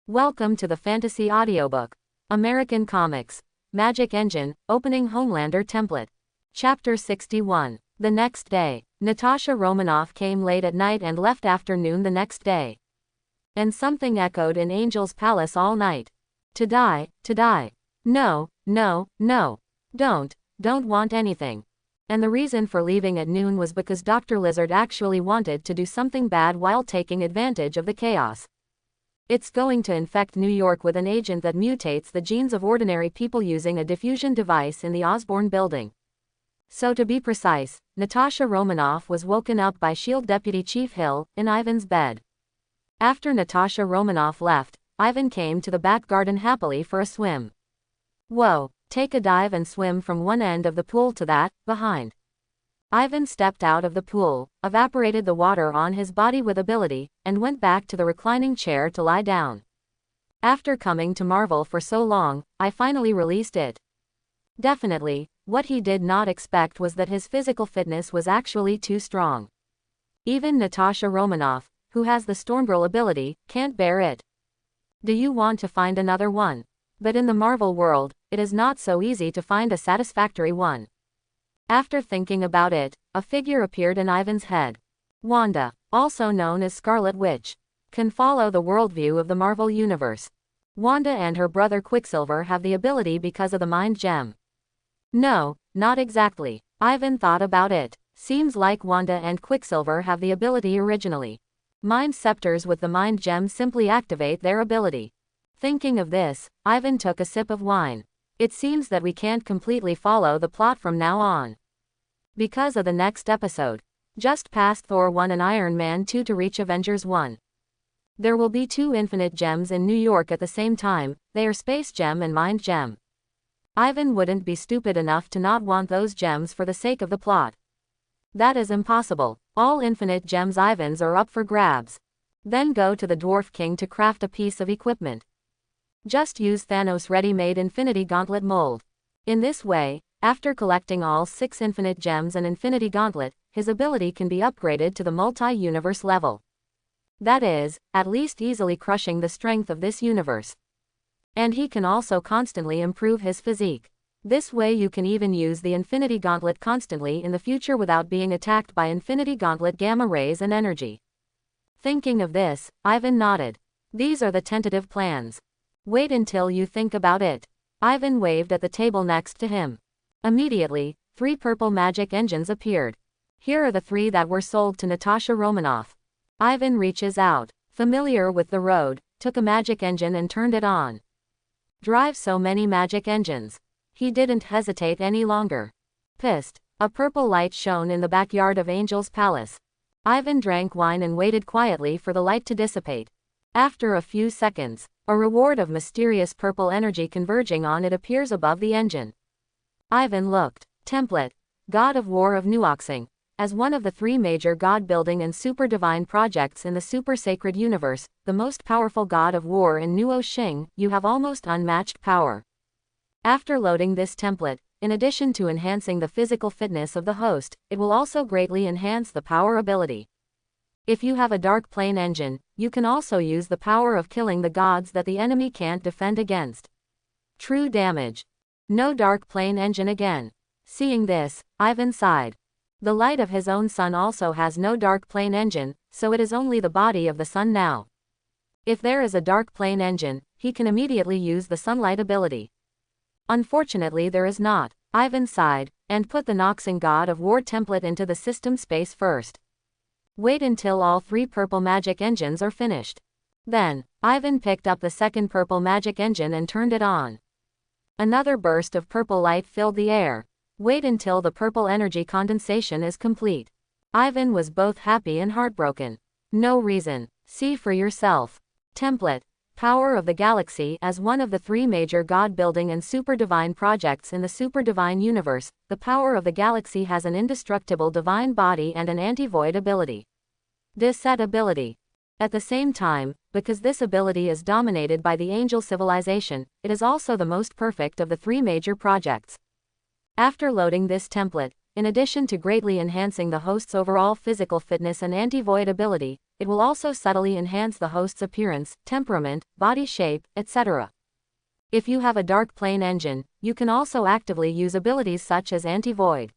Welcome to the Fantasy Audiobook. American Comics. Magic Engine, Opening Homelander Template. Chapter 61. The next day. Natasha Romanoff came late at night and left afternoon the next day. And something echoed in Angel's Palace all night. To die, to die. No, no, no. Don't want anything. And the reason for leaving at noon was because Dr. Lizard actually wanted to do something bad while taking advantage of the chaos. It's going to infect New York with an agent that mutates the genes of ordinary people using a diffusion device in the Osborne building. So to be precise, Natasha Romanoff was woken up by S.H.I.E.L.D. Deputy Chief Hill, in Ivan's bed. After Natasha Romanoff left, Ivan came to the back garden happily for a swim. Whoa, take a dive and swim from one end of the pool to that, behind. Ivan stepped out of the pool, evaporated the water on his body with ability, and went back to the reclining chair to lie down. After coming to Marvel for so long, I finally released it. Definitely, what he did not expect was that his physical fitness was actually too strong. Even Natasha Romanoff, who has the Stormgirl ability, can't bear it. Do you want to find another one? But in the Marvel world, it is not so easy to find a satisfactory one. After thinking about it, a figure appeared in Ivan's head. Wanda, also known as Scarlet Witch, can follow the worldview of the Marvel Universe. Wanda and her brother Quicksilver have the ability because of the Mind Gem. No, not exactly. Ivan thought about it. Seems like Wanda and Quicksilver have the ability originally. Mind Scepters with the Mind Gem simply activate their ability. Thinking of this, Ivan took a sip of wine. It seems that we can't completely follow the plot from now on. Because of the next episode. Just past Thor 1 and Iron Man 2 to reach Avengers 1. There will be 2 infinite gems in New York at the same time, they are Space Gem and Mind Gem. Ivan wouldn't be stupid enough to not want those gems for the sake of the plot. That is impossible. All infinite gems Ivan's are up for grabs. Then go to the Dwarf King to craft a piece of equipment. Just use Thanos' ready-made Infinity Gauntlet mold. In this way, after collecting all 6 Infinite Gems and Infinity Gauntlet, his ability can be upgraded to the multi-universe level. That is, at least easily crushing the strength of this universe. And he can also constantly improve his physique. This way you can even use the Infinity Gauntlet constantly in the future without being attacked by Infinity Gauntlet gamma rays and energy. Thinking of this, Ivan nodded. These are the tentative plans. Wait until you think about it. Ivan waved at the table next to him. Immediately, 3 purple magic engines appeared. Here are the 3 that were sold to Natasha Romanoff. Ivan reaches out, familiar with the road, took a magic engine and turned it on. Drive so many magic engines. He didn't hesitate any longer. Pissed, a purple light shone in the backyard of Angel's Palace. Ivan drank wine and waited quietly for the light to dissipate. After a few seconds, a reward of mysterious purple energy converging on it appears above the engine. Ivan looked. Template, God of War of Nuoxing. As one of the 3 major god-building and super-divine projects in the super-sacred universe, the most powerful god of war in Nuo Xing, you have almost unmatched power. After loading this template, in addition to enhancing the physical fitness of the host, it will also greatly enhance the power ability. If you have a Dark Plane engine, you can also use the power of killing the gods that the enemy can't defend against. True damage. No Dark Plane engine again. Seeing this, Ivan sighed. The light of his own sun also has no Dark Plane engine, so it is only the body of the sun now. If there is a Dark Plane engine, he can immediately use the sunlight ability. Unfortunately there is not. Ivan sighed, and put the Noxing God of War template into the system space first. Wait until all 3 purple magic engines are finished. Then, Ivan picked up the second purple magic engine and turned it on. Another burst of purple light filled the air. Wait until the purple energy condensation is complete. Ivan was both happy and heartbroken. No reason. See for yourself. Template. Power of the Galaxy. As one of the 3 major god-building and super-divine projects in the super-divine universe, the power of the Galaxy has an indestructible divine body and an anti-void ability. Disset ability. At the same time, because this ability is dominated by the angel civilization, it is also the most perfect of the 3 major projects. After loading this template, in addition to greatly enhancing the host's overall physical fitness and anti-void ability, it will also subtly enhance the host's appearance, temperament, body shape, etc. If you have a dark plane engine, you can also actively use abilities such as anti-void.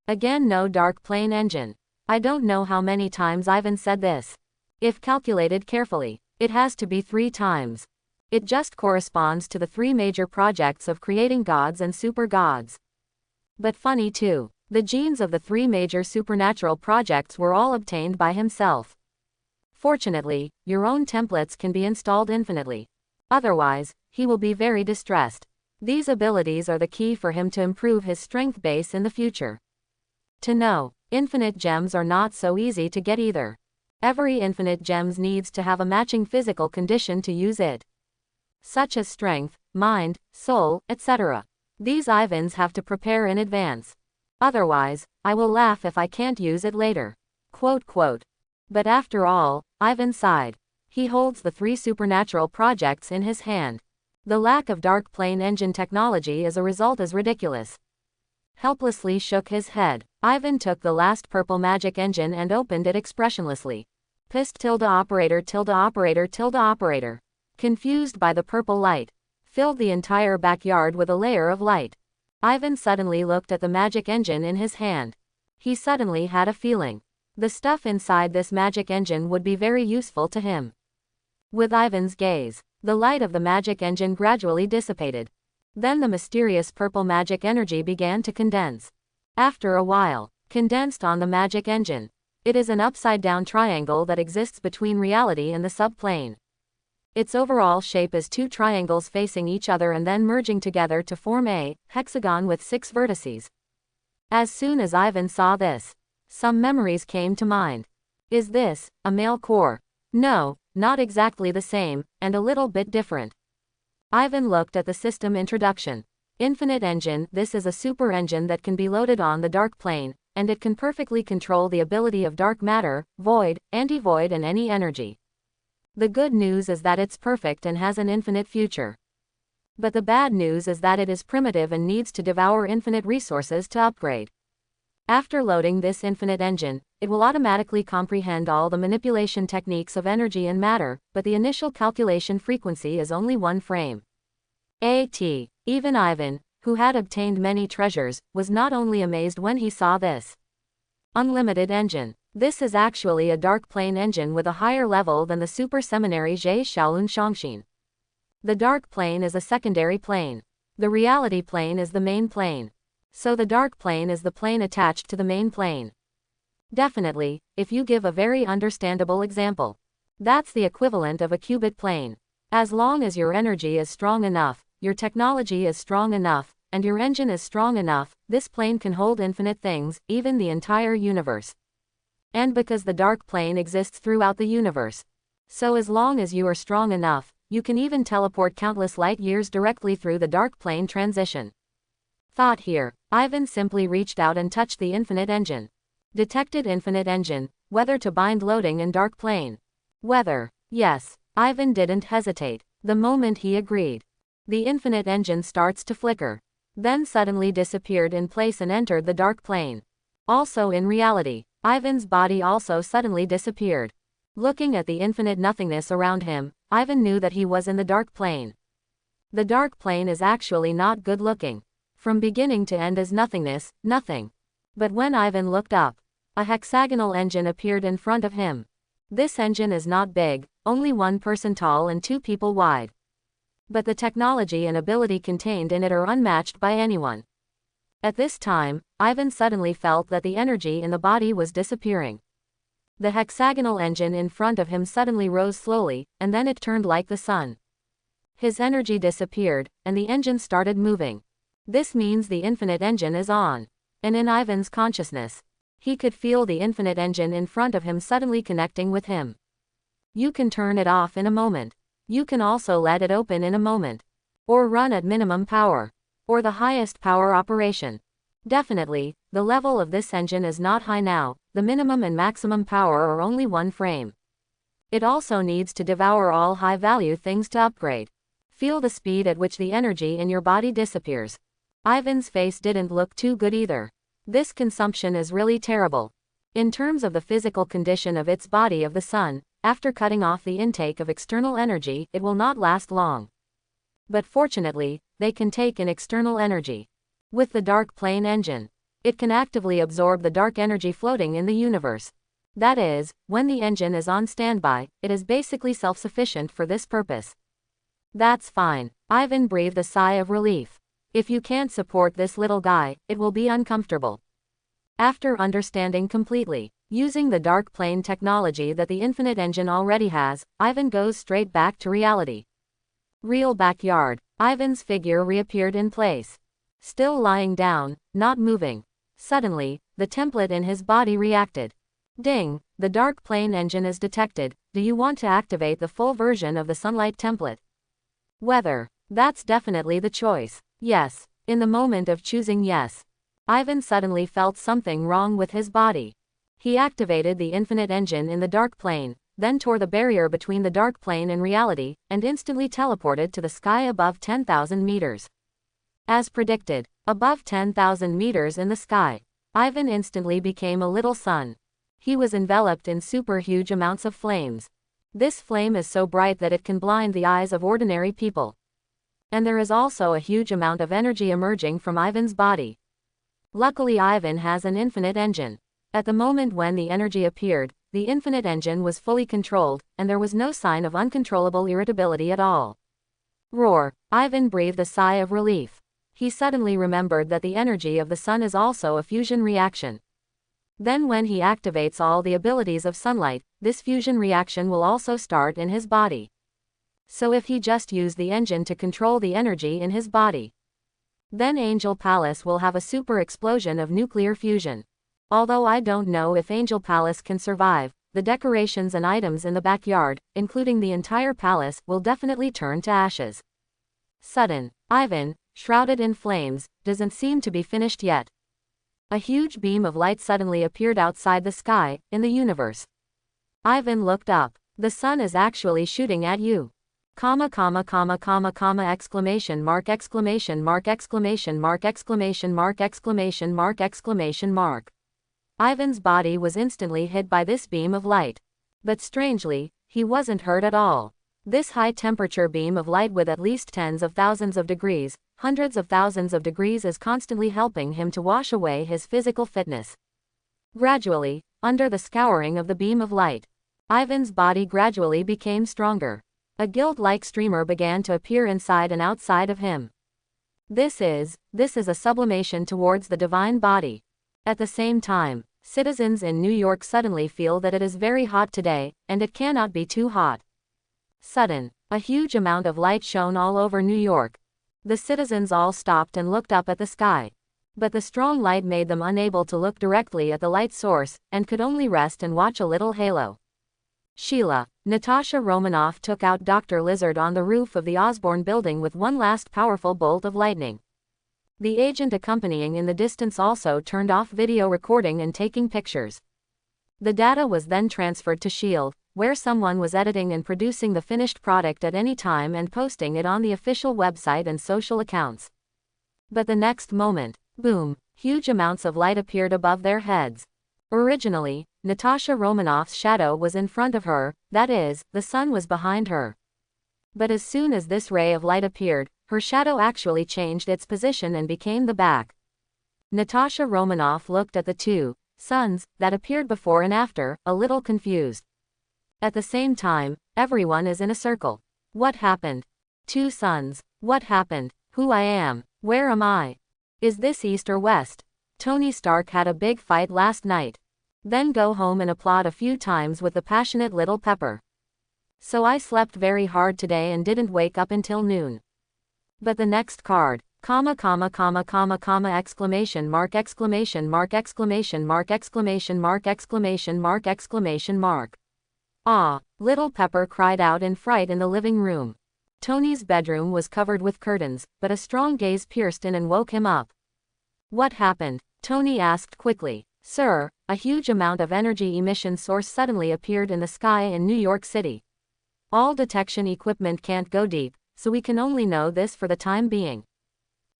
Again, no dark plane engine. I don't know how many times Ivan said this. If calculated carefully, it has to be 3 times. It just corresponds to the 3 major projects of creating gods and super gods. But funny too, the genes of the 3 major supernatural projects were all obtained by himself. Fortunately, your own templates can be installed infinitely. Otherwise, he will be very distressed. These abilities are the key for him to improve his strength base in the future. To know, infinite gems are not so easy to get either. Every infinite gems needs to have a matching physical condition to use it, such as strength, mind, soul, etc. These Ivans have to prepare in advance. Otherwise, I will laugh if I can't use it later. Quote, quote. But after all, Ivan sighed. He holds the 3 supernatural projects in his hand. The lack of dark plane engine technology as a result is ridiculous. Helplessly shook his head. Ivan took the last purple magic engine and opened it expressionlessly. Pissed tilde operator tilde operator tilde operator. Confused by the purple light, filled the entire backyard with a layer of light. Ivan suddenly looked at the magic engine in his hand. He suddenly had a feeling. The stuff inside this magic engine would be very useful to him. With Ivan's gaze, the light of the magic engine gradually dissipated. Then the mysterious purple magic energy began to condense. After a while, condensed on the magic engine. It is an upside-down triangle that exists between reality and the subplane. Its overall shape is 2 triangles facing each other and then merging together to form a hexagon with 6 vertices. As soon as Ivan saw this, some memories came to mind. Is this a male core? No, not exactly the same, and a little bit different. Ivan looked at the system introduction. Infinite engine. This is a super engine that can be loaded on the dark plane, and it can perfectly control the ability of dark matter, void, anti-void and any energy. The good news is that it's perfect and has an infinite future. But the bad news is that it is primitive and needs to devour infinite resources to upgrade. After loading this infinite engine, it will automatically comprehend all the manipulation techniques of energy and matter, but the initial calculation frequency is only 1 frame. Even Ivan, who had obtained many treasures, was not only amazed when he saw this unlimited engine. This is actually a dark plane engine with a higher level than the super seminary Zhe Shaolun Shangxin. The dark plane is a secondary plane. The reality plane is the main plane. So the dark plane is the plane attached to the main plane. Definitely, if you give a very understandable example. That's the equivalent of a qubit plane. As long as your energy is strong enough, your technology is strong enough, and your engine is strong enough, this plane can hold infinite things, even the entire universe. And because the dark plane exists throughout the universe. So as long as you are strong enough, you can even teleport countless light years directly through the dark plane transition. Thought here, Ivan simply reached out and touched the infinite engine. Detected infinite engine, whether to bind loading in dark plane. Whether, yes, Ivan didn't hesitate. The moment he agreed, the infinite engine starts to flicker. Then suddenly disappeared in place and entered the dark plane. Also in reality, Ivan's body also suddenly disappeared. Looking at the infinite nothingness around him, Ivan knew that he was in the dark plane. The dark plane is actually not good looking. From beginning to end is nothingness, nothing. But when Ivan looked up, a hexagonal engine appeared in front of him. This engine is not big, only 1 person tall and 2 people wide. But the technology and ability contained in it are unmatched by anyone. At this time, Ivan suddenly felt that the energy in the body was disappearing. The hexagonal engine in front of him suddenly rose slowly, and then it turned like the sun. His energy disappeared, and the engine started moving. This means the infinite engine is on. And in Ivan's consciousness, he could feel the infinite engine in front of him suddenly connecting with him. You can turn it off in a moment. You can also let it open in a moment. Or run at minimum power. Or the highest power operation. Definitely, the level of this engine is not high now, the minimum and maximum power are only 1 frame. It also needs to devour all high-value things to upgrade. Feel the speed at which the energy in your body disappears. Ivan's face didn't look too good either. This consumption is really terrible. In terms of the physical condition of its body of the sun, after cutting off the intake of external energy, it will not last long. But fortunately, they can take in external energy. With the dark plane engine, it can actively absorb the dark energy floating in the universe. That is, when the engine is on standby, it is basically self-sufficient for this purpose. That's fine. Ivan breathed a sigh of relief. If you can't support this little guy, it will be uncomfortable. After understanding completely, using the dark plane technology that the infinite engine already has, Ivan goes straight back to reality. Real backyard. Ivan's figure reappeared in place. Still lying down, not moving. Suddenly, the template in his body reacted. Ding, the dark plane engine is detected. Do you want to activate the full version of the sunlight template? Weather. That's definitely the choice. Yes. In the moment of choosing yes, Ivan suddenly felt something wrong with his body. He activated the infinite engine in the dark plane, then tore the barrier between the dark plane and reality, and instantly teleported to the sky above 10,000 meters. As predicted, above 10,000 meters in the sky, Ivan instantly became a little sun. He was enveloped in super huge amounts of flames. This flame is so bright that it can blind the eyes of ordinary people. And there is also a huge amount of energy emerging from Ivan's body. Luckily, Ivan has an infinite engine. At the moment when the energy appeared, the infinite engine was fully controlled, and there was no sign of uncontrollable irritability at all. Roar! Ivan breathed a sigh of relief. He suddenly remembered that the energy of the sun is also a fusion reaction. Then when he activates all the abilities of sunlight, this fusion reaction will also start in his body. So if he just used the engine to control the energy in his body, then Angel Palace will have a super explosion of nuclear fusion. Although I don't know if Angel Palace can survive, the decorations and items in the backyard, including the entire palace, will definitely turn to ashes. Sudden, Ivan, shrouded in flames, doesn't seem to be finished yet. A huge beam of light suddenly appeared outside the sky, in the universe. Ivan looked up. The sun is actually shooting at you. Exclamation mark exclamation mark exclamation mark exclamation mark exclamation mark exclamation mark. Ivan's body was instantly hit by this beam of light. But strangely, he wasn't hurt at all. This high-temperature beam of light with at least tens of thousands of degrees, hundreds of thousands of degrees is constantly helping him to wash away his physical fitness. Gradually, under the scouring of the beam of light, Ivan's body gradually became stronger. A guilt-like streamer began to appear inside and outside of him. This is a sublimation towards the divine body. At the same time, citizens in New York suddenly feel that it is very hot today, and it cannot be too hot. Sudden, a huge amount of light shone all over New York. The citizens all stopped and looked up at the sky. But the strong light made them unable to look directly at the light source, and could only rest and watch a little halo. Sheila, Natasha Romanoff took out Dr. Lizard on the roof of the Osborne building with one last powerful bolt of lightning. The agent accompanying in the distance also turned off video recording and taking pictures. The data was then transferred to S.H.I.E.L.D., where someone was editing and producing the finished product at any time and posting it on the official website and social accounts. But the next moment, boom, huge amounts of light appeared above their heads. Originally, Natasha Romanoff's shadow was in front of her, that is, the sun was behind her. But as soon as this ray of light appeared, her shadow actually changed its position and became the back. Natasha Romanoff looked at the two suns that appeared before and after, a little confused. At the same time, everyone is in a circle. What happened? Two suns. What happened? Who I am? Where am I? Is this East or West? Tony Stark had a big fight last night. Then go home and applaud a few times with the passionate little pepper. So I slept very hard today and didn't wake up until noon. But the next card, exclamation mark exclamation mark exclamation mark exclamation mark exclamation mark exclamation mark. Ah, little Pepper cried out in fright in the living room. Tony's bedroom was covered with curtains, but a strong gaze pierced in and woke him up. What happened? Tony asked quickly. Sir, a huge amount of energy emission source suddenly appeared in the sky in New York City. All detection equipment can't go deep, so we can only know this for the time being.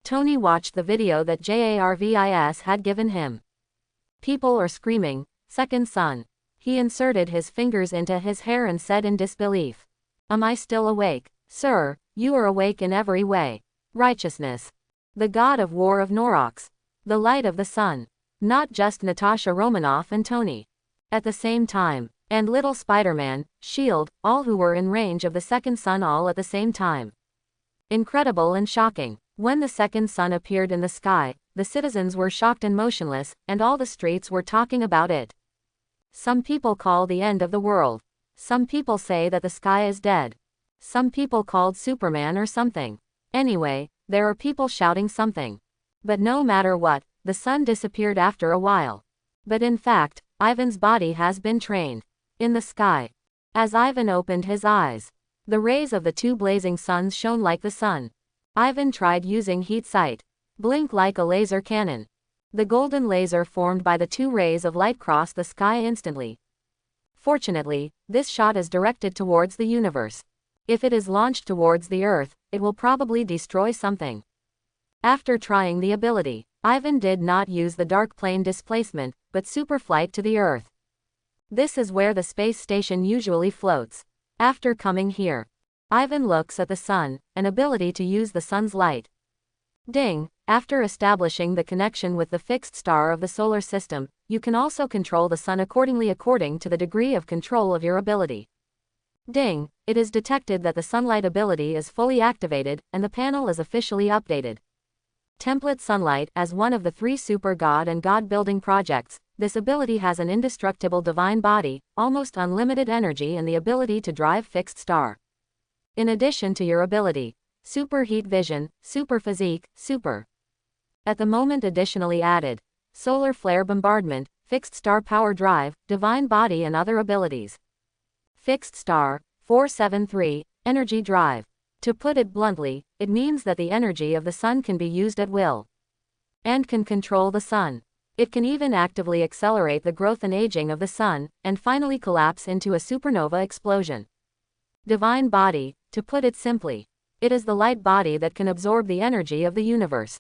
Tony watched the video that Jarvis had given him. People are screaming, Second son. He inserted his fingers into his hair and said in disbelief. Am I still awake? Sir, you are awake in every way. Righteousness. The god of war of Norox. The light of the sun. Not just Natasha Romanoff and Tony. At the same time. And little Spider-Man, S.H.I.E.L.D., all who were in range of the second sun all at the same time. Incredible and shocking. When the second sun appeared in the sky, the citizens were shocked and motionless, and all the streets were talking about it. Some people call the end of the world. Some people say that the sky is dead. Some people called Superman or something. Anyway, there are people shouting something. But no matter what, the sun disappeared after a while. But in fact, Ivan's body has been trained. In the sky. As Ivan opened his eyes, the rays of the two blazing suns shone like the sun. Ivan tried using heat sight. Blink like a laser cannon. The golden laser formed by the two rays of light crossed the sky instantly. Fortunately, this shot is directed towards the universe. If it is launched towards the Earth, it will probably destroy something. After trying the ability, Ivan did not use the dark plane displacement, but superflight to the Earth. This is where the space station usually floats. After coming here, Ivan looks at the sun, an ability to use the sun's light. Ding! After establishing the connection with the fixed star of the solar system, you can also control the sun accordingly according to the degree of control of your ability. Ding! It is detected that the sunlight ability is fully activated, and the panel is officially updated. Template Sunlight. As one of the 3 super god and god building projects, this ability has an indestructible divine body, almost unlimited energy and the ability to drive fixed star. In addition to your ability, super heat vision, super physique, super. At the moment additionally added, solar flare bombardment, fixed star power drive, divine body and other abilities. Fixed star, 473, energy drive. To put it bluntly, it means that the energy of the sun can be used at will. And can control the sun. It can even actively accelerate the growth and aging of the sun, and finally collapse into a supernova explosion. Divine body, to put it simply, it is the light body that can absorb the energy of the universe.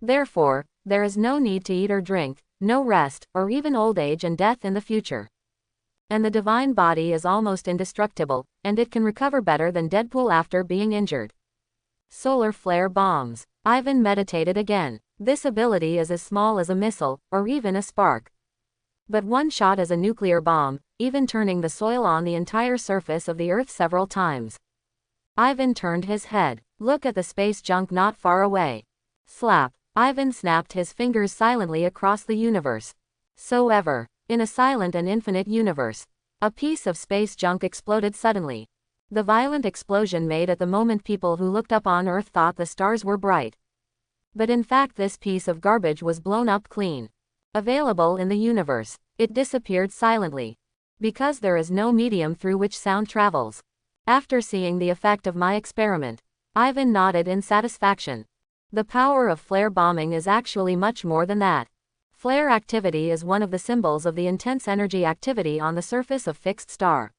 Therefore, there is no need to eat or drink, no rest, or even old age and death in the future. And the divine body is almost indestructible, and it can recover better than Deadpool after being injured. Solar flare bombs. Ivan meditated again. This ability is as small as a missile, or even a spark. But one shot is a nuclear bomb, even turning the soil on the entire surface of the Earth several times. Ivan turned his head. Look at the space junk not far away. Slap. Ivan snapped his fingers silently across the universe. So ever. In a silent and infinite universe, a piece of space junk exploded suddenly. The violent explosion made at the moment people who looked up on Earth thought the stars were bright. But in fact this piece of garbage was blown up clean. Available in the universe, it disappeared silently. Because there is no medium through which sound travels. After seeing the effect of my experiment, Ivan nodded in satisfaction. The power of flare bombing is actually much more than that. Flare activity is one of the symbols of the intense energy activity on the surface of fixed star.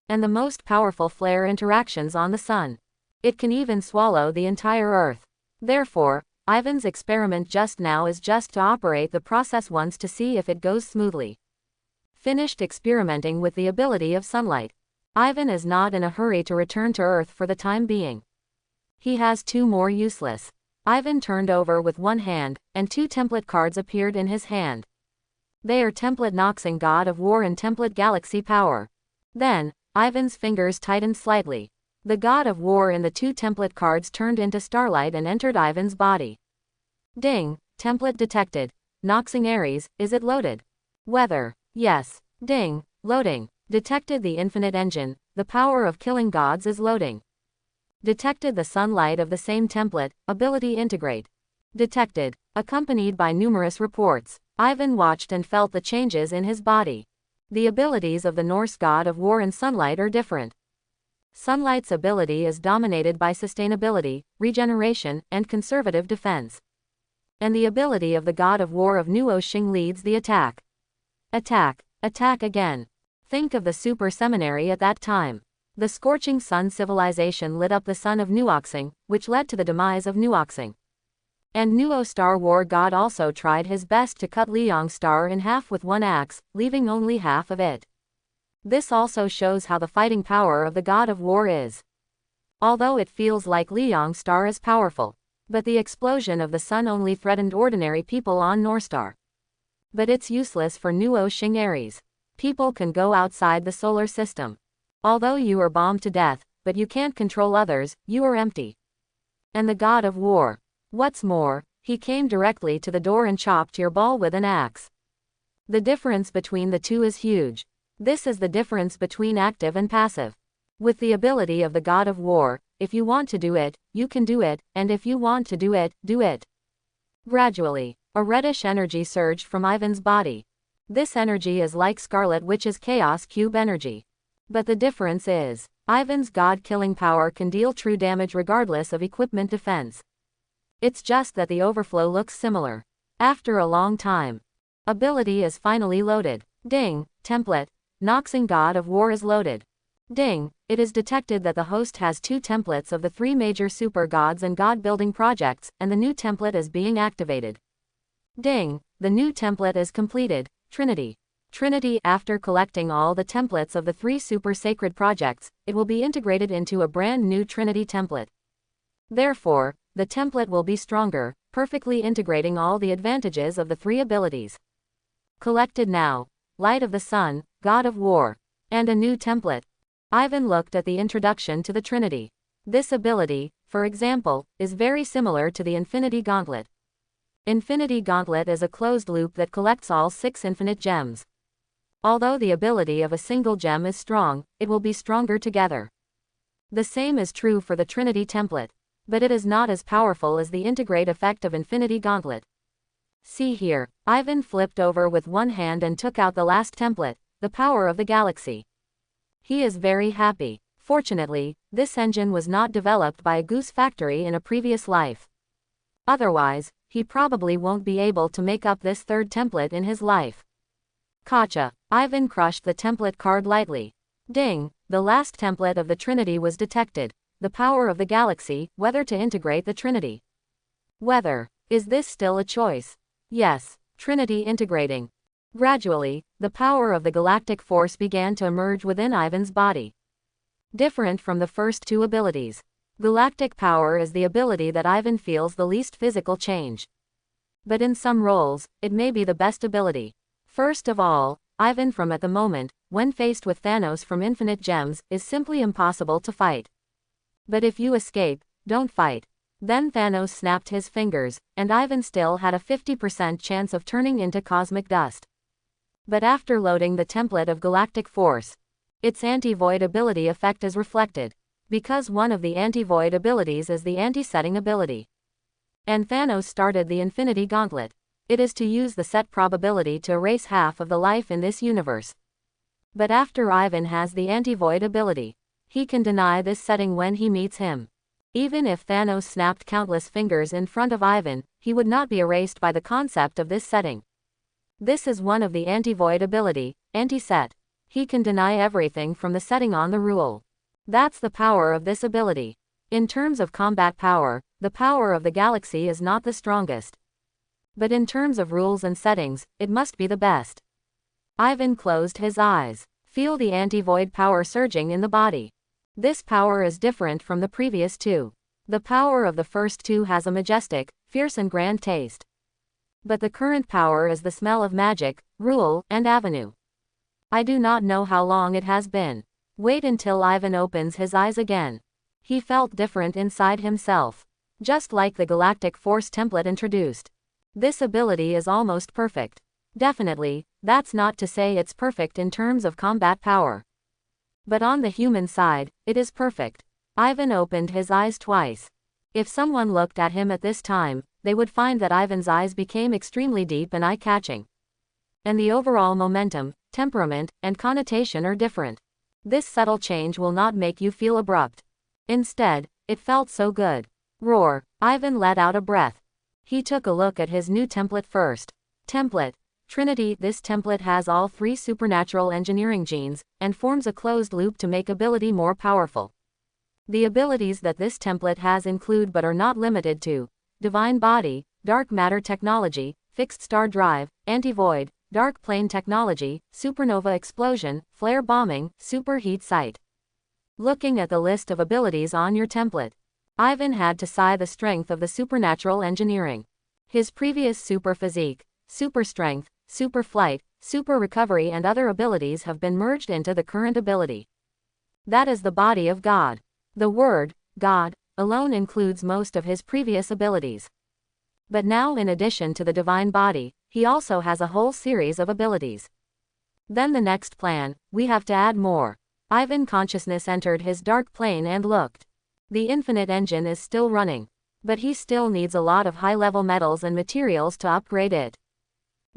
And the most powerful flare interactions on the sun. It can even swallow the entire Earth. Therefore, Ivan's experiment just now is just to operate the process once to see if it goes smoothly. Finished experimenting with the ability of sunlight. Ivan is not in a hurry to return to Earth for the time being. He has 2 more useless. Ivan turned over with one hand, and 2 template cards appeared in his hand. They are Template Noxing God of War and Template Galaxy Power. Then, Ivan's fingers tightened slightly. The God of War in the 2 template cards turned into starlight and entered Ivan's body. Ding, template detected. Noxing Ares, is it loaded? Weather, yes. Ding, loading. Detected the infinite engine, the power of killing gods is loading. Detected the sunlight of the same template, ability integrate. Detected, accompanied by numerous reports. Ivan watched and felt the changes in his body. The abilities of the Norse god of war and sunlight are different. Sunlight's ability is dominated by sustainability, regeneration, and conservative defense. And the ability of the god of war of Nuoshing leads the attack. Attack, attack again. Think of the super seminary at that time. The scorching sun civilization lit up the sun of Nuoxing, which led to the demise of Nuoxing. And Nuo Star War God also tried his best to cut Liang's star in half with one axe, leaving only half of it. This also shows how the fighting power of the God of War is. Although it feels like Liang's star is powerful, but the explosion of the sun only threatened ordinary people on Northstar. But it's useless for Nuo Xing Aries. People can go outside the solar system. Although you are bombed to death, but you can't control others, you are empty. And the God of War. What's more, he came directly to the door and chopped your ball with an axe. The difference between the two is huge. This is the difference between active and passive. With the ability of the God of War, if you want to do it, you can do it, and if you want to do it, do it. Gradually, a reddish energy surged from Ivan's body. This energy is like Scarlet Witch's Chaos Cube energy. But the difference is, Ivan's God-killing power can deal true damage regardless of equipment defense. It's just that the overflow looks similar. After a long time, ability is finally loaded. Ding, template, Noxing God of War is loaded. Ding, it is detected that the host has 2 templates of the 3 major super gods and god-building projects, and the new template is being activated. Ding, the new template is completed, Trinity. Trinity. After collecting all the templates of the 3 super sacred projects, it will be integrated into a brand new Trinity template. Therefore, the template will be stronger, perfectly integrating all the advantages of the 3 abilities. Collected now, Light of the Sun, God of War, and a new template. Ivan looked at the introduction to the Trinity. This ability, for example, is very similar to the Infinity Gauntlet. Infinity Gauntlet is a closed loop that collects all 6 infinite gems. Although the ability of a single gem is strong, it will be stronger together. The same is true for the Trinity template, but it is not as powerful as the integrate effect of Infinity Gauntlet. See here, Ivan flipped over with one hand and took out the last template, the power of the galaxy. He is very happy. Fortunately, this engine was not developed by a goose factory in a previous life. Otherwise, he probably won't be able to make up this 3rd template in his life. Gotcha. Ivan crushed the template card lightly. Ding, the last template of the Trinity was detected. The power of the galaxy, whether to integrate the Trinity. Whether, is this still a choice? Yes, Trinity integrating. Gradually, the power of the galactic force began to emerge within Ivan's body. Different from the first 2 abilities, galactic power is the ability that Ivan feels the least physical change. But in some roles, it may be the best ability. First of all, Ivan from at the moment, when faced with Thanos from Infinite Gems, is simply impossible to fight. But if you escape, don't fight. Then Thanos snapped his fingers, and Ivan still had a 50% chance of turning into cosmic dust. But after loading the template of galactic force, its anti-void ability effect is reflected, because one of the anti-void abilities is the anti-setting ability. And Thanos started the Infinity Gauntlet. It is to use the set probability to erase half of the life in this universe. But after Ivan has the anti-void ability, he can deny this setting when he meets him. Even if Thanos snapped countless fingers in front of Ivan, he would not be erased by the concept of this setting. This is one of the anti-void ability, anti-set. He can deny everything from the setting on the rule. That's the power of this ability. In terms of combat power, the power of the galaxy is not the strongest. But in terms of rules and settings, it must be the best. Ivan closed his eyes. Feel the anti-void power surging in the body. This power is different from the previous 2. The power of the first 2 has a majestic, fierce and grand taste. But the current power is the smell of magic, rule, and avenue. I do not know how long it has been. Wait until Ivan opens his eyes again. He felt different inside himself. Just like the galactic force template introduced. This ability is almost perfect. Definitely, that's not to say it's perfect in terms of combat power. But on the human side, it is perfect. Ivan opened his eyes twice. If someone looked at him at this time, they would find that Ivan's eyes became extremely deep and eye-catching. And the overall momentum, temperament, and connotation are different. This subtle change will not make you feel abrupt. Instead, it felt so good. Roar. Ivan let out a breath. He took a look at his new template first. Template. Trinity. This template has all 3 supernatural engineering genes, and forms a closed loop to make ability more powerful. The abilities that this template has include but are not limited to divine body, dark matter technology, fixed star drive, anti-void, dark plane technology, supernova explosion, flare bombing, superheat site. Looking at the list of abilities on your template, Ivan had to sigh the strength of the supernatural engineering. His previous super physique, super strength, super flight, super recovery and other abilities have been merged into the current ability. That is the body of God. The word, God, alone includes most of his previous abilities. But now in addition to the divine body, he also has a whole series of abilities. Then the next plan, we have to add more. Ivan consciousness entered his dark plane and looked. The infinite engine is still running. But he still needs a lot of high-level metals and materials to upgrade it.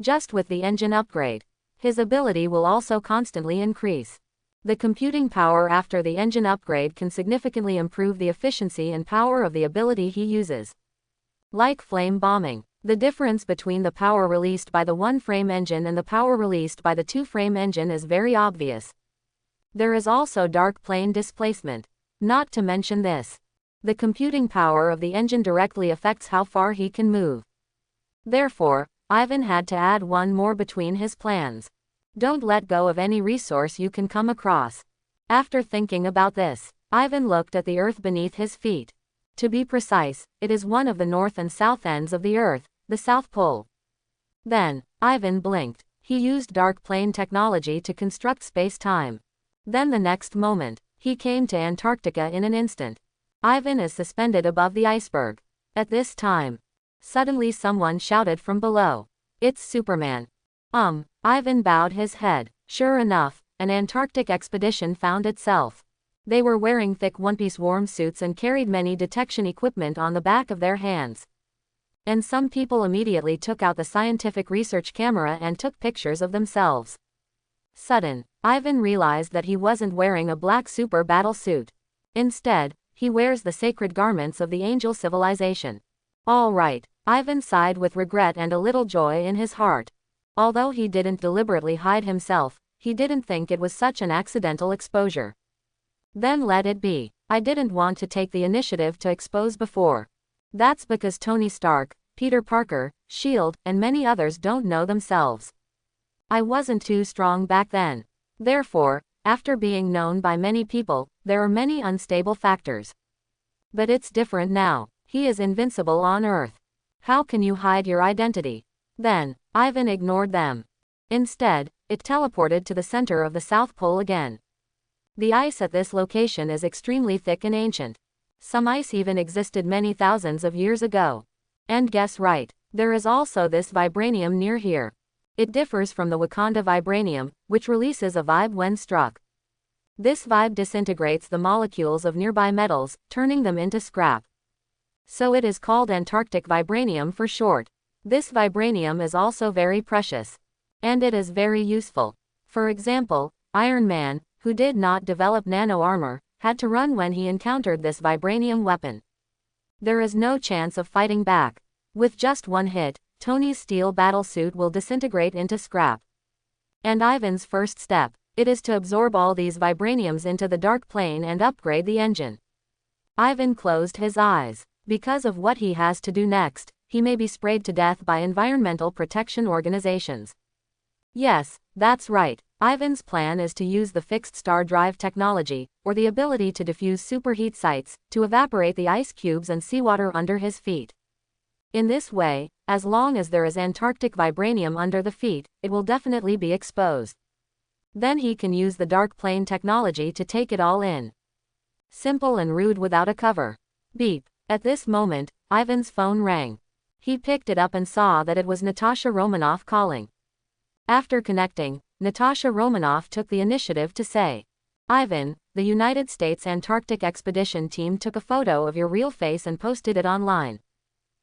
Just with the engine upgrade, his ability will also constantly increase. The computing power after the engine upgrade can significantly improve the efficiency and power of the ability he uses. Like flame bombing, the difference between the power released by the one-frame engine and the power released by the two-frame engine is very obvious. There is also dark plane displacement. Not to mention this. The computing power of the engine directly affects how far he can move. Therefore, Ivan had to add one more between his plans. Don't let go of any resource you can come across. After thinking about this, Ivan looked at the earth beneath his feet. To be precise, it is one of the north and south ends of the earth, the South Pole. Then, Ivan blinked. He used dark plane technology to construct space-time. Then the next moment, he came to Antarctica in an instant. Ivan is suspended above the iceberg. At this time, suddenly someone shouted from below. It's Superman. Ivan bowed his head. Sure enough, an Antarctic expedition found itself. They were wearing thick one-piece warm suits and carried many detection equipment on the back of their hands. And some people immediately took out the scientific research camera and took pictures of themselves. Ivan realized that he wasn't wearing a black super battle suit. Instead, he wears the sacred garments of the angel civilization. All right, Ivan sighed with regret and a little joy in his heart. Although he didn't deliberately hide himself, he didn't think it was such an accidental exposure. Then let it be. I didn't want to take the initiative to expose before. That's because Tony Stark, Peter Parker, S.H.I.E.L.D., and many others don't know themselves. I wasn't too strong back then. Therefore, after being known by many people, there are many unstable factors. But it's different now. He is invincible on Earth. How can you hide your identity? Then, Ivan ignored them. Instead, it teleported to the center of the South Pole again. The ice at this location is extremely thick and ancient. Some ice even existed many thousands of years ago. And guess right, there is also this vibranium near here. It differs from the Wakanda vibranium, which releases a vibe when struck. This vibe disintegrates the molecules of nearby metals, turning them into scrap. So it is called Antarctic vibranium for short. This vibranium is also very precious. And it is very useful. For example, Iron Man, who did not develop nano armor, had to run when he encountered this vibranium weapon. There is no chance of fighting back. With just one hit, Tony's steel battlesuit will disintegrate into scrap. And Ivan's first step, it is to absorb all these vibraniums into the dark plane and upgrade the engine. Ivan closed his eyes. Because of what he has to do next, he may be sprayed to death by environmental protection organizations. Yes, that's right. Ivan's plan is to use the fixed star drive technology, or the ability to diffuse superheat sites, to evaporate the ice cubes and seawater under his feet. In this way, as long as there is Antarctic vibranium under the feet, it will definitely be exposed. Then he can use the dark plane technology to take it all in. Simple and rude without a cover. Beep. At this moment, Ivan's phone rang. He picked it up and saw that it was Natasha Romanoff calling. After connecting, Natasha Romanoff took the initiative to say, Ivan, the United States Antarctic Expedition team took a photo of your real face and posted it online.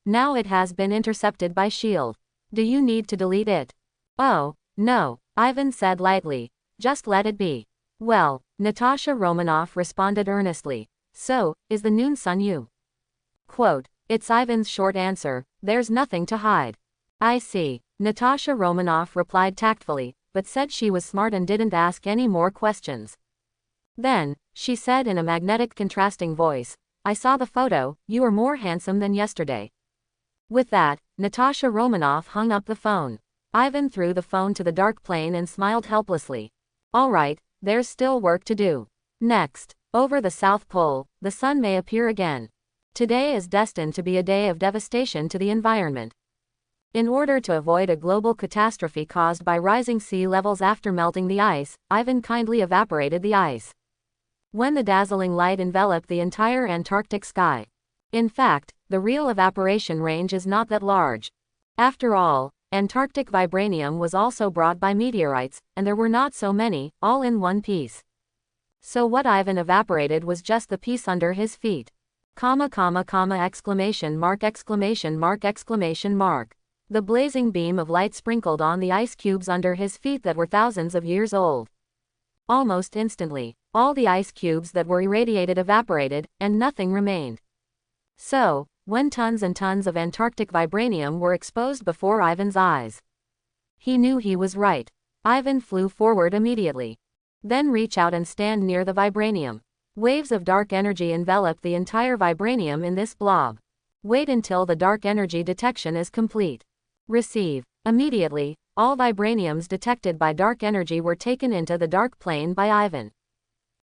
Now it has been intercepted by S.H.I.E.L.D. Do you need to delete it? Oh, no, Ivan said lightly. Just let it be. Well, Natasha Romanoff responded earnestly. So, is the noon sun you? Quote, it's Ivan's short answer, there's nothing to hide. I see. Natasha Romanoff replied tactfully, but said she was smart and didn't ask any more questions. Then, she said in a magnetic contrasting voice, I saw the photo, you are more handsome than yesterday. With that, Natasha Romanoff hung up the phone. Ivan threw the phone to the dark plane and smiled helplessly. All right, there's still work to do. Next, over the South Pole, the sun may appear again. Today is destined to be a day of devastation to the environment. In order to avoid a global catastrophe caused by rising sea levels after melting the ice, Ivan kindly evaporated the ice. When the dazzling light enveloped the entire Antarctic sky. In fact, the real evaporation range is not that large. After all, Antarctic vibranium was also brought by meteorites, and there were not so many, all in one piece. So what Ivan evaporated was just the piece under his feet. Exclamation mark. The blazing beam of light sprinkled on the ice cubes under his feet that were thousands of years old. Almost instantly, all the ice cubes that were irradiated evaporated, and nothing remained. So, when tons and tons of Antarctic vibranium were exposed before Ivan's eyes, he knew he was right. Ivan flew forward immediately. Then reach out and stand near the vibranium. Waves of dark energy envelop the entire vibranium in this blob. Wait until the dark energy detection is complete. Receive. Immediately, all vibraniums detected by dark energy were taken into the dark plane by Ivan.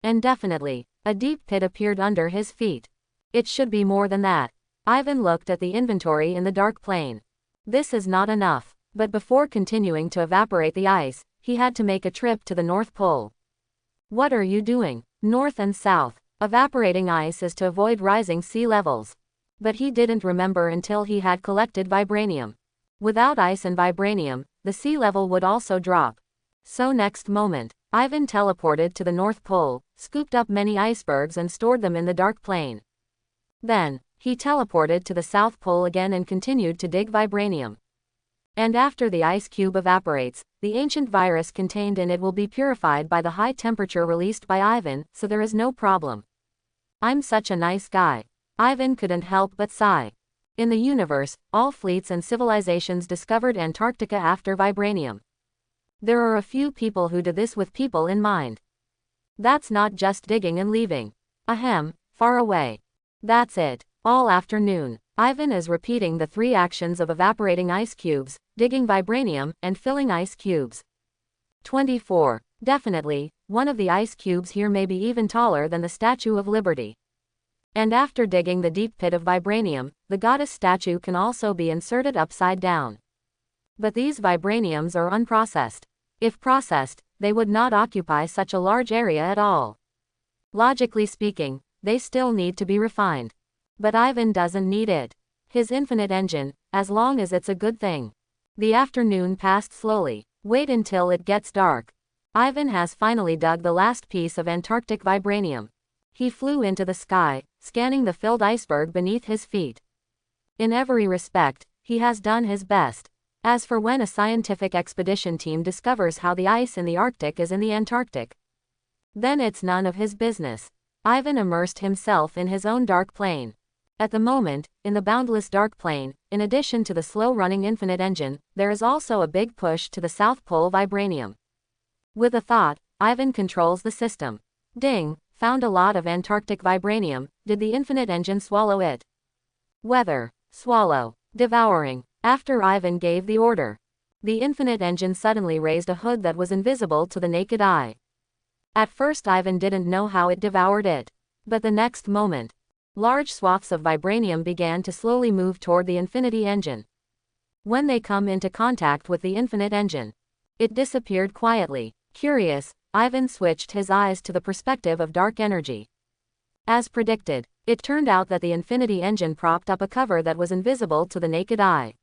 And definitely, a deep pit appeared under his feet. It should be more than that. Ivan looked at the inventory in the dark plane. This is not enough, but before continuing to evaporate the ice, he had to make a trip to the North Pole. What are you doing? North and South. Evaporating ice is to avoid rising sea levels. But he didn't remember until he had collected vibranium. Without ice and vibranium, the sea level would also drop. So next moment, Ivan teleported to the North Pole, scooped up many icebergs and stored them in the dark plane. Then, he teleported to the South Pole again and continued to dig vibranium. And after the ice cube evaporates, the ancient virus contained in it will be purified by the high temperature released by Ivan, so there is no problem. I'm such a nice guy. Ivan couldn't help but sigh. In the universe, all fleets and civilizations discovered Antarctica after vibranium. There are a few people who do this with people in mind. That's not just digging and leaving. Ahem, far away. That's it. All afternoon, Ivan is repeating the 3 actions of evaporating ice cubes, digging vibranium, and filling ice cubes. 24. Definitely, one of the ice cubes here may be even taller than the Statue of Liberty. And after digging the deep pit of vibranium, the goddess statue can also be inserted upside down. But these vibraniums are unprocessed. If processed, they would not occupy such a large area at all. Logically speaking, they still need to be refined. But Ivan doesn't need it. His infinite engine, as long as it's a good thing. The afternoon passed slowly. Wait until it gets dark. Ivan has finally dug the last piece of Antarctic vibranium. He flew into the sky, scanning the filled iceberg beneath his feet. In every respect, he has done his best. As for when a scientific expedition team discovers how the ice in the Arctic is in the Antarctic, then it's none of his business. Ivan immersed himself in his own dark plane. At the moment, in the boundless dark plane, in addition to the slow-running infinite engine, there is also a big push to the South Pole vibranium. With a thought, Ivan controls the system. Ding, found a lot of Antarctic vibranium. Did the infinite engine swallow it? Weather, swallow, devouring. After Ivan gave the order, the infinite engine suddenly raised a hood that was invisible to the naked eye. At first Ivan didn't know how it devoured it. But the next moment, large swaths of vibranium began to slowly move toward the infinity engine. When they come into contact with the infinite engine, it disappeared quietly. Curious, Ivan switched his eyes to the perspective of dark energy. As predicted, it turned out that the infinity engine propped up a cover that was invisible to the naked eye.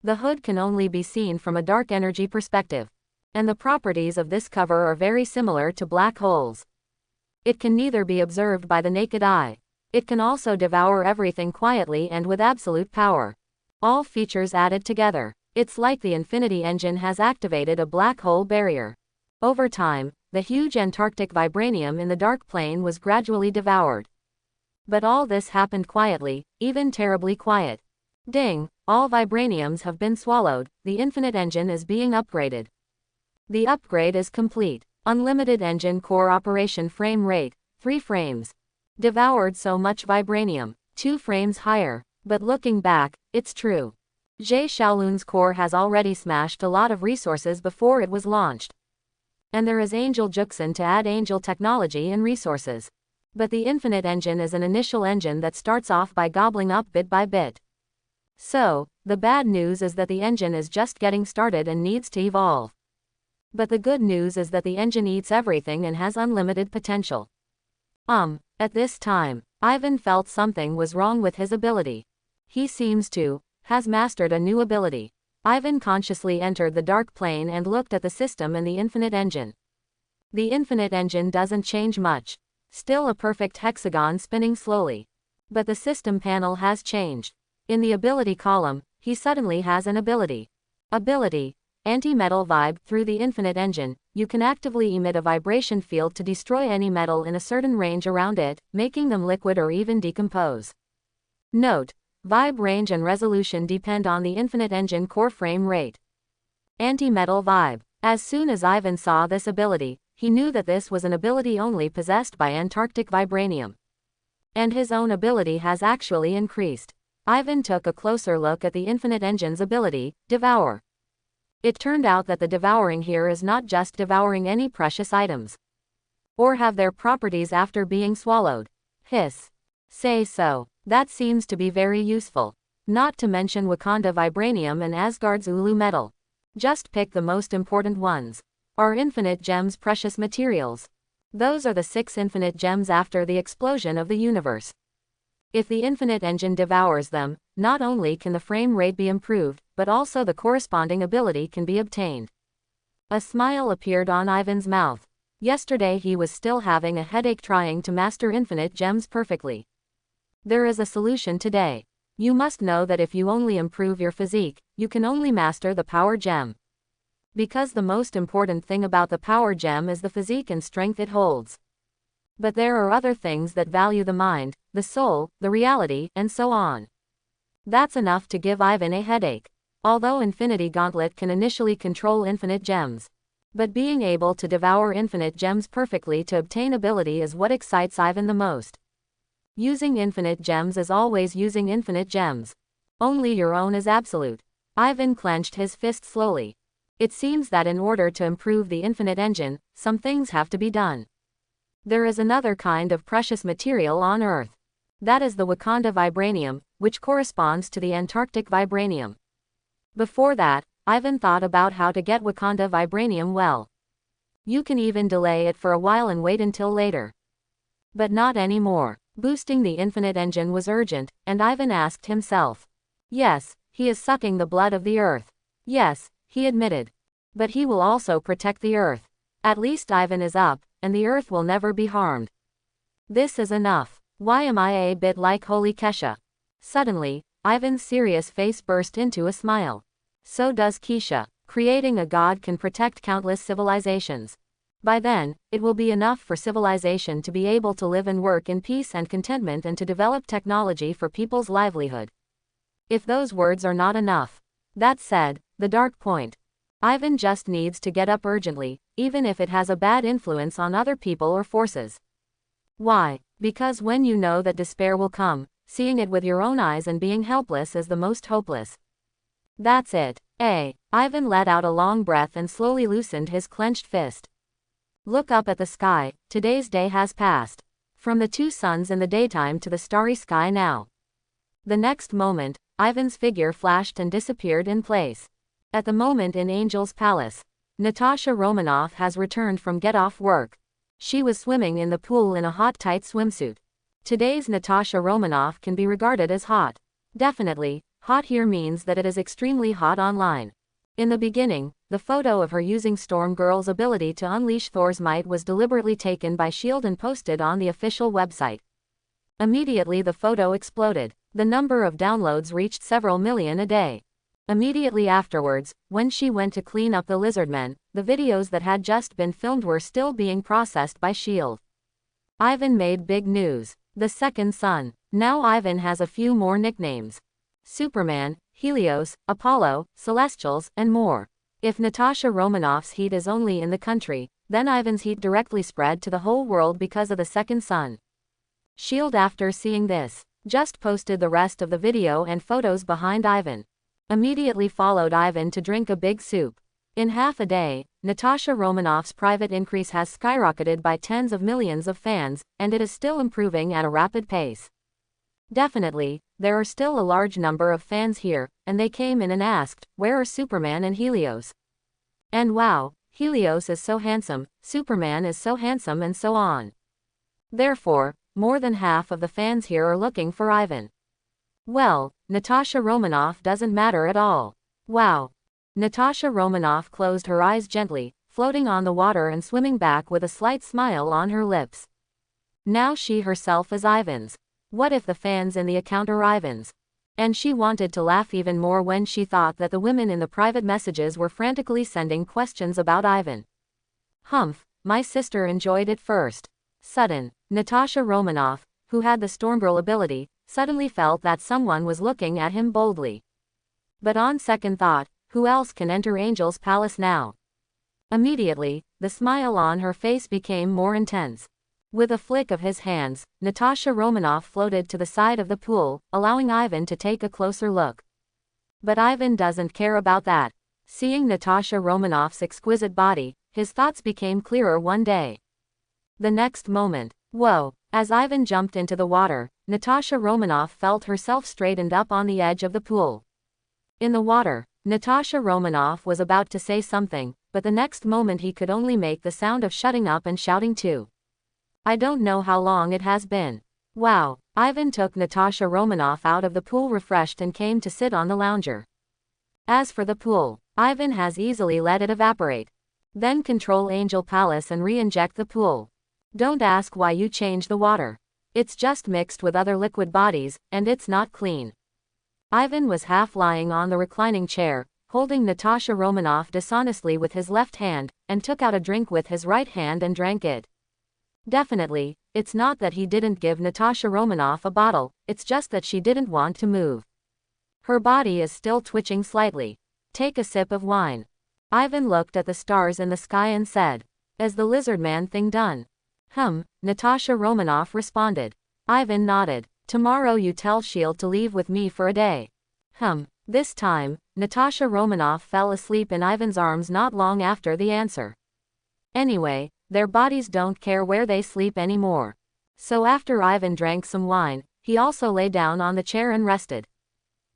The hood can only be seen from a dark energy perspective. And the properties of this cover are very similar to black holes. It can neither be observed by the naked eye. It can also devour everything quietly and with absolute power. All features added together, it's like the infinity engine has activated a black hole barrier. Over time, the huge Antarctic vibranium in the dark plane was gradually devoured. But all this happened quietly, even terribly quiet. Ding, all vibraniums have been swallowed, the infinite engine is being upgraded. The upgrade is complete. Unlimited engine core operation frame rate, 3 frames. Devoured so much vibranium, 2 frames higher. But looking back, it's true. Jie Shaolun's core has already smashed a lot of resources before it was launched. And there is Angel Juxin to add angel technology and resources. But the infinite engine is an initial engine that starts off by gobbling up bit by bit. So, the bad news is that the engine is just getting started and needs to evolve. But the good news is that the engine eats everything and has unlimited potential. At this time, Ivan felt something was wrong with his ability. He seems to has mastered a new ability. Ivan consciously entered the dark plane and looked at the system and the infinite engine. The infinite engine doesn't change much. Still a perfect hexagon spinning slowly. But the system panel has changed. In the ability column, he suddenly has an ability. Ability: Anti-metal vibe. Through the infinite engine, you can actively emit a vibration field to destroy any metal in a certain range around it, making them liquid or even decompose. Note: vibe range and resolution depend on the infinite engine core frame rate. Anti-metal vibe. As soon as Ivan saw this ability, he knew that this was an ability only possessed by Antarctic vibranium. And his own ability has actually increased. Ivan took a closer look at the infinite engine's ability, Devour. It turned out that the devouring here is not just devouring any precious items. Or have their properties after being swallowed. Hiss. Say so. That seems to be very useful. Not to mention Wakanda vibranium and Asgard's Ulu metal. Just pick the most important ones. Are infinite gems precious materials? Those are the 6 infinite gems after the explosion of the universe. If the infinite engine devours them, not only can the frame rate be improved, but also the corresponding ability can be obtained. A smile appeared on Ivan's mouth. Yesterday he was still having a headache trying to master infinite gems perfectly. There is a solution today. You must know that if you only improve your physique, you can only master the power gem. Because the most important thing about the power gem is the physique and strength it holds. But there are other things that value the mind, the soul, the reality, and so on. That's enough to give Ivan a headache. Although Infinity Gauntlet can initially control infinite gems. But being able to devour infinite gems perfectly to obtain ability is what excites Ivan the most. Using infinite gems is always using infinite gems. Only your own is absolute. Ivan clenched his fist slowly. It seems that in order to improve the infinite engine, some things have to be done. There is another kind of precious material on Earth. That is the Wakanda vibranium, which corresponds to the Antarctic vibranium. Before that, Ivan thought about how to get Wakanda vibranium well. You can even delay it for a while and wait until later. But not anymore. Boosting the infinite engine was urgent, and Ivan asked himself. Yes, he is sucking the blood of the Earth. Yes, he admitted. But he will also protect the Earth. At least Ivan is up, and the Earth will never be harmed. This is enough. Why am I a bit like Holy Kesha? Suddenly, Ivan's serious face burst into a smile. So does Kesha. Creating a god can protect countless civilizations. By then, it will be enough for civilization to be able to live and work in peace and contentment and to develop technology for people's livelihood. If those words are not enough. That said, the dark point. Ivan just needs to get up urgently, even if it has a bad influence on other people or forces. Why? Because when you know that despair will come, seeing it with your own eyes and being helpless is the most hopeless. That's it. Ivan let out a long breath and slowly loosened his clenched fist. Look up at the sky. Today's day has passed. From the 2 suns in the daytime to the starry sky now. The next moment, Ivan's figure flashed and disappeared in place. At the moment in Angel's Palace, Natasha Romanoff has returned from get-off work. She was swimming in the pool in a hot tight swimsuit. Today's Natasha Romanoff can be regarded as hot. Definitely, hot here means that it is extremely hot online. In the beginning, the photo of her using Storm Girl's ability to unleash Thor's might was deliberately taken by S.H.I.E.L.D. and posted on the official website. Immediately the photo exploded. The number of downloads reached several million a day. Immediately afterwards, when she went to clean up the lizardmen, the videos that had just been filmed were still being processed by S.H.I.E.L.D. Ivan made big news. The second son. Now Ivan has a few more nicknames. Superman, Helios, Apollo, Celestials, and more. If Natasha Romanoff's heat is only in the country, then Ivan's heat directly spread to the whole world because of the second son. S.H.I.E.L.D. After seeing this, Just posted the rest of the video and photos behind Ivan. Immediately followed Ivan to drink a big soup. In half a day, Natasha Romanoff's private increase has skyrocketed by tens of millions of fans, and it is still improving at a rapid pace. Definitely, there are still a large number of fans here, and they came in and asked, where are Superman and Helios? And wow, Helios is so handsome, Superman is so handsome, and so on. Therefore, more than half of the fans here are looking for Ivan. Well, Natasha Romanoff doesn't matter at all. Wow. Natasha Romanoff closed her eyes gently, floating on the water and swimming back with a slight smile on her lips. Now she herself is Ivan's. What if the fans in the account are Ivan's? And she wanted to laugh even more when she thought that the women in the private messages were frantically sending questions about Ivan. Humph, my sister enjoyed it first. Sudden, Natasha Romanoff, who had the Stormgirl ability, suddenly felt that someone was looking at him boldly. But on second thought, who else can enter Angel's palace now? Immediately, the smile on her face became more intense. With a flick of his hands, Natasha Romanoff floated to the side of the pool, allowing Ivan to take a closer look. But Ivan doesn't care about that. Seeing Natasha Romanoff's exquisite body, his thoughts became clearer one day. The next moment, whoa, as Ivan jumped into the water, Natasha Romanoff felt herself straightened up on the edge of the pool. In the water, Natasha Romanoff was about to say something, but the next moment he could only make the sound of shutting up and shouting too. I don't know how long it has been. Wow. Ivan took Natasha Romanoff out of the pool refreshed and came to sit on the lounger. As for the pool, Ivan has easily let it evaporate. Then control Angel Palace and re-inject the pool. Don't ask why you change the water. It's just mixed with other liquid bodies, and it's not clean. Ivan was half lying on the reclining chair, holding Natasha Romanoff dishonestly with his left hand, and took out a drink with his right hand and drank it. Definitely, it's not that he didn't give Natasha Romanoff a bottle, it's just that she didn't want to move. Her body is still twitching slightly. Take a sip of wine. Ivan looked at the stars in the sky and said, "Is the lizard man thing done?" Natasha Romanoff responded. Ivan nodded. "Tomorrow you tell S.H.I.E.L.D. to leave with me for a day." This time, Natasha Romanoff fell asleep in Ivan's arms not long after the answer. Anyway, their bodies don't care where they sleep anymore. So after Ivan drank some wine, he also lay down on the chair and rested.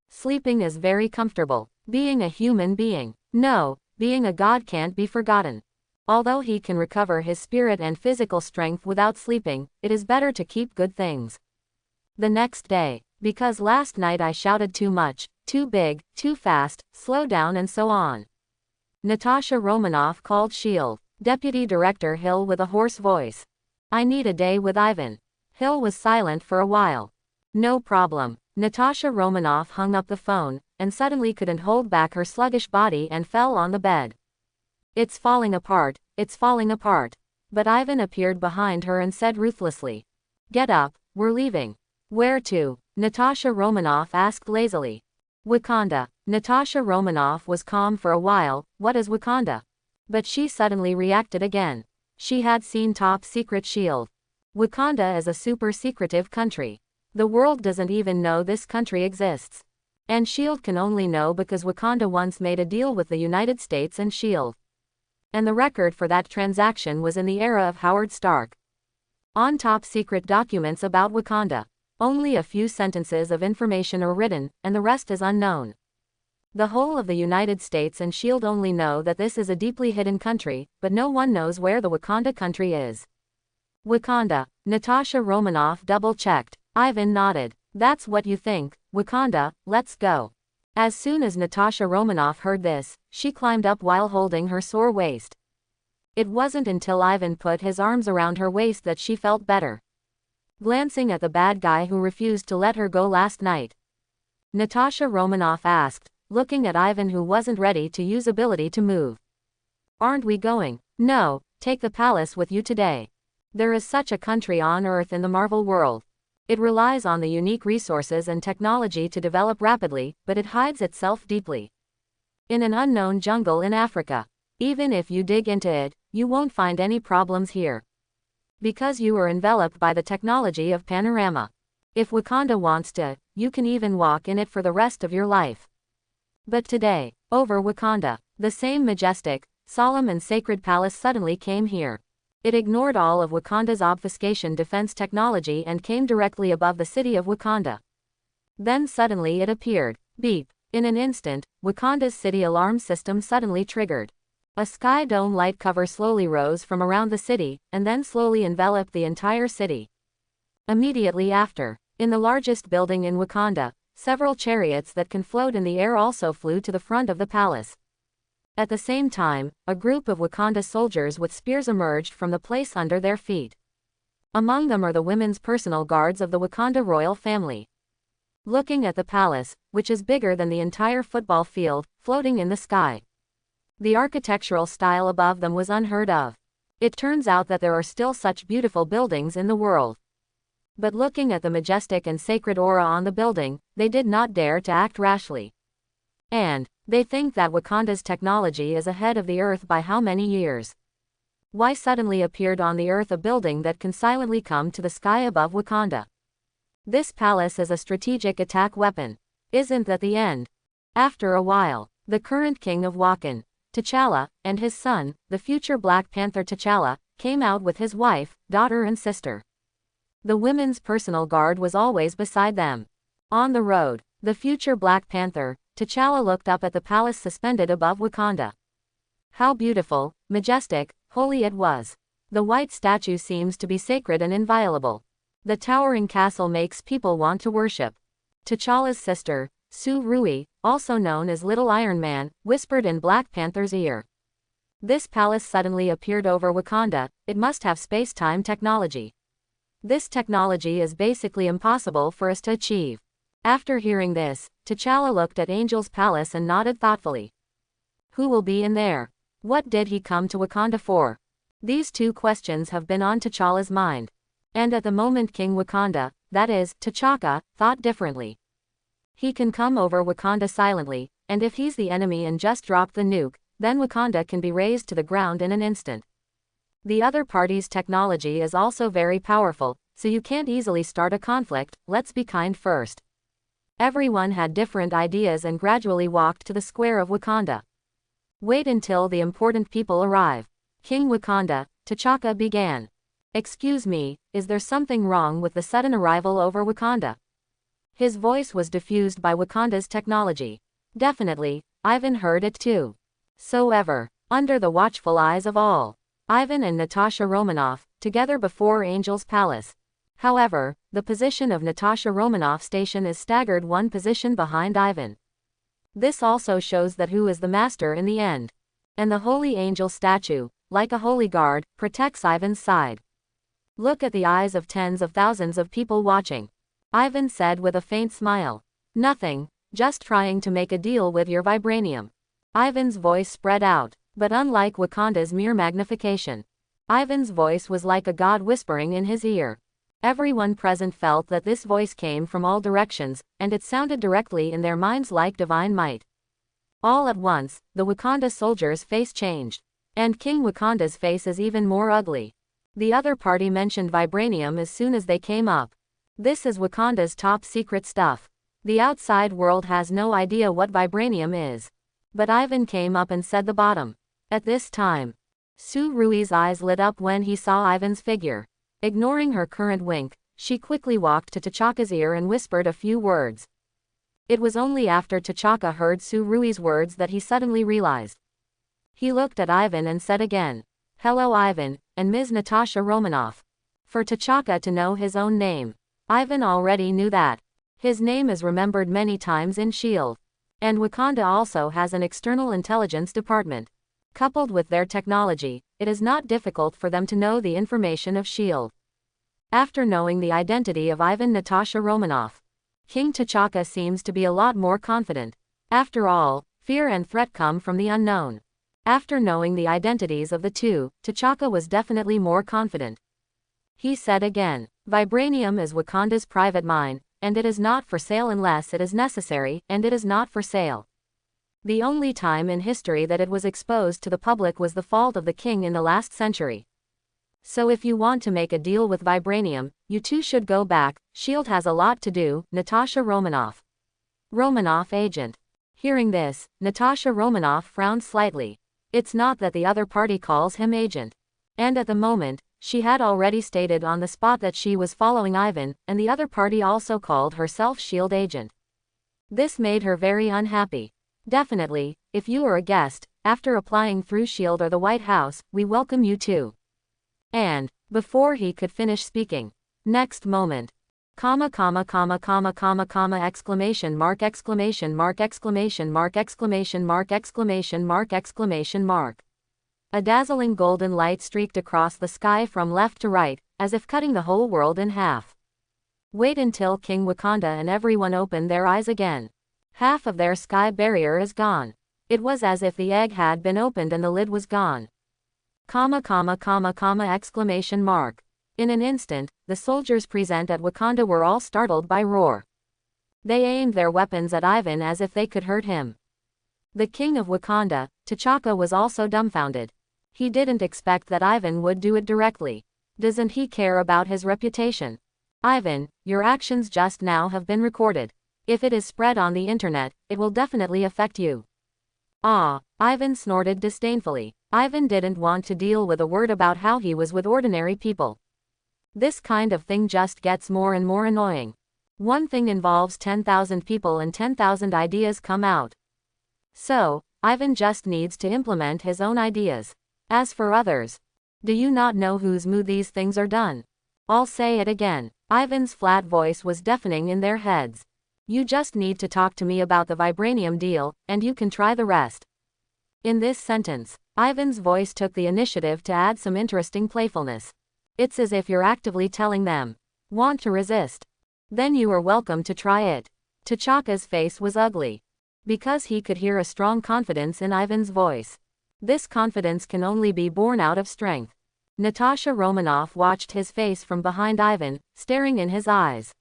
Sleeping is very comfortable. Being a human being, no, being a god can't be forgotten. Although he can recover his spirit and physical strength without sleeping, it is better to keep good things. The next day, because last night I shouted too much, too big, too fast, slow down and so on. Natasha Romanoff called S.H.I.E.L.D. Deputy Director Hill with a hoarse voice. I need a day with Ivan. Hill was silent for a while. No problem. Natasha Romanoff hung up the phone, and suddenly couldn't hold back her sluggish body and fell on the bed. It's falling apart, it's falling apart. But Ivan appeared behind her and said ruthlessly, "Get up, we're leaving." "Where to?" Natasha Romanoff asked lazily. "Wakanda." Natasha Romanoff was calm for a while. What is Wakanda? But she suddenly reacted again. She had seen Top Secret S.H.I.E.L.D. Wakanda is a super secretive country. The world doesn't even know this country exists. And S.H.I.E.L.D. can only know because Wakanda once made a deal with the United States and S.H.I.E.L.D. And the record for that transaction was in the era of Howard Stark. On top secret documents about Wakanda, only a few sentences of information are written, and the rest is unknown. The whole of the United States and S.H.I.E.L.D. only know that this is a deeply hidden country, but no one knows where the Wakanda country is. Wakanda. Natasha Romanoff double-checked. Ivan nodded. That's what you think, Wakanda, let's go. As soon as Natasha Romanoff heard this, she climbed up while holding her sore waist. It wasn't until Ivan put his arms around her waist that she felt better. Glancing at the bad guy who refused to let her go last night, Natasha Romanoff asked, looking at Ivan who wasn't ready to use ability to move. "Aren't we going?" "No, take the palace with you today. There is such a country on Earth in the Marvel world. It relies on the unique resources and technology to develop rapidly, but it hides itself deeply in an unknown jungle in Africa. Even if you dig into it, you won't find any problems here. Because you are enveloped by the technology of Panorama. If Wakanda wants to, you can even walk in it for the rest of your life. But today, over Wakanda, the same majestic, solemn and sacred palace suddenly came here. It ignored all of Wakanda's obfuscation defense technology and came directly above the city of Wakanda. Then suddenly it appeared. Beep. In an instant, Wakanda's city alarm system suddenly triggered. A sky dome light cover slowly rose from around the city, and then slowly enveloped the entire city. Immediately after, in the largest building in Wakanda, several chariots that can float in the air also flew to the front of the palace. At the same time, a group of Wakanda soldiers with spears emerged from the place under their feet. Among them are the women's personal guards of the Wakanda royal family. Looking at the palace, which is bigger than the entire football field, floating in the sky. The architectural style above them was unheard of. It turns out that there are still such beautiful buildings in the world. But looking at the majestic and sacred aura on the building, they did not dare to act rashly. And they think that Wakanda's technology is ahead of the Earth by how many years? Why suddenly appeared on the Earth a building that can silently come to the sky above Wakanda? This palace is a strategic attack weapon. Isn't that the end? After a while, the current king of Wakandan, T'Challa, and his son, the future Black Panther T'Challa, came out with his wife, daughter and sister. The women's personal guard was always beside them. On the road, the future Black Panther, T'Challa looked up at the palace suspended above Wakanda. How beautiful, majestic, holy it was. The white statue seems to be sacred and inviolable. The towering castle makes people want to worship. T'Challa's sister, Su Rui, also known as Little Iron Man, whispered in Black Panther's ear. This palace suddenly appeared over Wakanda. It must have space-time technology. This technology is basically impossible for us to achieve. After hearing this, T'Challa looked at Angel's palace and nodded thoughtfully. Who will be in there? What did he come to Wakanda for? These two questions have been on T'Challa's mind. And at the moment King Wakanda, that is, T'Chaka, thought differently. He can come over Wakanda silently, and if he's the enemy and just drop the nuke, then Wakanda can be razed to the ground in an instant. The other party's technology is also very powerful, so you can't easily start a conflict. Let's be kind first. Everyone had different ideas and gradually walked to the square of Wakanda. Wait until the important people arrive. King Wakanda, T'Chaka began. Excuse me, is there something wrong with the sudden arrival over Wakanda? His voice was diffused by Wakanda's technology. Definitely, Ivan heard it too. So ever, under the watchful eyes of all, Ivan and Natasha Romanoff, together before Angel's palace. However, the position of Natasha Romanoff's station is staggered one position behind Ivan. This also shows that who is the master in the end. And the holy angel statue, like a holy guard, protects Ivan's side. Look at the eyes of tens of thousands of people watching. Ivan said with a faint smile. Nothing, just trying to make a deal with your vibranium. Ivan's voice spread out, but unlike Wakanda's mere magnification, Ivan's voice was like a god whispering in his ear. Everyone present felt that this voice came from all directions, and it sounded directly in their minds like divine might. All at once, the Wakanda soldier's face changed. And King Wakanda's face is even more ugly. The other party mentioned vibranium as soon as they came up. This is Wakanda's top secret stuff. The outside world has no idea what vibranium is. But Ivan came up and said the bottom. At this time, Su Rui's eyes lit up when he saw Ivan's figure. Ignoring her current wink, she quickly walked to T'Chaka's ear and whispered a few words. It was only after T'Chaka heard Su Rui's words that he suddenly realized. He looked at Ivan and said again, "Hello Ivan, and Ms. Natasha Romanoff." For T'Chaka to know his own name, Ivan already knew that. His name is remembered many times in S.H.I.E.L.D. And Wakanda also has an external intelligence department. Coupled with their technology, it is not difficult for them to know the information of S.H.I.E.L.D. After knowing the identity of Ivan Natasha Romanoff, King T'Chaka seems to be a lot more confident. After all, fear and threat come from the unknown. After knowing the identities of the two, T'Chaka was definitely more confident. He said again, vibranium is Wakanda's private mine, and it is not for sale unless it is necessary, and it is not for sale. The only time in history that it was exposed to the public was the fault of the king in the last century. So if you want to make a deal with vibranium, you two should go back, SHIELD has a lot to do, Natasha Romanoff. Romanoff agent. Hearing this, Natasha Romanoff frowned slightly. It's not that the other party calls him agent. And at the moment, she had already stated on the spot that she was following Ivan, and the other party also called herself SHIELD agent. This made her very unhappy. Definitely, if you are a guest, after applying through SHIELD or the White House, we welcome you too. And, before he could finish speaking, next moment, exclamation mark exclamation mark exclamation mark exclamation mark exclamation mark exclamation mark. A dazzling golden light streaked across the sky from left to right, as if cutting the whole world in half. Wait until King Wakanda and everyone open their eyes again. Half of their sky barrier is gone. It was as if the egg had been opened and the lid was gone. Exclamation mark. In an instant, the soldiers present at Wakanda were all startled by roar. They aimed their weapons at Ivan as if they could hurt him. The king of Wakanda, T'Chaka, was also dumbfounded. He didn't expect that Ivan would do it directly. Doesn't he care about his reputation? Ivan, your actions just now have been recorded. If it is spread on the internet, it will definitely affect you. Ah, Ivan snorted disdainfully. Ivan didn't want to deal with a word about how he was with ordinary people. This kind of thing just gets more and more annoying. One thing involves 10,000 people and 10,000 ideas come out. So, Ivan just needs to implement his own ideas. As for others, do you not know whose mood these things are done? I'll say it again. Ivan's flat voice was deafening in their heads. You just need to talk to me about the vibranium deal, and you can try the rest. In this sentence, Ivan's voice took the initiative to add some interesting playfulness. It's as if you're actively telling them, want to resist? Then you are welcome to try it. T'Chaka's face was ugly. Because he could hear a strong confidence in Ivan's voice. This confidence can only be born out of strength. Natasha Romanoff watched his face from behind Ivan, staring in his eyes.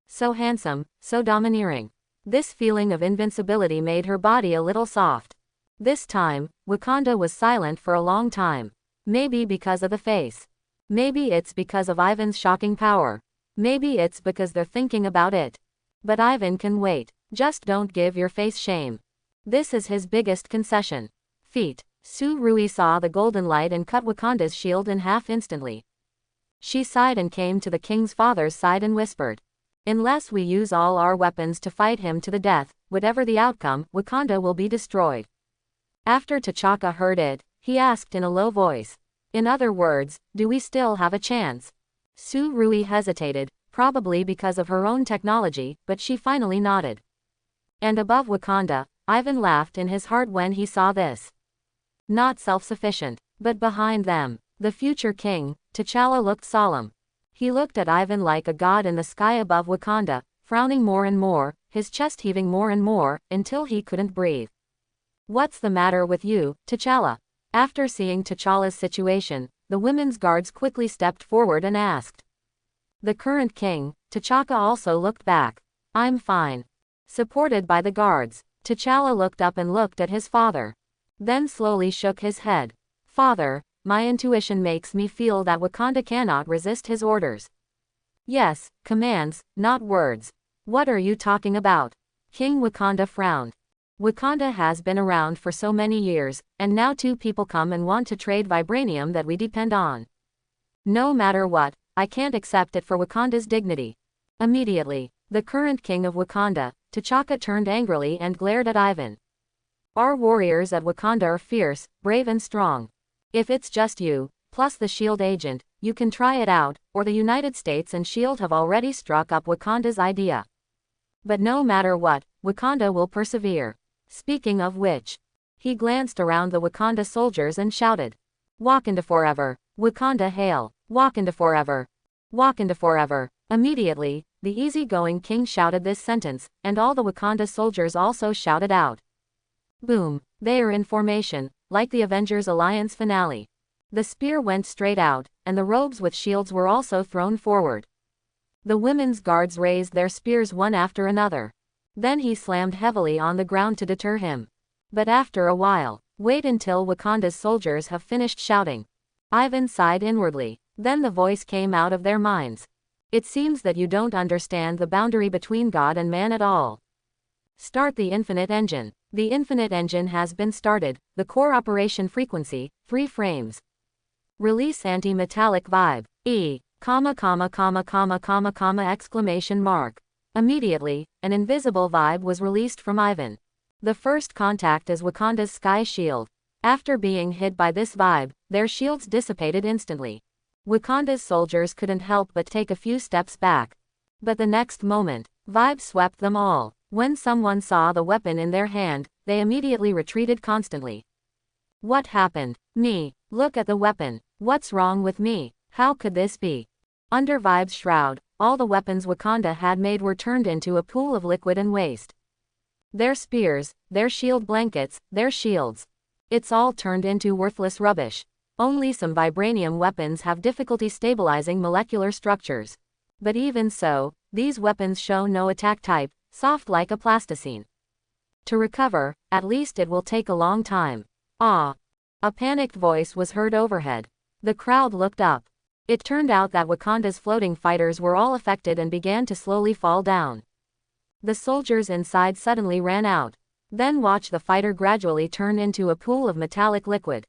So handsome, so domineering. This feeling of invincibility made her body a little soft. This time, Wakanda was silent for a long time. Maybe because of the face. Maybe it's because of Ivan's shocking power. Maybe it's because they're thinking about it. But Ivan can wait. Just don't give your face shame. This is his biggest concession. Feet. Su Rui saw the golden light and cut Wakanda's shield in half instantly. She sighed and came to the king's father's side and whispered. Unless we use all our weapons to fight him to the death, whatever the outcome, Wakanda will be destroyed. After T'Chaka heard it, he asked in a low voice. In other words, do we still have a chance? Su Rui hesitated, probably because of her own technology, but she finally nodded. And above Wakanda, Ivan laughed in his heart when he saw this. Not self-sufficient, but behind them, the future king, T'Challa looked solemn. He looked at Ivan like a god in the sky above Wakanda, frowning more and more, his chest heaving more and more, until he couldn't breathe. What's the matter with you, T'Challa? After seeing T'Challa's situation, the women's guards quickly stepped forward and asked. The current king, T'Chaka, also looked back. I'm fine. Supported by the guards, T'Challa looked up and looked at his father. Then slowly shook his head. Father, my intuition makes me feel that Wakanda cannot resist his orders. Yes, commands, not words. What are you talking about? King Wakanda frowned. Wakanda has been around for so many years, and now two people come and want to trade vibranium that we depend on. No matter what, I can't accept it for Wakanda's dignity. Immediately, the current king of Wakanda, T'Chaka, turned angrily and glared at Ivan. Our warriors at Wakanda are fierce, brave and strong. If it's just you, plus the SHIELD agent, you can try it out, or the United States and SHIELD have already struck up Wakanda's idea. But no matter what, Wakanda will persevere. Speaking of which, he glanced around the Wakanda soldiers and shouted. Wakanda forever! Wakanda hail! Wakanda forever! Wakanda forever! Immediately, the easygoing king shouted this sentence, and all the Wakanda soldiers also shouted out. Boom! They are in formation, like the Avengers Alliance finale. The spear went straight out, and the robes with shields were also thrown forward. The women's guards raised their spears one after another. Then he slammed heavily on the ground to deter him. But after a while, wait until Wakanda's soldiers have finished shouting. Ivan sighed inwardly. Then the voice came out of their minds. It seems that you don't understand the boundary between God and man at all. Start the infinite engine. The infinite engine has been started. The core operation frequency, 3 frames. Release anti-metallic vibe. Exclamation mark. Immediately, an invisible vibe was released from Ivan. The first contact is Wakanda's sky shield. After being hit by this vibe, their shields dissipated instantly. Wakanda's soldiers couldn't help but take a few steps back. But the next moment, vibe swept them all. When someone saw the weapon in their hand, they immediately retreated constantly. What happened? Me. Look at the weapon. What's wrong with me? How could this be? Under vibe's shroud, all the weapons Wakanda had made were turned into a pool of liquid and waste. Their spears, their shield blankets, their shields. It's all turned into worthless rubbish. Only some vibranium weapons have difficulty stabilizing molecular structures. But even so, these weapons show no attack type, soft like a plasticine. To recover, at least it will take a long time. Ah! A panicked voice was heard overhead. The crowd looked up. It turned out that Wakanda's floating fighters were all affected and began to slowly fall down. The soldiers inside suddenly ran out. Then watch the fighter gradually turn into a pool of metallic liquid.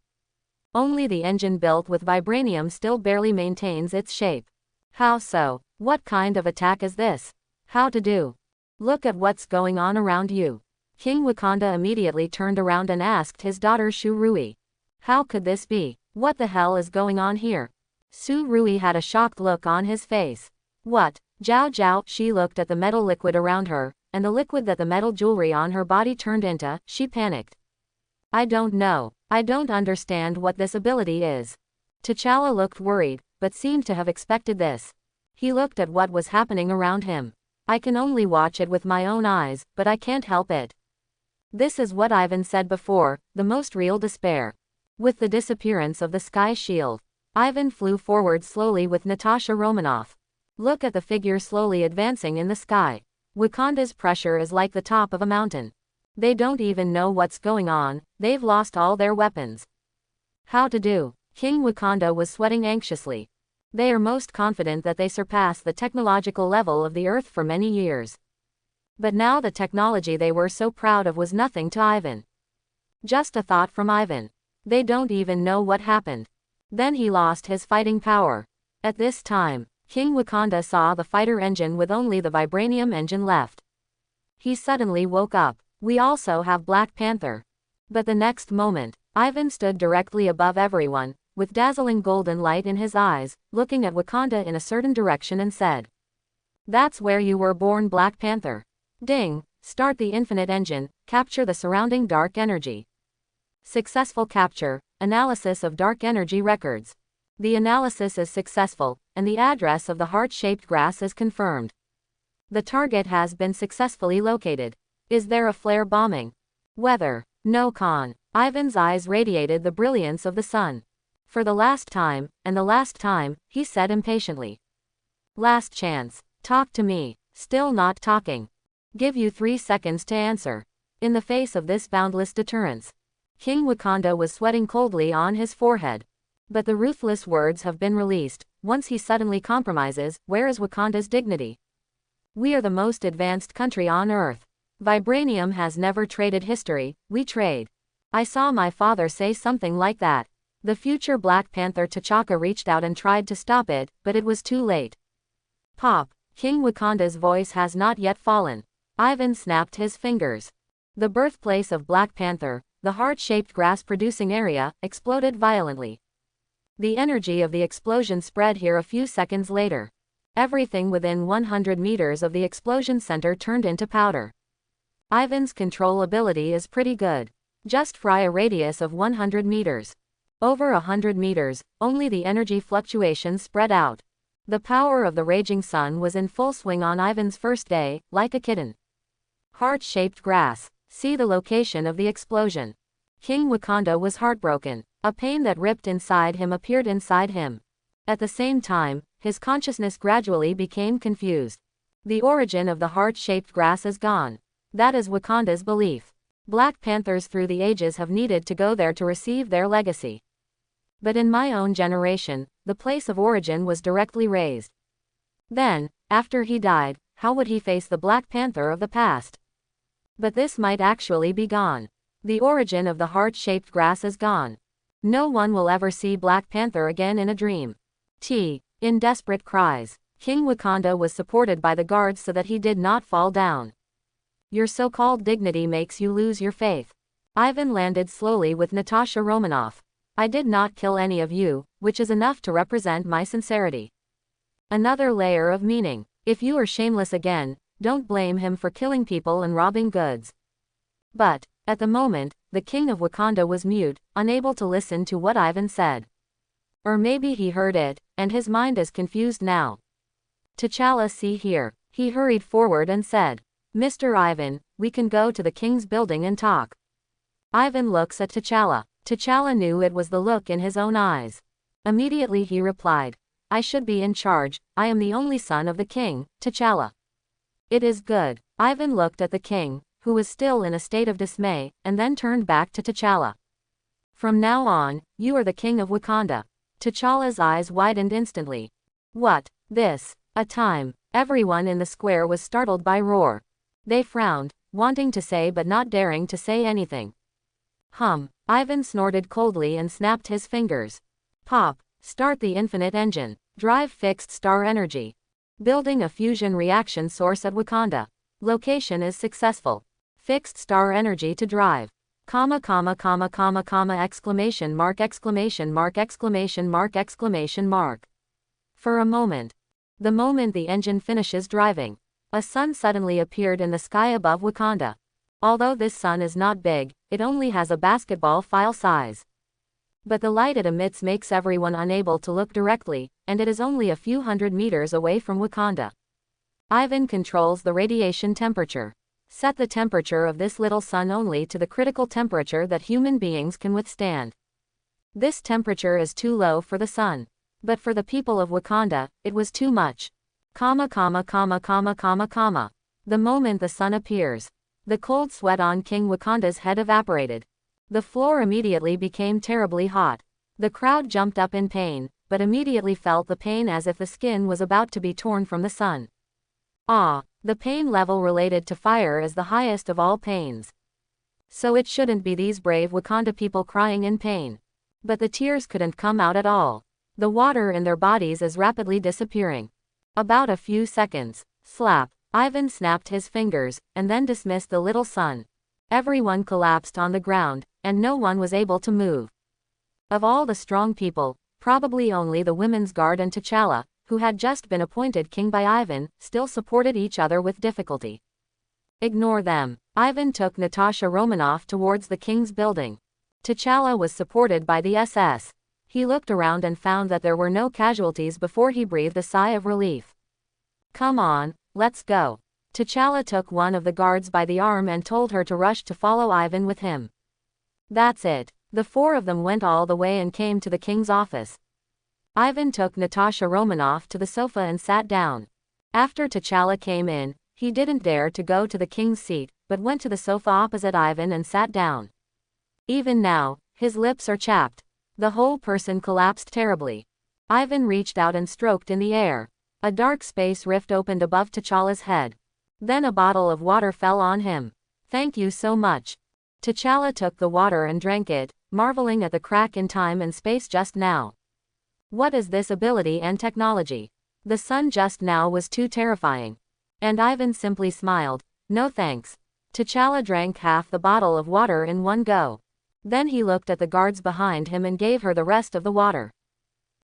Only the engine built with vibranium still barely maintains its shape. How so? What kind of attack is this? How to do? Look at what's going on around you. King Wakanda immediately turned around and asked his daughter Shu Rui. How could this be? What the hell is going on here? Su Rui had a shocked look on his face. What? Jiao Jiao, she looked at the metal liquid around her, and the liquid that the metal jewelry on her body turned into. She panicked. I don't know. I don't understand what this ability is. T'Challa looked worried, but seemed to have expected this. He looked at what was happening around him. I can only watch it with my own eyes, but I can't help it. This is what Ivan said before, the most real despair. With the disappearance of the sky shield, Ivan flew forward slowly with Natasha Romanoff. Look at the figure slowly advancing in the sky. Wakanda's pressure is like the top of a mountain. They don't even know what's going on, they've lost all their weapons. How to do? King Wakanda was sweating anxiously. They are most confident that they surpassed the technological level of the Earth for many years. But now the technology they were so proud of was nothing to Ivan. Just a thought from Ivan. They don't even know what happened. Then he lost his fighting power. At this time, King Wakanda saw the fighter engine with only the vibranium engine left. He suddenly woke up. We also have Black Panther. But the next moment, Ivan stood directly above everyone, with dazzling golden light in his eyes, looking at Wakanda in a certain direction and said, "That's where you were born, Black Panther. Ding, start the infinite engine, capture the surrounding dark energy." Successful capture, analysis of dark energy records. The analysis is successful, and the address of the heart-shaped grass is confirmed. The target has been successfully located. Is there a flare bombing? Weather? No con. Ivan's eyes radiated the brilliance of the sun. For the last time, and the last time, he said impatiently. Last chance. Talk to me. Still not talking. Give you 3 seconds to answer. In the face of this boundless deterrence, King Wakanda was sweating coldly on his forehead. But the ruthless words have been released. Once he suddenly compromises, where is Wakanda's dignity? We are the most advanced country on Earth. Vibranium has never traded history, we trade. I saw my father say something like that. The future Black Panther T'Chaka reached out and tried to stop it, but it was too late. Pop. King Wakanda's voice has not yet fallen. Ivan snapped his fingers. The birthplace of Black Panther, the heart-shaped grass-producing area, exploded violently. The energy of the explosion spread here a few seconds later. Everything within 100 meters of the explosion center turned into powder. Ivan's control ability is pretty good. Just fry a radius of 100 meters. Over 100 meters, only the energy fluctuations spread out. The power of the raging sun was in full swing on Ivan's first day, like a kitten. Heart-shaped grass. See the location of the explosion. King Wakanda was heartbroken. A pain that ripped inside him appeared inside him. At the same time, his consciousness gradually became confused. The origin of the heart-shaped grass is gone. That is Wakanda's belief. Black Panthers through the ages have needed to go there to receive their legacy. But in my own generation, the place of origin was directly raised. Then, after he died, how would he face the Black Panther of the past? But this might actually be gone. The origin of the heart-shaped grass is gone. No one will ever see Black Panther again in a dream. In desperate cries, King Wakanda was supported by the guards so that he did not fall down. Your so-called dignity makes you lose your faith. Ivan landed slowly with Natasha Romanoff. I did not kill any of you, which is enough to represent my sincerity. Another layer of meaning. If you are shameless again, don't blame him for killing people and robbing goods. But, at the moment, the king of Wakanda was mute, unable to listen to what Ivan said. Or maybe he heard it, and his mind is confused now. T'Challa, see here. He hurried forward and said, Mr. Ivan, we can go to the king's building and talk. Ivan looks at T'Challa. T'Challa knew it was the look in his own eyes. Immediately he replied, I should be in charge, I am the only son of the king, T'Challa. It is good. Ivan looked at the king, who was still in a state of dismay, and then turned back to T'Challa. From now on, you are the king of Wakanda. T'Challa's eyes widened instantly. What? This? A time. Everyone in the square was startled by roar. They frowned, wanting to say but not daring to say anything. Ivan snorted coldly and snapped his fingers. Pop. Start the infinite engine. Drive fixed star energy. Building a fusion reaction source at Wakanda. Location is successful. Fixed star energy to drive. Exclamation mark exclamation mark exclamation mark exclamation mark. For a moment. The moment the engine finishes driving, a sun suddenly appeared in the sky above Wakanda. Although this sun is not big, it only has a basketball file size. But the light it emits makes everyone unable to look directly, and it is only a few hundred meters away from Wakanda. Ivan controls the radiation temperature. Set the temperature of this little sun only to the critical temperature that human beings can withstand. This temperature is too low for the sun. But for the people of Wakanda, it was too much. The moment the sun appears, the cold sweat on King Wakanda's head evaporated. The floor immediately became terribly hot. The crowd jumped up in pain, but immediately felt the pain as if the skin was about to be torn from the sun. The pain level related to fire is the highest of all pains. So it shouldn't be these brave Wakanda people crying in pain. But the tears couldn't come out at all. The water in their bodies is rapidly disappearing. About a few seconds. Slap. Ivan snapped his fingers, and then dismissed the little sun. Everyone collapsed on the ground, and no one was able to move. Of all the strong people, probably only the Women's Guard and T'Challa, who had just been appointed king by Ivan, still supported each other with difficulty. Ignore them. Ivan took Natasha Romanoff towards the king's building. T'Challa was supported by the SS. He looked around and found that there were no casualties before he breathed a sigh of relief. Come on, let's go. T'Challa took one of the guards by the arm and told her to rush to follow Ivan with him. That's it. The four of them went all the way and came to the king's office. Ivan took Natasha Romanoff to the sofa and sat down. After T'Challa came in, he didn't dare to go to the king's seat, but went to the sofa opposite Ivan and sat down. Even now, his lips are chapped. The whole person collapsed terribly. Ivan reached out and stroked in the air. A dark space rift opened above T'Challa's head. Then a bottle of water fell on him. Thank you so much. T'Challa took the water and drank it, marveling at the crack in time and space just now. What is this ability and technology? The sun just now was too terrifying. And Ivan simply smiled. No thanks. T'Challa drank half the bottle of water in one go. Then he looked at the guards behind him and gave her the rest of the water.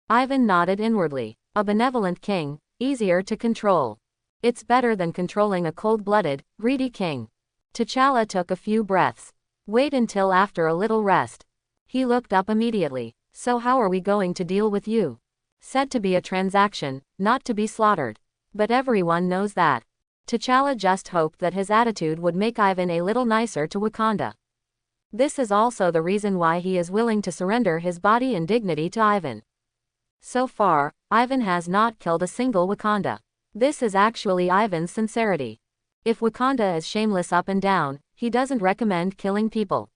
Ivan nodded inwardly. A benevolent king, easier to control. It's better than controlling a cold-blooded, greedy king. T'Challa took a few breaths. Wait until after a little rest. He looked up immediately. So how are we going to deal with you? Said to be a transaction, not to be slaughtered. But everyone knows that. T'Challa just hoped that his attitude would make Ivan a little nicer to Wakanda. This is also the reason why he is willing to surrender his body and dignity to Ivan. So far, Ivan has not killed a single Wakanda. This is actually Ivan's sincerity. If Wakanda is shameless up and down, he doesn't recommend killing people.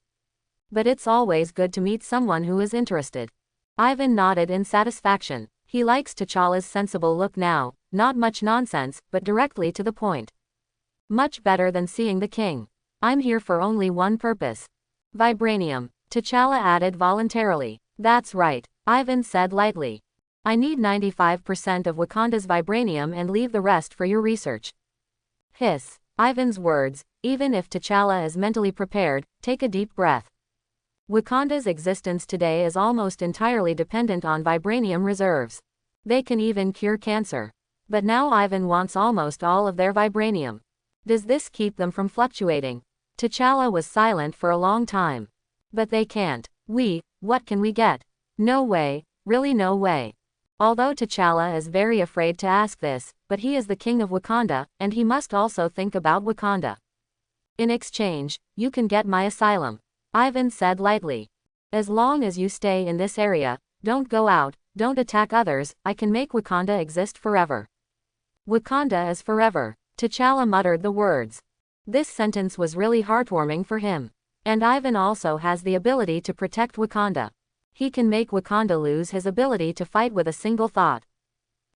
But it's always good to meet someone who is interested. Ivan nodded in satisfaction. He likes T'Challa's sensible look now, not much nonsense, but directly to the point. Much better than seeing the king. I'm here for only one purpose. Vibranium, T'Challa added voluntarily. That's right, Ivan said lightly. I need 95% of Wakanda's vibranium and leave the rest for your research. Hiss. Ivan's words, even if T'Challa is mentally prepared, take a deep breath. Wakanda's existence today is almost entirely dependent on vibranium reserves. They can even cure cancer. But now Ivan wants almost all of their vibranium. Does this keep them from fluctuating? T'Challa was silent for a long time. But they can't. What can we get? No way, really no way. Although T'Challa is very afraid to ask this, but he is the king of Wakanda, and he must also think about Wakanda. In exchange, you can get my asylum, Ivan said lightly. As long as you stay in this area, don't go out, don't attack others, I can make Wakanda exist forever. Wakanda is forever. T'Challa muttered the words. This sentence was really heartwarming for him. And Ivan also has the ability to protect Wakanda. He can make Wakanda lose his ability to fight with a single thought.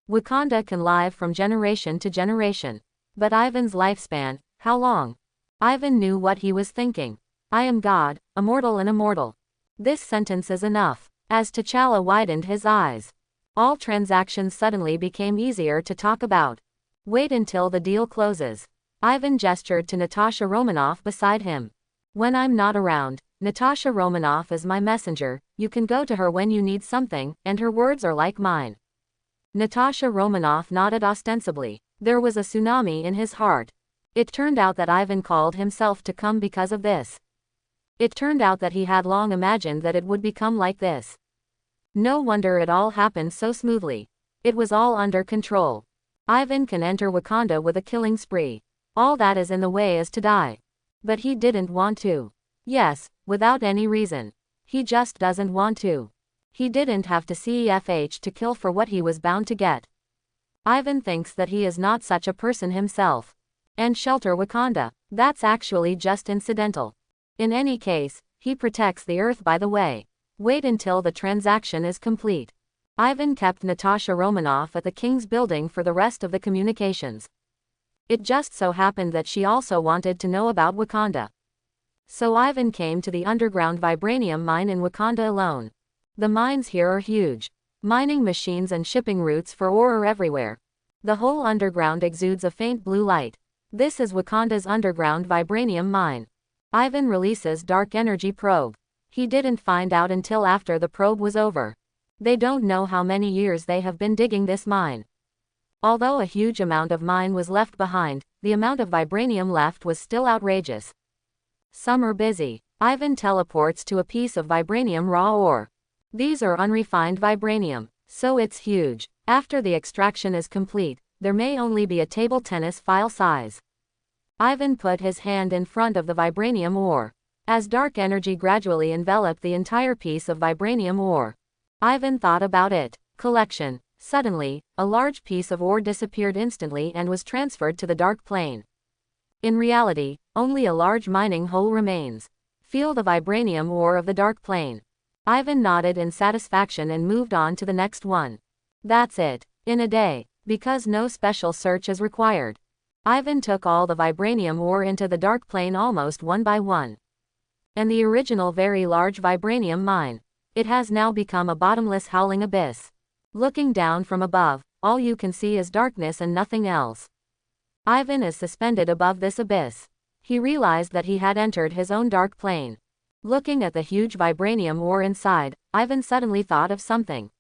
Wakanda can live from generation to generation. But Ivan's lifespan, how long? Ivan knew what he was thinking. I am God, immortal and immortal. This sentence is enough. As T'Challa widened his eyes, all transactions suddenly became easier to talk about. Wait until the deal closes. Ivan gestured to Natasha Romanoff beside him. When I'm not around, Natasha Romanoff is my messenger, you can go to her when you need something, and her words are like mine. Natasha Romanoff nodded ostensibly. There was a tsunami in his heart. It turned out that Ivan called himself to come because of this. It turned out that he had long imagined that it would become like this. No wonder it all happened so smoothly. It was all under control. Ivan can enter Wakanda with a killing spree. All that is in the way is to die. But he didn't want to. Yes, without any reason. He just doesn't want to. He didn't have to CEFH to kill for what he was bound to get. Ivan thinks that he is not such a person himself. And shelter Wakanda, that's actually just incidental. In any case, he protects the earth by the way. Wait until the transaction is complete. Ivan kept Natasha Romanoff at the King's building for the rest of the communications. It just so happened that she also wanted to know about Wakanda. So Ivan came to the underground vibranium mine in Wakanda alone. The mines here are huge. Mining machines and shipping routes for ore are everywhere. The whole underground exudes a faint blue light. This is Wakanda's underground vibranium mine. Ivan releases dark energy probe. He didn't find out until after the probe was over. They don't know how many years they have been digging this mine. Although a huge amount of mine was left behind, the amount of vibranium left was still outrageous. Some are busy. Ivan teleports to a piece of vibranium raw ore. These are unrefined vibranium, so it's huge. After the extraction is complete, there may only be a table tennis file size. Ivan put his hand in front of the vibranium ore. As dark energy gradually enveloped the entire piece of vibranium ore, Ivan thought about it. Collection. Suddenly, a large piece of ore disappeared instantly and was transferred to the dark plane. In reality, only a large mining hole remains. Feel the vibranium ore of the dark plane. Ivan nodded in satisfaction and moved on to the next one. That's it. In a day, because no special search is required. Ivan took all the vibranium ore into the dark plane almost one by one. And the original very large vibranium mine. It has now become a bottomless howling abyss. Looking down from above, all you can see is darkness and nothing else. Ivan is suspended above this abyss. He realized that he had entered his own dark plane. Looking at the huge vibranium ore inside, Ivan suddenly thought of something.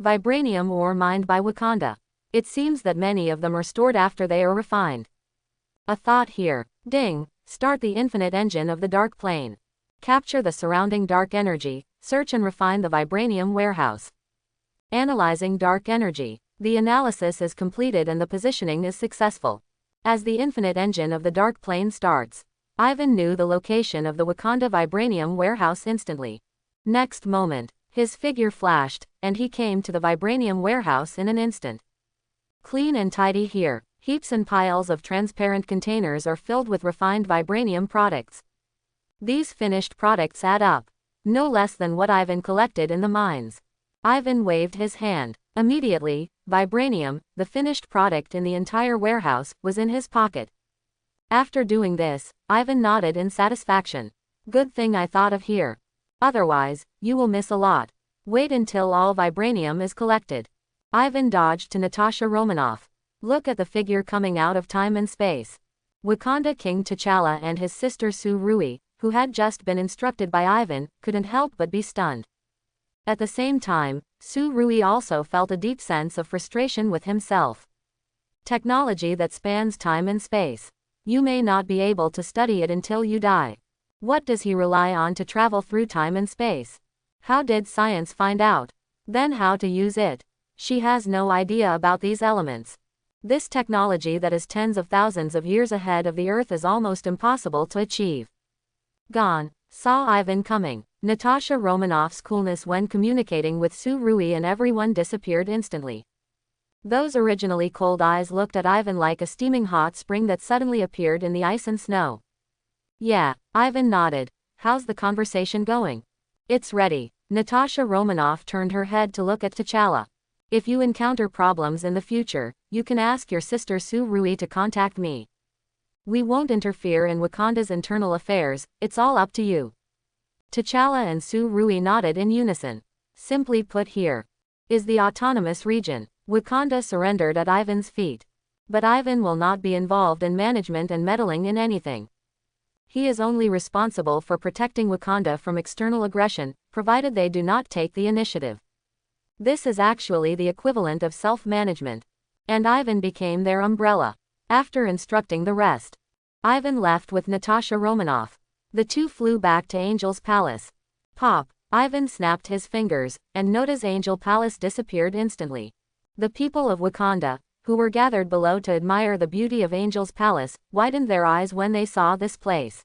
Vibranium ore mined by Wakanda. It seems that many of them are stored after they are refined. A thought here. Ding. Start the infinite engine of the dark plane. Capture the surrounding dark energy, search and refine the vibranium warehouse. Analyzing dark energy. The analysis is completed and the positioning is successful. As the infinite engine of the dark plane starts, Ivan knew the location of the Wakanda vibranium warehouse instantly. Next moment, his figure flashed, and he came to the vibranium warehouse in an instant. Clean and tidy here. Heaps and piles of transparent containers are filled with refined vibranium products. These finished products add up. No less than what Ivan collected in the mines. Ivan waved his hand. Immediately, vibranium, the finished product in the entire warehouse, was in his pocket. After doing this, Ivan nodded in satisfaction. Good thing I thought of here. Otherwise, you will miss a lot. Wait until all vibranium is collected. Ivan dodged to Natasha Romanoff. Look at the figure coming out of time and space. Wakanda King T'Challa and his sister Su Rui, who had just been instructed by Ivan, couldn't help but be stunned. At the same time, Su Rui also felt a deep sense of frustration with himself. Technology that spans time and space. You may not be able to study it until you die. What does he rely on to travel through time and space? How did science find out? Then how to use it? She has no idea about these elements. This technology that is tens of thousands of years ahead of the Earth is almost impossible to achieve. Gone. Saw Ivan coming. Natasha Romanoff's coolness when communicating with Su Rui and everyone disappeared instantly. Those originally cold eyes looked at Ivan like a steaming hot spring that suddenly appeared in the ice and snow. Yeah, Ivan nodded. How's the conversation going? It's ready. Natasha Romanoff turned her head to look at T'Challa. If you encounter problems in the future, you can ask your sister Su Rui to contact me. We won't interfere in Wakanda's internal affairs, it's all up to you. T'Challa and Su Rui nodded in unison. Simply put, here is the autonomous region. Wakanda surrendered at Ivan's feet. But Ivan will not be involved in management and meddling in anything. He is only responsible for protecting Wakanda from external aggression, provided they do not take the initiative. This is actually the equivalent of self-management. And Ivan became their umbrella. After instructing the rest, Ivan left with Natasha Romanoff. The two flew back to Angel's palace. Pop! Ivan snapped his fingers, and Nota's Angel Palace disappeared instantly. The people of Wakanda, who were gathered below to admire the beauty of Angel's Palace, widened their eyes when they saw this place.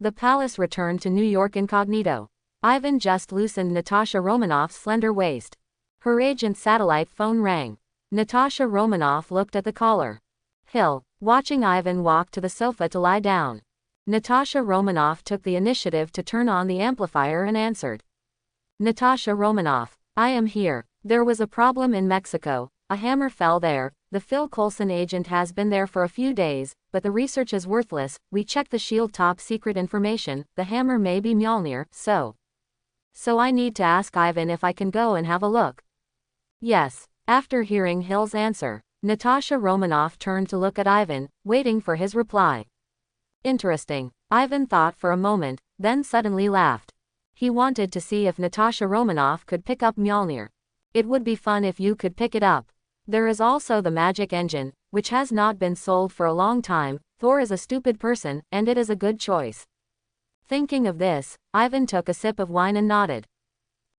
The palace returned to New York incognito. Ivan just loosened Natasha Romanoff's slender waist. Her agent's satellite phone rang. Natasha Romanoff looked at the caller. Hill, watching Ivan walk to the sofa to lie down. Natasha Romanoff took the initiative to turn on the amplifier and answered. Natasha Romanoff, I am here. There was a problem in Mexico. A hammer fell there. The Phil Coulson agent has been there for a few days, but the research is worthless. We checked the SHIELD top secret information. The hammer may be Mjolnir, so I need to ask Ivan if I can go and have a look. Yes. After hearing Hill's answer, Natasha Romanoff turned to look at Ivan, waiting for his reply. Interesting. Ivan thought for a moment, then suddenly laughed. He wanted to see if Natasha Romanoff could pick up Mjolnir. It would be fun if you could pick it up. There is also the magic engine, which has not been sold for a long time. Thor is a stupid person, and it is a good choice. Thinking of this, Ivan took a sip of wine and nodded.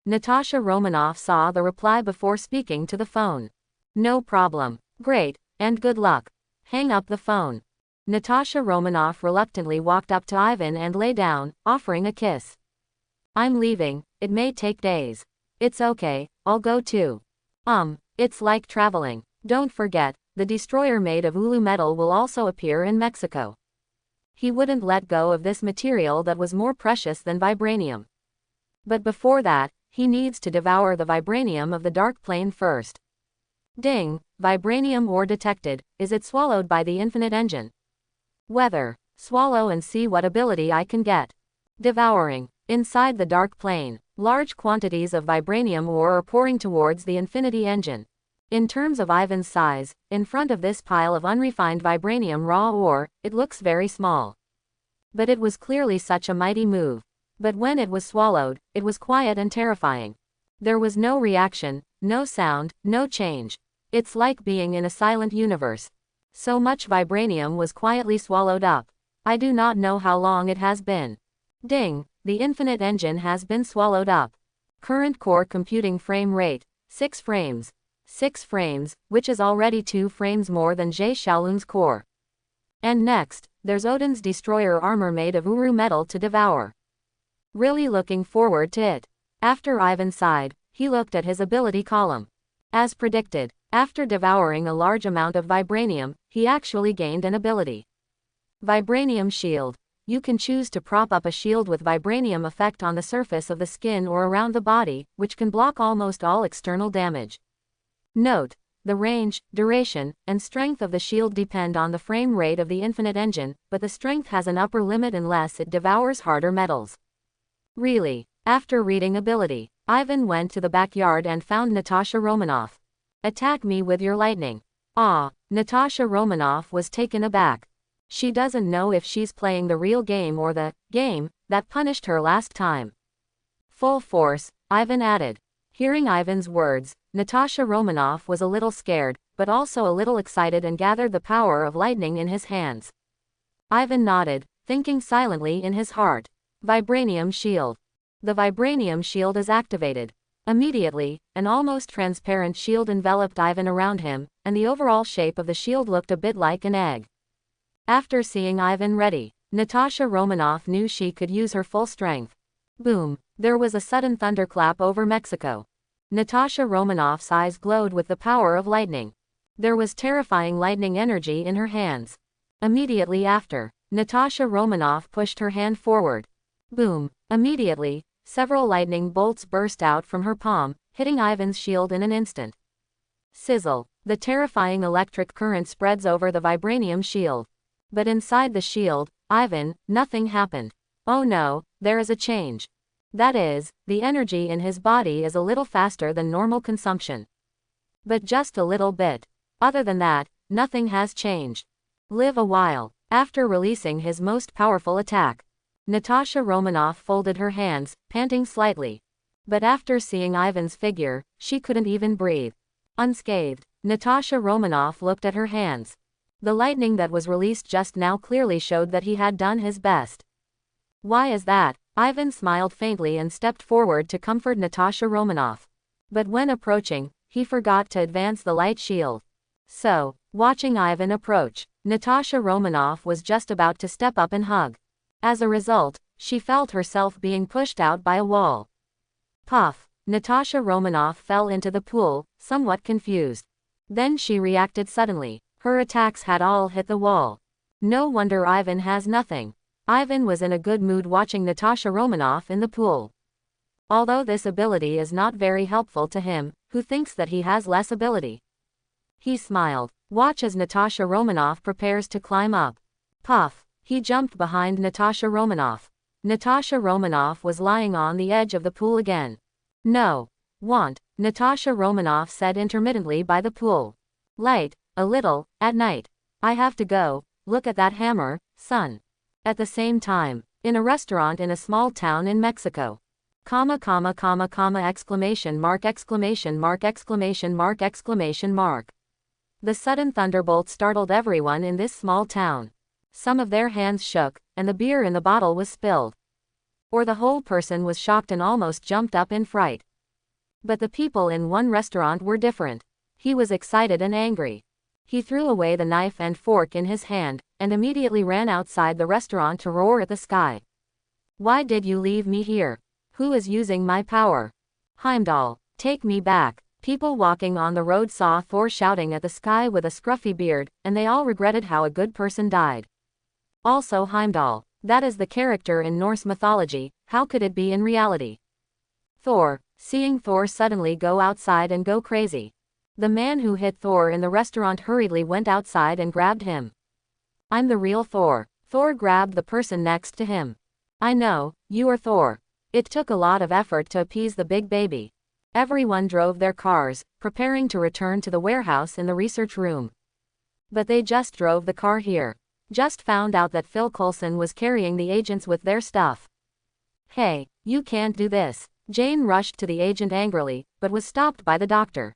Natasha Romanoff saw the reply before speaking to the phone. No problem. Great, and good luck. Hang up the phone. Natasha Romanoff reluctantly walked up to Ivan and lay down, offering a kiss. I'm leaving, it may take days. It's okay, I'll go too. It's like traveling. Don't forget, the destroyer made of ulu metal will also appear in Mexico. He wouldn't let go of this material that was more precious than vibranium. But before that, he needs to devour the vibranium of the dark plane first. Ding, vibranium ore detected. Is it swallowed by the infinite engine? Weather. Swallow and see what ability I can get. Devouring. Inside the dark plane, large quantities of vibranium ore are pouring towards the infinity engine. In terms of Ivan's size, in front of this pile of unrefined vibranium raw ore, it looks very small. But it was clearly such a mighty move. But when it was swallowed, it was quiet and terrifying. There was no reaction, no sound, no change. It's like being in a silent universe. So much vibranium was quietly swallowed up. I do not know how long it has been. Ding, the infinite engine has been swallowed up. Current core computing frame rate, 6 frames. 6 frames, which is already 2 frames more than Jay Shaolun's core. And next, there's Odin's destroyer armor made of uru metal to devour. Really looking forward to it. After Ivan sighed, he looked at his ability column. As predicted, after devouring a large amount of vibranium, he actually gained an ability. Vibranium shield. You can choose to prop up a shield with vibranium effect on the surface of the skin or around the body, which can block almost all external damage. Note: the range, duration, and strength of the shield depend on the frame rate of the infinite engine, but the strength has an upper limit unless it devours harder metals. Really? After reading ability, Ivan went to the backyard and found Natasha Romanoff. Attack me with your lightning. Ah, Natasha Romanoff was taken aback. She doesn't know if she's playing the real game or the game that punished her last time. Full force, Ivan added. Hearing Ivan's words, Natasha Romanoff was a little scared, but also a little excited and gathered the power of lightning in his hands. Ivan nodded, thinking silently in his heart. Vibranium shield. The vibranium shield is activated. Immediately, an almost transparent shield enveloped Ivan around him, and the overall shape of the shield looked a bit like an egg. After seeing Ivan ready, Natasha Romanoff knew she could use her full strength. Boom! There was a sudden thunderclap over Mexico. Natasha Romanoff's eyes glowed with the power of lightning. There was terrifying lightning energy in her hands. Immediately after, Natasha Romanoff pushed her hand forward. Boom! Immediately, several lightning bolts burst out from her palm, hitting Ivan's shield in an instant. Sizzle! The terrifying electric current spreads over the vibranium shield. But inside the shield, Ivan, nothing happened. Oh no, there is a change. That is, the energy in his body is a little faster than normal consumption. But just a little bit. Other than that, nothing has changed. Live a while. After releasing his most powerful attack, Natasha Romanoff folded her hands, panting slightly. But after seeing Ivan's figure, she couldn't even breathe. Unscathed, Natasha Romanoff looked at her hands. The lightning that was released just now clearly showed that he had done his best. Why is that? Ivan smiled faintly and stepped forward to comfort Natasha Romanoff. But when approaching, he forgot to advance the light shield. So, watching Ivan approach, Natasha Romanoff was just about to step up and hug. As a result, she felt herself being pushed out by a wall. Puff! Natasha Romanoff fell into the pool, somewhat confused. Then she reacted suddenly. Her attacks had all hit the wall. No wonder Ivan has nothing. Ivan was in a good mood watching Natasha Romanoff in the pool. Although this ability is not very helpful to him, who thinks that he has less ability. He smiled. Watch as Natasha Romanoff prepares to climb up. Puff! He jumped behind Natasha Romanoff. Natasha Romanoff was lying on the edge of the pool again. No. Want, Natasha Romanoff said intermittently by the pool. Light, a little, at night. I have to go, look at that hammer, son. At the same time, in a restaurant in a small town in Mexico. Exclamation mark exclamation mark exclamation mark exclamation mark. The sudden thunderbolt startled everyone in this small town. Some of their hands shook, and the beer in the bottle was spilled. Or the whole person was shocked and almost jumped up in fright. But the people in one restaurant were different. He was excited and angry. He threw away the knife and fork in his hand, and immediately ran outside the restaurant to roar at the sky. Why did you leave me here? Who is using my power? Heimdall, take me back. People walking on the road saw Thor shouting at the sky with a scruffy beard, and they all regretted how a good person died. Also Heimdall, that is the character in Norse mythology, how could it be in reality? Thor, seeing Thor suddenly go outside and go crazy. The man who hit Thor in the restaurant hurriedly went outside and grabbed him. I'm the real Thor. Thor grabbed the person next to him. I know, you are Thor. It took a lot of effort to appease the big baby. Everyone drove their cars, preparing to return to the warehouse in the research room. But they just drove the car here. Just found out that Phil Coulson was carrying the agents with their stuff. Hey, you can't do this. Jane rushed to the agent angrily, but was stopped by the doctor.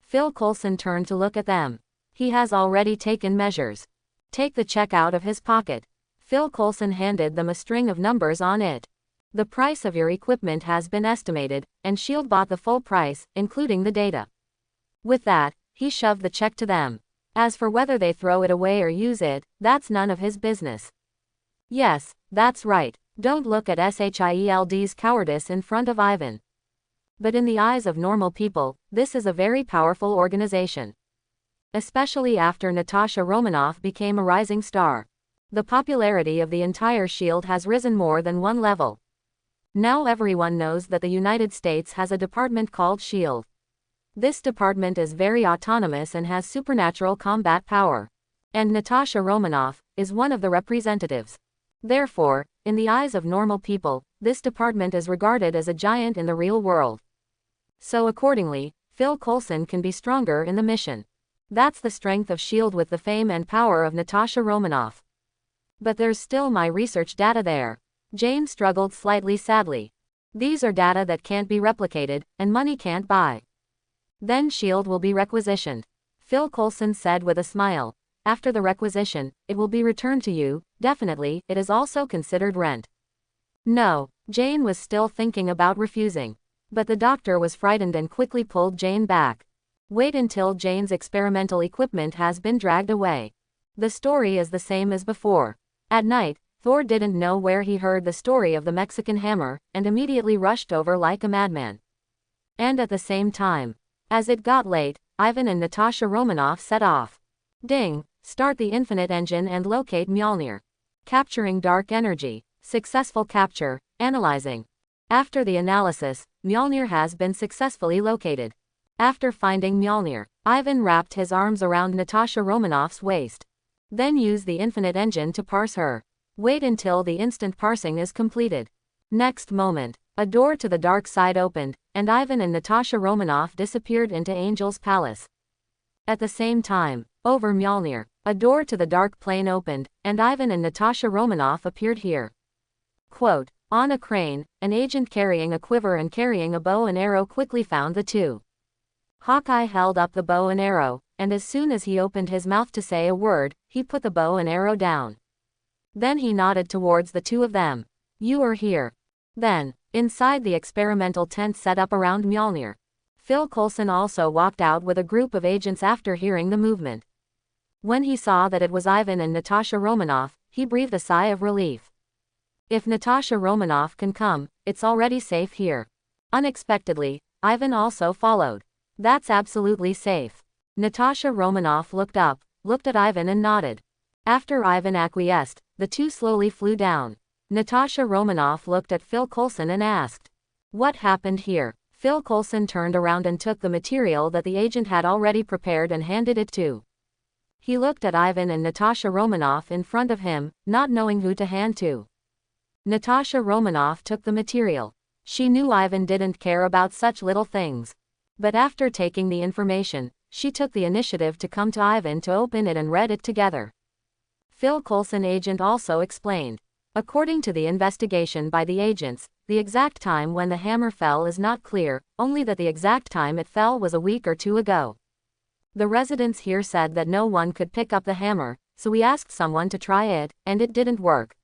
Phil Coulson turned to look at them. He has already taken measures. Take the check out of his pocket. Phil Coulson handed them a string of numbers on it. The price of your equipment has been estimated, and S.H.I.E.L.D. bought the full price, including the data. With that, he shoved the check to them. As for whether they throw it away or use it, that's none of his business. Yes, that's right. Don't look at S.H.I.E.L.D.'s cowardice in front of Ivan. But in the eyes of normal people, this is a very powerful organization. Especially after Natasha Romanoff became a rising star. The popularity of the entire S.H.I.E.L.D. has risen more than one level. Now everyone knows that the United States has a department called S.H.I.E.L.D. This department is very autonomous and has supernatural combat power. And Natasha Romanoff is one of the representatives. Therefore, in the eyes of normal people, this department is regarded as a giant in the real world. So accordingly, Phil Coulson can be stronger in the mission. That's the strength of S.H.I.E.L.D. with the fame and power of Natasha Romanoff. But there's still my research data there. Jane struggled slightly sadly. These are data that can't be replicated, and money can't buy. Then S.H.I.E.L.D. will be requisitioned. Phil Coulson said with a smile. After the requisition, it will be returned to you. Definitely, it is also considered rent. No, Jane was still thinking about refusing. But the doctor was frightened and quickly pulled Jane back. Wait until Jane's experimental equipment has been dragged away. The story is the same as before. At night, Thor didn't know where he heard the story of the Mexican hammer, and immediately rushed over like a madman. And at the same time, as it got late, Ivan and Natasha Romanoff set off. Ding! Start the infinite engine and locate Mjolnir. Capturing dark energy. Successful capture. Analyzing. After the analysis, Mjolnir has been successfully located. After finding Mjolnir, Ivan wrapped his arms around Natasha Romanoff's waist. Then use the infinite engine to parse her. Wait until the instant parsing is completed. Next moment, a door to the dark side opened, and Ivan and Natasha Romanoff disappeared into Angel's palace. At the same time, over Mjolnir, a door to the dark plane opened, and Ivan and Natasha Romanoff appeared here. Quote, on a crane, an agent carrying a quiver and carrying a bow and arrow quickly found the two. Hawkeye held up the bow and arrow, and as soon as he opened his mouth to say a word, he put the bow and arrow down. Then he nodded towards the two of them. You are here. Then, inside the experimental tent set up around Mjolnir, Phil Coulson also walked out with a group of agents after hearing the movement. When he saw that it was Ivan and Natasha Romanoff, he breathed a sigh of relief. If Natasha Romanoff can come, it's already safe here. Unexpectedly, Ivan also followed. That's absolutely safe. Natasha Romanoff looked up, looked at Ivan and nodded. After Ivan acquiesced, the two slowly flew down. Natasha Romanoff looked at Phil Coulson and asked, what happened here? Phil Coulson turned around and took the material that the agent had already prepared and handed it to. He looked at Ivan and Natasha Romanoff in front of him, not knowing who to hand to. Natasha Romanoff took the material. She knew Ivan didn't care about such little things. But after taking the information, she took the initiative to come to Ivan to open it and read it together. Phil Coulson agent also explained. According to the investigation by the agents, the exact time when the hammer fell is not clear, only that the exact time it fell was a week or two ago. The residents here said that no one could pick up the hammer, so we asked someone to try it, and it didn't work.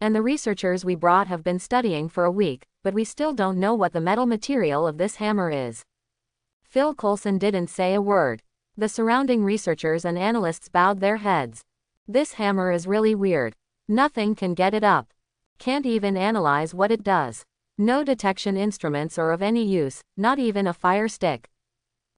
And the researchers we brought have been studying for a week, but we still don't know what the metal material of this hammer is. Phil Coulson didn't say a word. The surrounding researchers and analysts bowed their heads. This hammer is really weird. Nothing can get it up. Can't even analyze what it does. No detection instruments are of any use, not even a fire stick.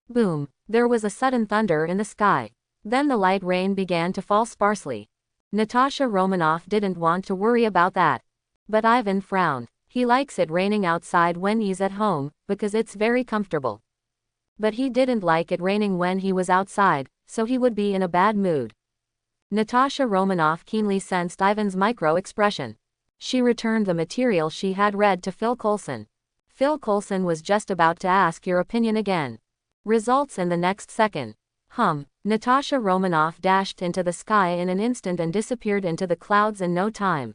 Boom. There was a sudden thunder in the sky. Then the light rain began to fall sparsely. Natasha Romanoff didn't want to worry about that. But Ivan frowned. He likes it raining outside when he's at home, because it's very comfortable. But he didn't like it raining when he was outside, so he would be in a bad mood. Natasha Romanoff keenly sensed Ivan's micro-expression. She returned the material she had read to Phil Coulson. Phil Coulson was just about to ask your opinion again. Results in the next second. Natasha Romanoff dashed into the sky in an instant and disappeared into the clouds in no time.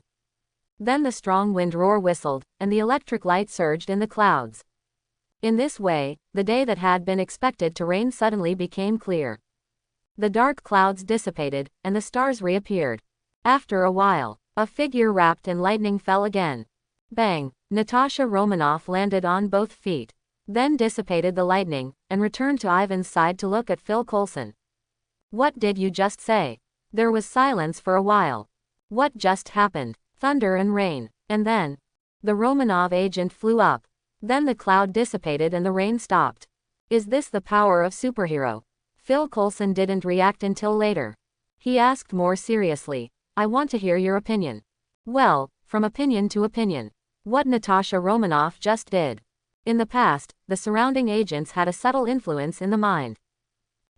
Then the strong wind roar whistled, and the electric light surged in the clouds. In this way, the day that had been expected to rain suddenly became clear. The dark clouds dissipated, and the stars reappeared. After a while, a figure wrapped in lightning fell again. Bang! Natasha Romanoff landed on both feet. Then dissipated the lightning, and returned to Ivan's side to look at Phil Coulson. What did you just say? There was silence for a while. What just happened? Thunder and rain, and then the Romanov agent flew up. Then the cloud dissipated and the rain stopped. Is this the power of superhero? Phil Coulson didn't react until later. He asked more seriously, I want to hear your opinion. Well, from opinion to opinion. What Natasha Romanoff just did. In the past, the surrounding agents had a subtle influence in the mind.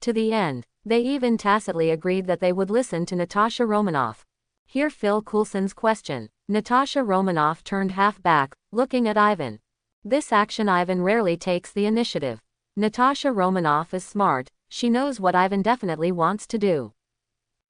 To the end, they even tacitly agreed that they would listen to Natasha Romanoff. Hear Phil Coulson's question. Natasha Romanoff turned half back, looking at Ivan. This action Ivan rarely takes the initiative. Natasha Romanoff is smart, she knows what Ivan definitely wants to do.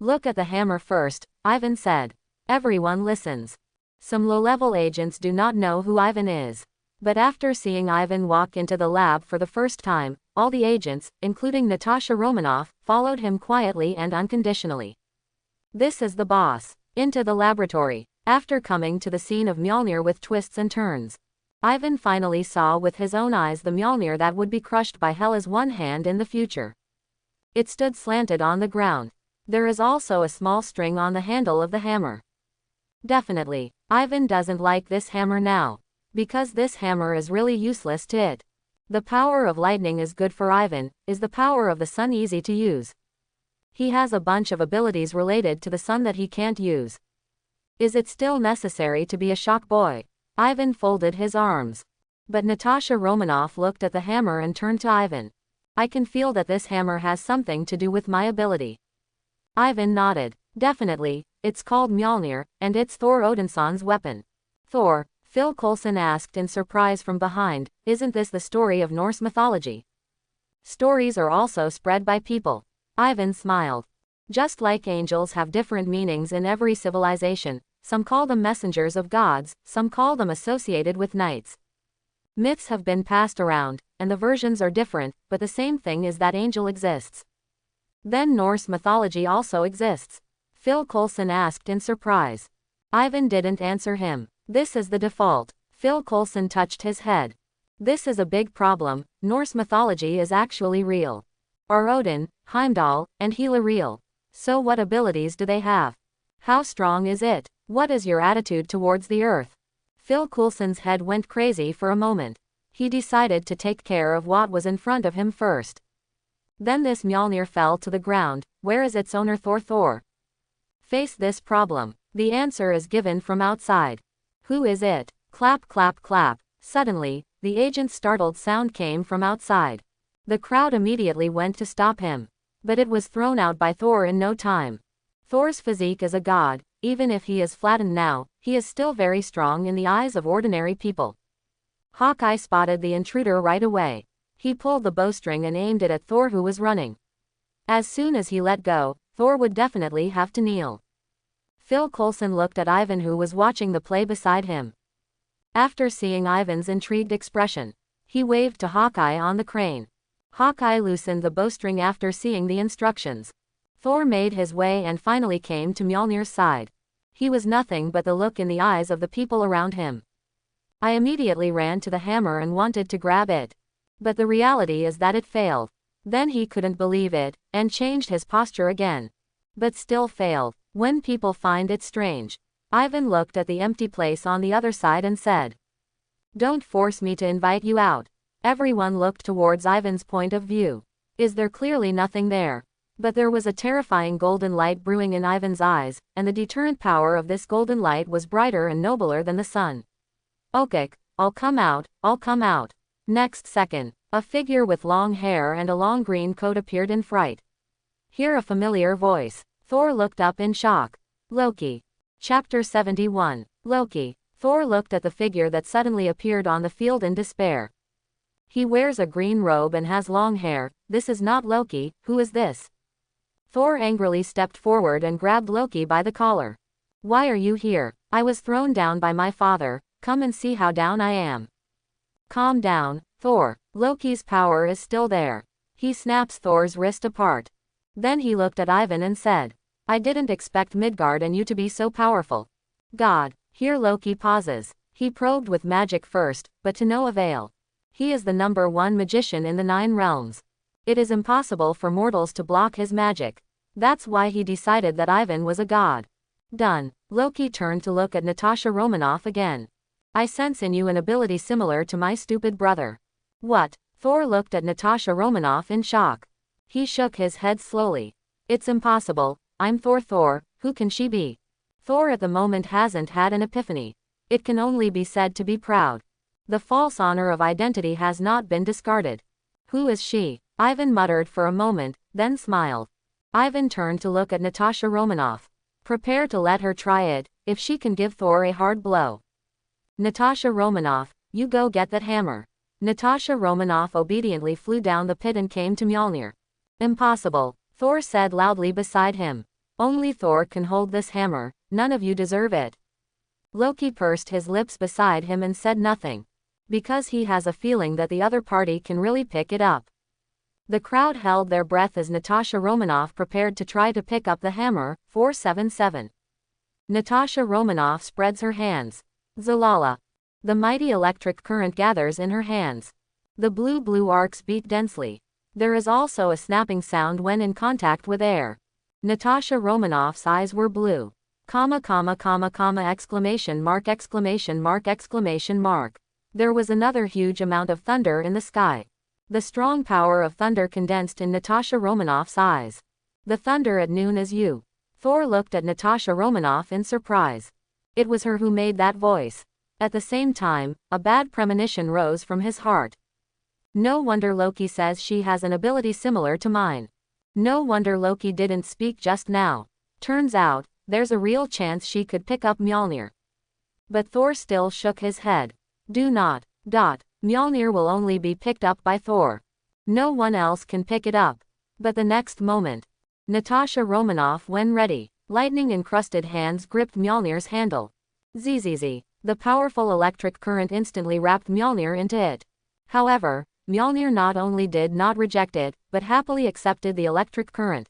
Look at the hammer first, Ivan said. Everyone listens. Some low-level agents do not know who Ivan is. But after seeing Ivan walk into the lab for the first time, all the agents, including Natasha Romanoff, followed him quietly and unconditionally. This is the boss. Into the laboratory. After coming to the scene of Mjolnir with twists and turns, Ivan finally saw with his own eyes the Mjolnir that would be crushed by Hela's one hand in the future. It stood slanted on the ground. There is also a small string on the handle of the hammer. Definitely, Ivan doesn't like this hammer now. Because this hammer is really useless to it. The power of lightning is good for Ivan. Is the power of the sun easy to use? He has a bunch of abilities related to the sun that he can't use. Is it still necessary to be a shock boy? Ivan folded his arms. But Natasha Romanoff looked at the hammer and turned to Ivan. I can feel that this hammer has something to do with my ability. Ivan nodded. Definitely, it's called Mjolnir, and it's Thor Odinson's weapon. Thor, Phil Coulson asked in surprise from behind, isn't this the story of Norse mythology? Stories are also spread by people. Ivan smiled. Just like angels have different meanings in every civilization, some call them messengers of gods, some call them associated with knights. Myths have been passed around, and the versions are different, but the same thing is that angel exists. Then Norse mythology also exists? Phil Coulson asked in surprise. Ivan didn't answer him. This is the default. Phil Coulson touched his head. This is a big problem. Norse mythology is actually real. Are Odin, Heimdall, and Hela real? So what abilities do they have? How strong is it? What is your attitude towards the earth? Phil Coulson's head went crazy for a moment. He decided to take care of what was in front of him first. Then this Mjolnir fell to the ground. Where is its owner Thor? Face this problem. The answer is given from outside. Who is it? Clap clap clap. Suddenly, the agent's startled sound came from outside. The crowd immediately went to stop him. But it was thrown out by Thor in no time. Thor's physique is a god. Even if he is flattened now, he is still very strong in the eyes of ordinary people. Hawkeye spotted the intruder right away. He pulled the bowstring and aimed it at Thor, who was running. As soon as he let go, Thor would definitely have to kneel. Phil Coulson looked at Ivan, who was watching the play beside him. After seeing Ivan's intrigued expression, he waved to Hawkeye on the crane. Hawkeye loosened the bowstring after seeing the instructions. Thor made his way and finally came to Mjolnir's side. He was nothing but the look in the eyes of the people around him. I immediately ran to the hammer and wanted to grab it. But the reality is that it failed. Then he couldn't believe it, and changed his posture again. But still failed. When people find it strange. Ivan looked at the empty place on the other side and said, "Don't force me to invite you out." Everyone looked towards Ivan's point of view. Is there clearly nothing there? But there was a terrifying golden light brewing in Ivan's eyes, and the deterrent power of this golden light was brighter and nobler than the sun. "Okay, I'll come out, I'll come out." Next second, a figure with long hair and a long green coat appeared in fright. Hear a familiar voice. Thor looked up in shock. Loki. Chapter 71. Loki. Thor looked at the figure that suddenly appeared on the field in despair. He wears a green robe and has long hair. This is not Loki. Who is this? Thor angrily stepped forward and grabbed Loki by the collar. "Why are you here? I was thrown down by my father. Come and see how down I am." Calm down, Thor. Loki's power is still there. He snaps Thor's wrist apart. Then he looked at Ivan and said, "I didn't expect Midgard and you to be so powerful." God. Here Loki pauses. He probed with magic first, but to no avail. He is the #1 magician in the 9 realms. It is impossible for mortals to block his magic. That's why he decided that Ivan was a god. Done. Loki turned to look at Natasha Romanoff again. "I sense in you an ability similar to my stupid brother." What? Thor looked at Natasha Romanoff in shock. He shook his head slowly. "It's impossible. I'm Thor. Who can she be?" Thor at the moment hasn't had an epiphany. It can only be said to be proud. The false honor of identity has not been discarded. Who is she? Ivan muttered for a moment, then smiled. Ivan turned to look at Natasha Romanoff. Prepare to let her try it, if she can give Thor a hard blow. Natasha Romanoff, you go get that hammer. Natasha Romanoff obediently flew down the pit and came to Mjolnir. Impossible, Thor said loudly beside him. Only Thor can hold this hammer, none of you deserve it. Loki pursed his lips beside him and said nothing. Because he has a feeling that the other party can really pick it up. The crowd held their breath as Natasha Romanoff prepared to try to pick up the hammer. 477. Natasha Romanoff spreads her hands. Zalala. The mighty electric current gathers in her hands. The blue arcs beat densely. There is also a snapping sound when in contact with air. Natasha Romanoff's eyes were blue. Exclamation mark. There was another huge amount of thunder in the sky. The strong power of thunder condensed in Natasha Romanoff's eyes. The thunder at noon is you. Thor looked at Natasha Romanoff in surprise. It was her who made that voice. At the same time, a bad premonition rose from his heart. No wonder Loki says she has an ability similar to mine. No wonder Loki didn't speak just now. Turns out, there's a real chance she could pick up Mjolnir. But Thor still shook his head. Do not. Mjolnir will only be picked up by Thor. No one else can pick it up. But the next moment, Natasha Romanoff, when ready, lightning-encrusted hands gripped Mjolnir's handle. Zzz. The powerful electric current instantly wrapped Mjolnir into it. However, Mjolnir not only did not reject it, but happily accepted the electric current.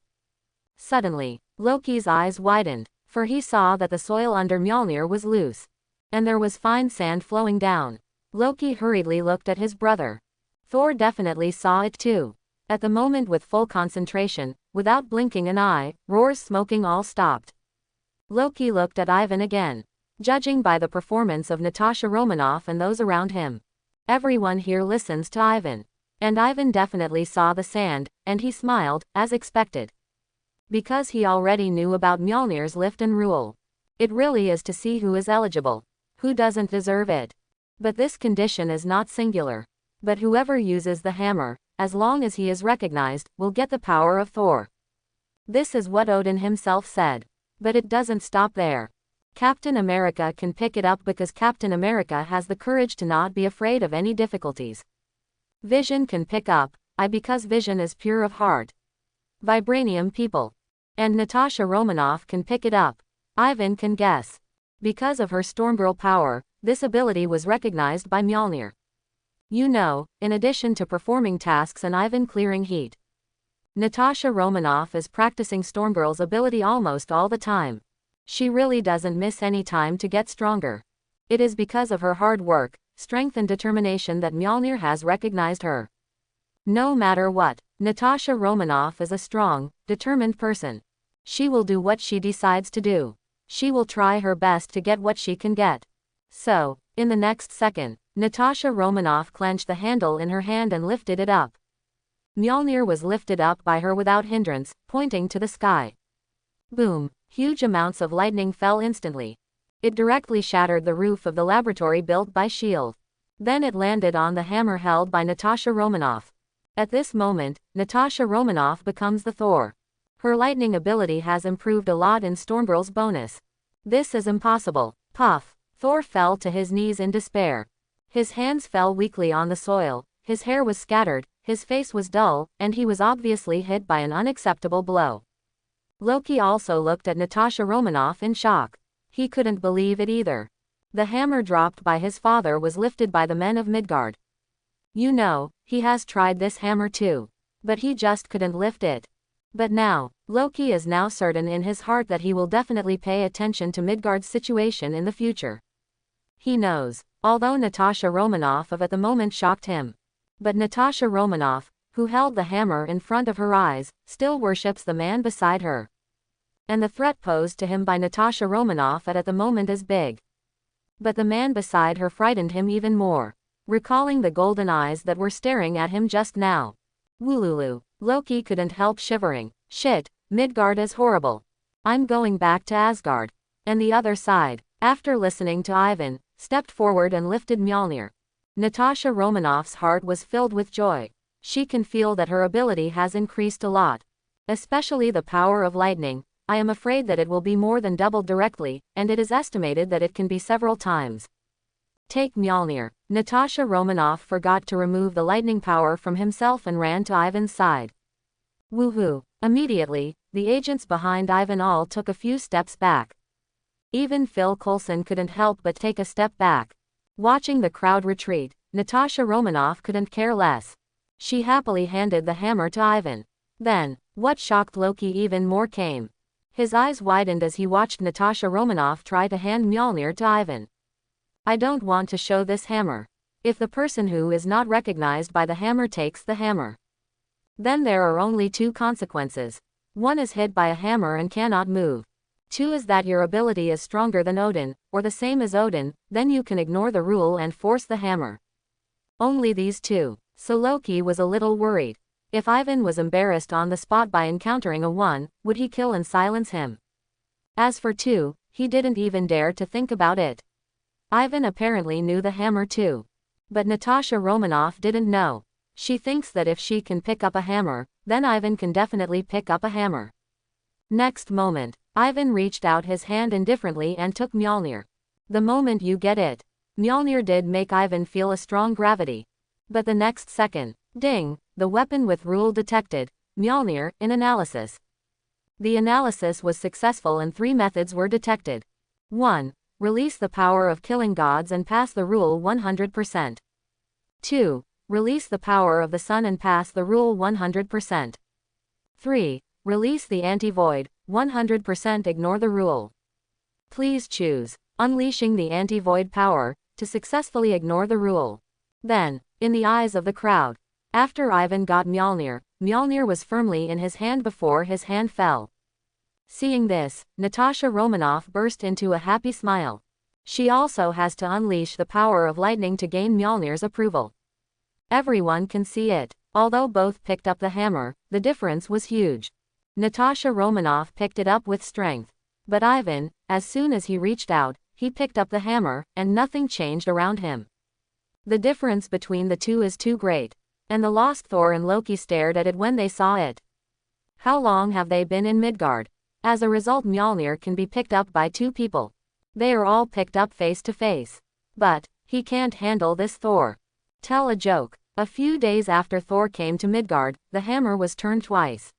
Suddenly, Loki's eyes widened, for he saw that the soil under Mjolnir was loose. And there was fine sand flowing down. Loki hurriedly looked at his brother. Thor definitely saw it too. At the moment, with full concentration, without blinking an eye, roars smoking all stopped. Loki looked at Ivan again. Judging by the performance of Natasha Romanoff and those around him, everyone here listens to Ivan. And Ivan definitely saw the sand, and he smiled, as expected. Because he already knew about Mjolnir's lift and rule. It really is to see who is eligible. Who doesn't deserve it. But this condition is not singular. But whoever uses the hammer, as long as he is recognized, will get the power of Thor. This is what Odin himself said. But it doesn't stop there. Captain America can pick it up because Captain America has the courage to not be afraid of any difficulties. Vision can pick up, because Vision is pure of heart. Vibranium people. And Natasha Romanoff can pick it up. Ivan can guess. Because of her Stormgirl power, this ability was recognized by Mjolnir. You know, in addition to performing tasks and Ivan clearing heat. Natasha Romanoff is practicing Stormgirl's ability almost all the time. She really doesn't miss any time to get stronger. It is because of her hard work, strength and determination that Mjolnir has recognized her. No matter what, Natasha Romanoff is a strong, determined person. She will do what she decides to do. She will try her best to get what she can get. So, in the next second, Natasha Romanoff clenched the handle in her hand and lifted it up. Mjolnir was lifted up by her without hindrance, pointing to the sky. Boom! Huge amounts of lightning fell instantly. It directly shattered the roof of the laboratory built by S.H.I.E.L.D. Then it landed on the hammer held by Natasha Romanoff. At this moment, Natasha Romanoff becomes the Thor. Her lightning ability has improved a lot in Stormgirl's bonus. This is impossible. Puff! Thor fell to his knees in despair. His hands fell weakly on the soil, his hair was scattered, his face was dull, and he was obviously hit by an unacceptable blow. Loki also looked at Natasha Romanoff in shock. He couldn't believe it either. The hammer dropped by his father was lifted by the men of Midgard. You know, he has tried this hammer too. But he just couldn't lift it. But now, Loki is now certain in his heart that he will definitely pay attention to Midgard's situation in the future. He knows, although Natasha Romanoff at the moment shocked him. But Natasha Romanoff, who held the hammer in front of her eyes, still worships the man beside her. And the threat posed to him by Natasha Romanoff at the moment is big. But the man beside her frightened him even more, recalling the golden eyes that were staring at him just now. Woolulu. Loki couldn't help shivering. Shit, Midgard is horrible. I'm going back to Asgard. And the other side, after listening to Ivan, stepped forward and lifted Mjolnir. Natasha Romanoff's heart was filled with joy. She can feel that her ability has increased a lot. Especially the power of lightning. I am afraid that it will be more than doubled directly, and it is estimated that it can be several times. Take Mjolnir. Natasha Romanoff forgot to remove the lightning power from himself and ran to Ivan's side. Woohoo! Immediately, the agents behind Ivan all took a few steps back. Even Phil Coulson couldn't help but take a step back. Watching the crowd retreat, Natasha Romanoff couldn't care less. She happily handed the hammer to Ivan. Then, what shocked Loki even more came. His eyes widened as he watched Natasha Romanoff try to hand Mjolnir to Ivan. I don't want to show this hammer. If the person who is not recognized by the hammer takes the hammer, then there are only two consequences. One is hit by a hammer and cannot move. Two is that your ability is stronger than Odin, or the same as Odin, then you can ignore the rule and force the hammer. Only these two. So Loki was a little worried. If Ivan was embarrassed on the spot by encountering a 1, would he kill and silence him? As for 2, he didn't even dare to think about it. Ivan apparently knew the hammer too. But Natasha Romanoff didn't know. She thinks that if she can pick up a hammer, then Ivan can definitely pick up a hammer. Next moment, Ivan reached out his hand indifferently and took Mjolnir. The moment you get it. Mjolnir did make Ivan feel a strong gravity. But the next second, ding, the weapon with rule detected, Mjolnir, in analysis. The analysis was successful and 3 methods were detected. 1. Release the power of killing gods and pass the rule 100%. 2. Release the power of the sun and pass the rule 100%. 3. Release the anti-void, 100% ignore the rule. Please choose, unleashing the anti-void power, to successfully ignore the rule. Then, in the eyes of the crowd, after Ivan got Mjolnir, Mjolnir was firmly in his hand before his hand fell. Seeing this, Natasha Romanoff burst into a happy smile. She also has to unleash the power of lightning to gain Mjolnir's approval. Everyone can see it. Although both picked up the hammer, the difference was huge. Natasha Romanoff picked it up with strength. But Ivan, as soon as he reached out, he picked up the hammer, and nothing changed around him. The difference between the two is too great. And the lost Thor and Loki stared at it when they saw it. How long have they been in Midgard? As a result, Mjolnir can be picked up by 2 people. They are all picked up face to face. But he can't handle this Thor. Tell a joke. A few days after Thor came to Midgard, the hammer was turned twice.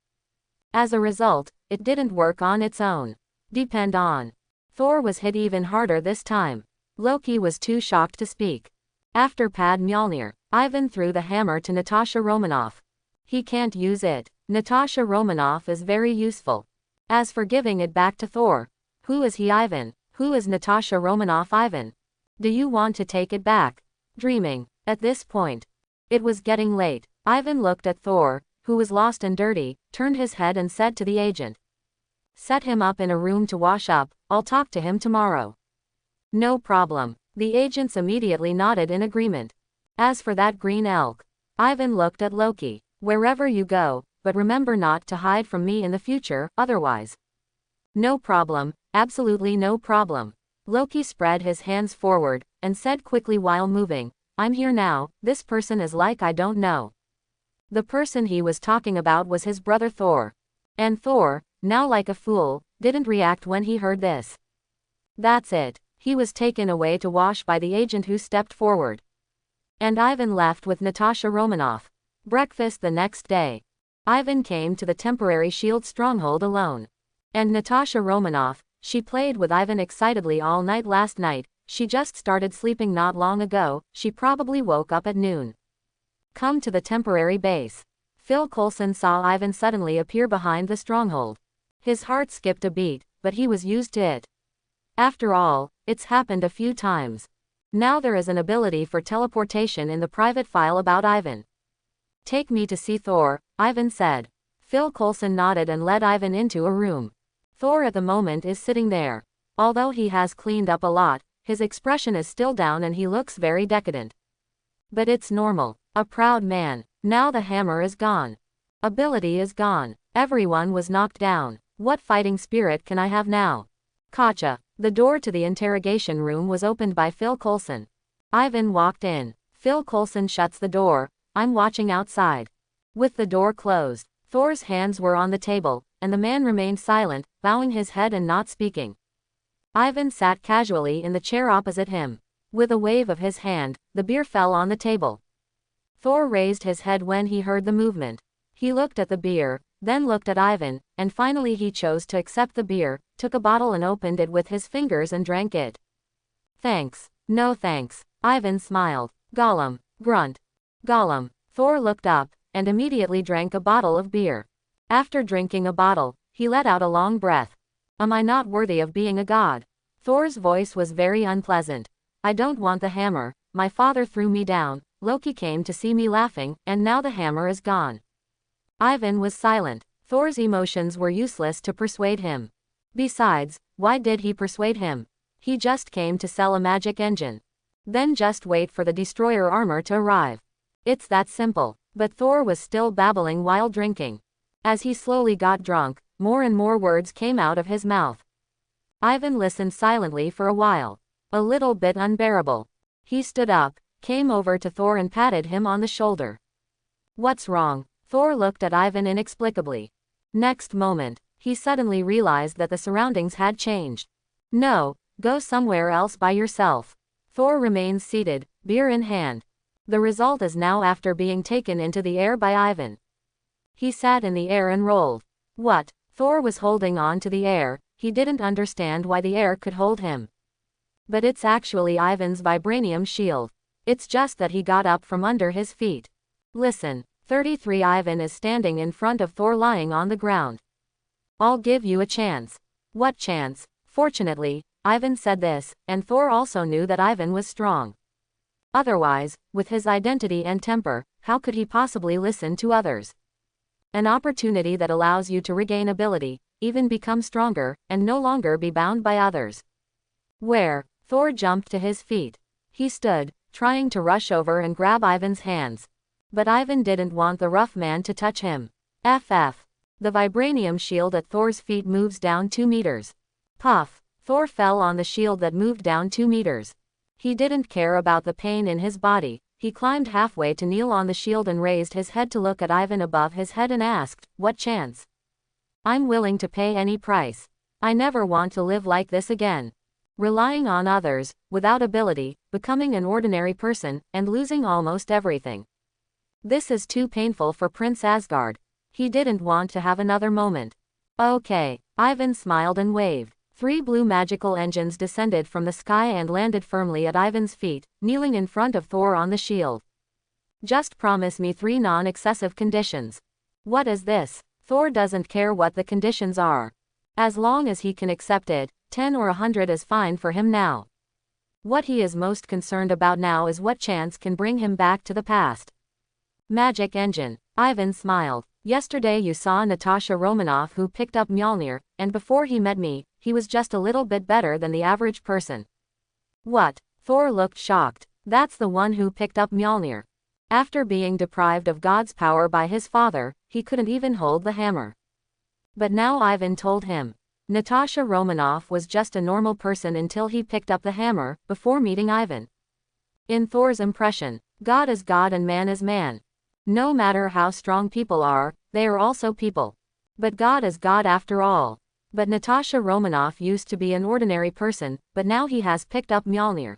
As a result, it didn't work on its own. Depend on. Thor was hit even harder this time. Loki was too shocked to speak. After Pad Mjolnir, Ivan threw the hammer to Natasha Romanoff. He can't use it. Natasha Romanoff is very useful. As for giving it back to Thor, who is he Ivan? Who is Natasha Romanoff Ivan? Do you want to take it back? Dreaming. At this point, it was getting late. Ivan looked at Thor, who was lost and dirty, turned his head and said to the agent, "Set him up in a room to wash up, I'll talk to him tomorrow." No problem. The agents immediately nodded in agreement. As for that green elk, Ivan looked at Loki. "Wherever you go, but remember not to hide from me in the future, otherwise." "No problem, absolutely no problem." Loki spread his hands forward, and said quickly while moving, "I'm here now, this person is like I don't know." The person he was talking about was his brother Thor. And Thor, now like a fool, didn't react when he heard this. That's it. He was taken away to wash by the agent who stepped forward. And Ivan left with Natasha Romanoff. Breakfast the next day. Ivan came to the temporary shield stronghold alone. And Natasha Romanoff, she played with Ivan excitedly all night last night. She just started sleeping not long ago, she probably woke up at noon. Come to the temporary base. Phil Coulson saw Ivan suddenly appear behind the stronghold. His heart skipped a beat, but he was used to it. After all, it's happened a few times. Now there is an ability for teleportation in the private file about Ivan. "Take me to see Thor," Ivan said. Phil Coulson nodded and led Ivan into a room. Thor at the moment is sitting there. Although he has cleaned up a lot, his expression is still down and he looks very decadent. But it's normal. A proud man. Now the hammer is gone. Ability is gone. Everyone was knocked down. What fighting spirit can I have now? Gotcha. The door to the interrogation room was opened by Phil Coulson. Ivan walked in. Phil Coulson shuts the door. I'm watching outside. With the door closed, Thor's hands were on the table, and the man remained silent, bowing his head and not speaking. Ivan sat casually in the chair opposite him. With a wave of his hand, the beer fell on the table. Thor raised his head when he heard the movement. He looked at the beer, then looked at Ivan, and finally he chose to accept the beer, took a bottle and opened it with his fingers and drank it. Thanks. No thanks. Ivan smiled. Gollum. Grunt. Gollum. Thor looked up, and immediately drank a bottle of beer. After drinking a bottle, he let out a long breath. Am I not worthy of being a god? Thor's voice was very unpleasant. I don't want the hammer. My father threw me down, Loki came to see me laughing, and now the hammer is gone. Ivan was silent. Thor's emotions were useless to persuade him. Besides, why did he persuade him? He just came to sell a magic engine. Then just wait for the destroyer armor to arrive. It's that simple. But Thor was still babbling while drinking. As he slowly got drunk, more and more words came out of his mouth. Ivan listened silently for a while. A little bit unbearable. He stood up, came over to Thor and patted him on the shoulder. What's wrong? Thor looked at Ivan inexplicably. Next moment, he suddenly realized that the surroundings had changed. No, go somewhere else by yourself. Thor remains seated, beer in hand. The result is now after being taken into the air by Ivan. He sat in the air and rolled. What? Thor was holding on to the air, he didn't understand why the air could hold him. But it's actually Ivan's vibranium shield. It's just that he got up from under his feet. Listen, 33 Ivan is standing in front of Thor lying on the ground. I'll give you a chance. What chance? Fortunately, Ivan said this, and Thor also knew that Ivan was strong. Otherwise, with his identity and temper, how could he possibly listen to others? An opportunity that allows you to regain ability, even become stronger, and no longer be bound by others. Where? Thor jumped to his feet. He stood, trying to rush over and grab Ivan's hands. But Ivan didn't want the rough man to touch him. FF. The vibranium shield at Thor's feet moves down 2 meters. Puff. Thor fell on the shield that moved down 2 meters. He didn't care about the pain in his body. He climbed halfway to kneel on the shield and raised his head to look at Ivan above his head and asked, "What chance?" "I'm willing to pay any price. I never want to live like this again. Relying on others, without ability, becoming an ordinary person, and losing almost everything. This is too painful for Prince Asgard." He didn't want to have another moment. "Okay." Ivan smiled and waved. 3 blue magical engines descended from the sky and landed firmly at Ivan's feet, kneeling in front of Thor on the shield. "Just promise me 3 non-excessive conditions." "What is this?" Thor doesn't care what the conditions are. As long as he can accept it, 10 or 100 is fine for him now. What he is most concerned about now is what chance can bring him back to the past. Magic engine. Ivan smiled. "Yesterday you saw Natasha Romanoff who picked up Mjolnir, and before he met me, he was just a little bit better than the average person." "What?" Thor looked shocked. "That's the one who picked up Mjolnir. After being deprived of God's power by his father, he couldn't even hold the hammer." But now Ivan told him. Natasha Romanoff was just a normal person until he picked up the hammer, before meeting Ivan. In Thor's impression, God is God and man is man. No matter how strong people are, they are also people. But God is God after all. But Natasha Romanoff used to be an ordinary person, but now he has picked up Mjolnir.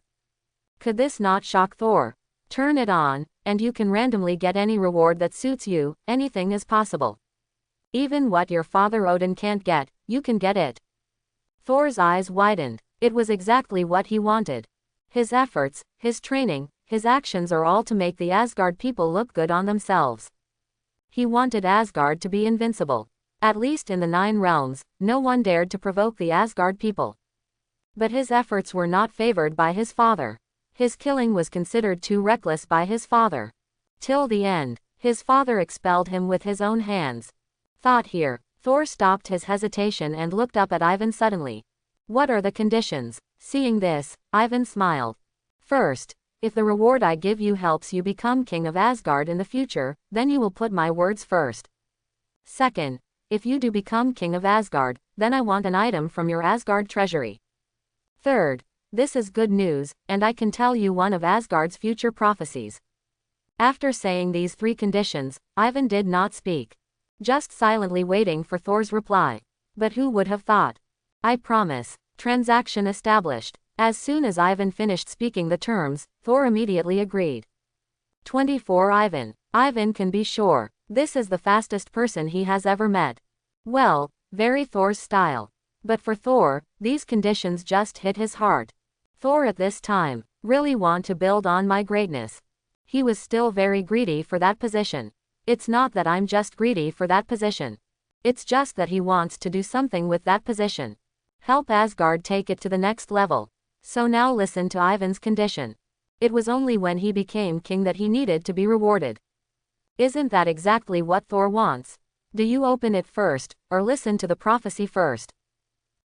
Could this not shock Thor? Turn it on, and you can randomly get any reward that suits you, anything is possible. Even what your father Odin can't get, you can get it. Thor's eyes widened. It was exactly what he wanted. His efforts, his training, his actions are all to make the Asgard people look good on themselves. He wanted Asgard to be invincible. At least in the 9 realms, no one dared to provoke the Asgard people. But his efforts were not favored by his father. His killing was considered too reckless by his father. Till the end, his father expelled him with his own hands. Thought here. Thor stopped his hesitation and looked up at Ivan suddenly. "What are the conditions?" Seeing this, Ivan smiled. "First, if the reward I give you helps you become king of Asgard in the future, then you will put my words first. Second, if you do become king of Asgard, then I want an item from your Asgard treasury. Third, This is good news, and I can tell you one of Asgard's future prophecies. After saying these 3 conditions, Ivan did not speak. Just silently waiting for Thor's reply. But who would have thought? I promise. Transaction established. As soon as Ivan finished speaking the terms, Thor immediately agreed. 24 Ivan can be sure. This is the fastest person he has ever met. Well, very Thor's style. But for Thor, these conditions just hit his heart. Thor at this time, really want to build on my greatness. He was still very greedy for that position. It's not that I'm just greedy for that position. It's just that he wants to do something with that position. Help Asgard take it to the next level. So now listen to Ivan's condition. It was only when he became king that he needed to be rewarded. Isn't that exactly what Thor wants? Do you open it first, or listen to the prophecy first?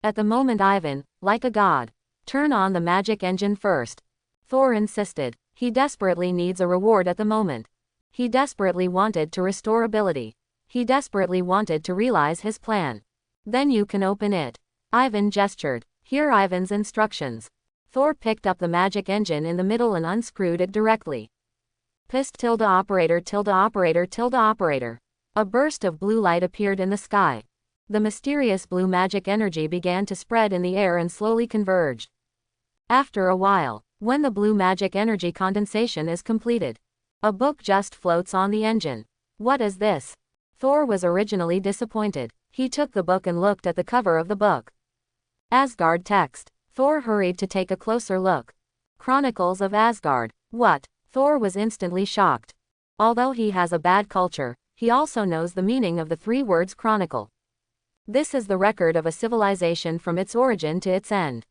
At the moment Ivan, like a god, turn on the magic engine first. Thor insisted. He desperately needs a reward at the moment. He desperately wanted to restore ability. He desperately wanted to realize his plan. Then you can open it. Ivan gestured. Here Ivan's instructions. Thor picked up the magic engine in the middle and unscrewed it directly. Pist tilde operator tilde operator tilde operator. A burst of blue light appeared in the sky. The mysterious blue magic energy began to spread in the air and slowly converged. After a while, when the blue magic energy condensation is completed, a book just floats on the engine. What is this? Thor was originally disappointed. He took the book and looked at the cover of the book. Asgard text. Thor hurried to take a closer look. Chronicles of Asgard. What? Thor was instantly shocked. Although he has a bad culture, he also knows the meaning of the 3 words chronicle. This is the record of a civilization from its origin to its end.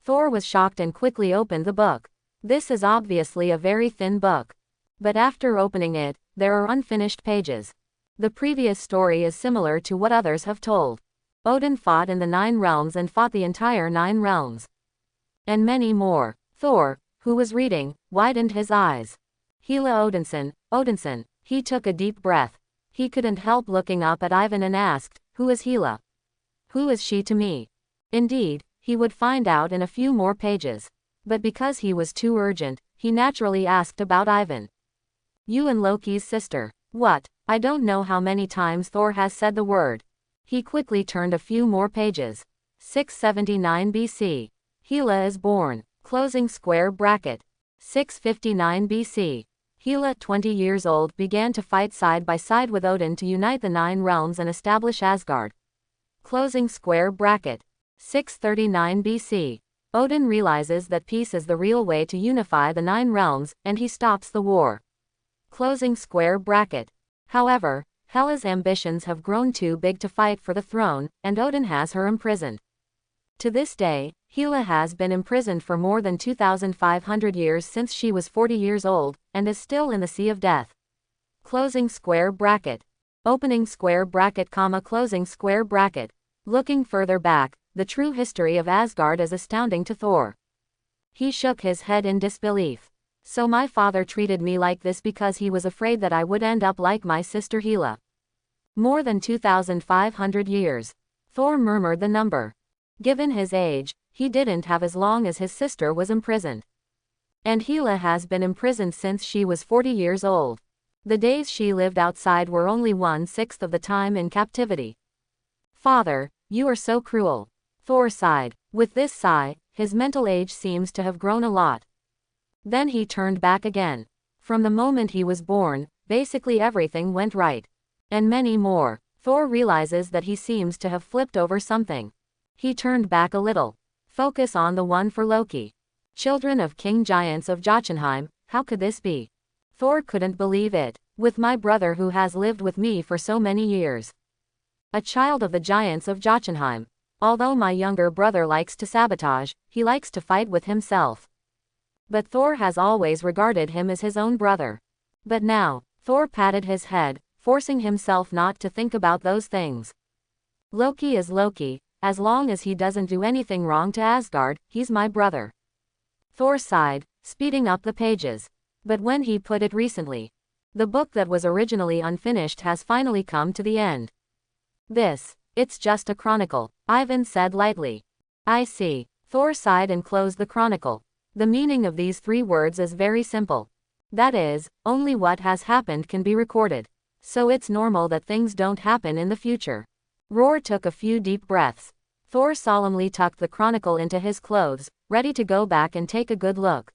Thor was shocked and quickly opened the book. This is obviously a very thin book. But after opening it, there are unfinished pages. The previous story is similar to what others have told. Odin fought in the 9 realms and fought the entire 9 realms. And many more. Thor, who was reading, widened his eyes. Hela Odinson. He took a deep breath. He couldn't help looking up at Ivan and asked, who is Hela? Who is she to me? Indeed, he would find out in a few more pages. But because he was too urgent, he naturally asked about Ivan. You and Loki's sister. What? I don't know how many times Thor has said the word. He quickly turned a few more pages. 679 BC. Hela is born. Closing square bracket. 659 BC. Hela, 20 years old, began to fight side by side with Odin to unite the 9 realms and establish Asgard. Closing square bracket. 639 BC. Odin realizes that peace is the real way to unify the 9 realms, and he stops the war. Closing square bracket. However, Hela's ambitions have grown too big to fight for the throne, and Odin has her imprisoned. To this day, Hela has been imprisoned for more than 2,500 years since she was 40 years old, and is still in the Sea of Death. Closing square bracket. Opening square bracket, closing square bracket. Looking further back, the true history of Asgard is astounding to Thor. He shook his head in disbelief. So my father treated me like this because he was afraid that I would end up like my sister Hela. More than 2,500 years. Thor murmured the number. Given his age, he didn't have as long as his sister was imprisoned. And Hela has been imprisoned since she was 40 years old. The days she lived outside were only 1/6 of the time in captivity. Father, you are so cruel. Thor sighed. With this sigh, his mental age seems to have grown a lot. Then he turned back again. From the moment he was born, basically everything went right. And many more. Thor realizes that he seems to have flipped over something. He turned back a little. Focus on the one for Loki. Children of King Giants of Jotunheim, how could this be? Thor couldn't believe it. With my brother who has lived with me for so many years. A child of the Giants of Jotunheim. Although my younger brother likes to sabotage, he likes to fight with himself. But Thor has always regarded him as his own brother. But now, Thor patted his head, forcing himself not to think about those things. Loki is Loki, as long as he doesn't do anything wrong to Asgard, he's my brother. Thor sighed, speeding up the pages. But when he put it recently, the book that was originally unfinished has finally come to the end. It's just a chronicle, Ivan said lightly. I see. Thor sighed and closed the chronicle. The meaning of these 3 words is very simple. That is, only what has happened can be recorded. So it's normal that things don't happen in the future. Roar took a few deep breaths. Thor solemnly tucked the chronicle into his clothes, ready to go back and take a good look.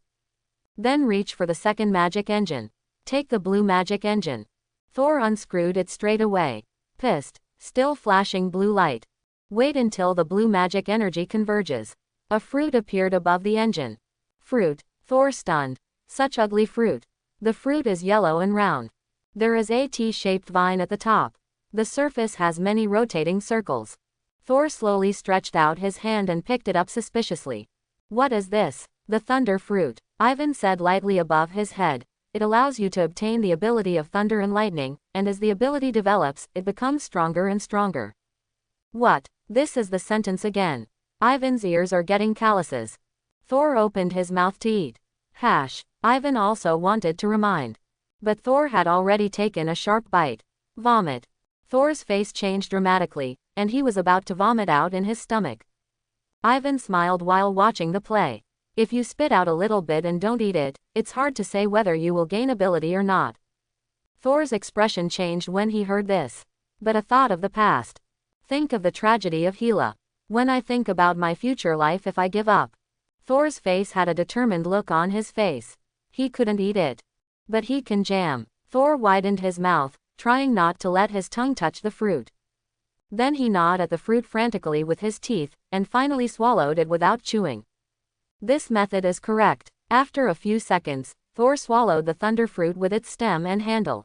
Then reach for the second magic engine. Take the blue magic engine. Thor unscrewed it straight away. Pissed, still flashing blue light. Wait until the blue magic energy converges. A fruit appeared above the engine. Fruit, Thor stunned. Such ugly fruit. The fruit is yellow and round. There is a T-shaped vine at the top. The surface has many rotating circles. Thor slowly stretched out his hand and picked it up suspiciously. What is this? The thunder fruit, Ivan said lightly above his head. It allows you to obtain the ability of thunder and lightning, and as the ability develops, it becomes stronger and stronger. What? This is the sentence again. Ivan's ears are getting calluses. Thor opened his mouth to eat. Hash. Ivan also wanted to remind. But Thor had already taken a sharp bite. Vomit. Thor's face changed dramatically, and he was about to vomit out in his stomach. Ivan smiled while watching the play. If you spit out a little bit and don't eat it, it's hard to say whether you will gain ability or not. Thor's expression changed when he heard this. But a thought of the past. Think of the tragedy of Hela. When I think about my future life if I give up. Thor's face had a determined look on his face. He couldn't eat it. But he can jam. Thor widened his mouth, trying not to let his tongue touch the fruit. Then he gnawed at the fruit frantically with his teeth, and finally swallowed it without chewing. This method is correct. After a few seconds, Thor swallowed the thunder fruit with its stem and handle.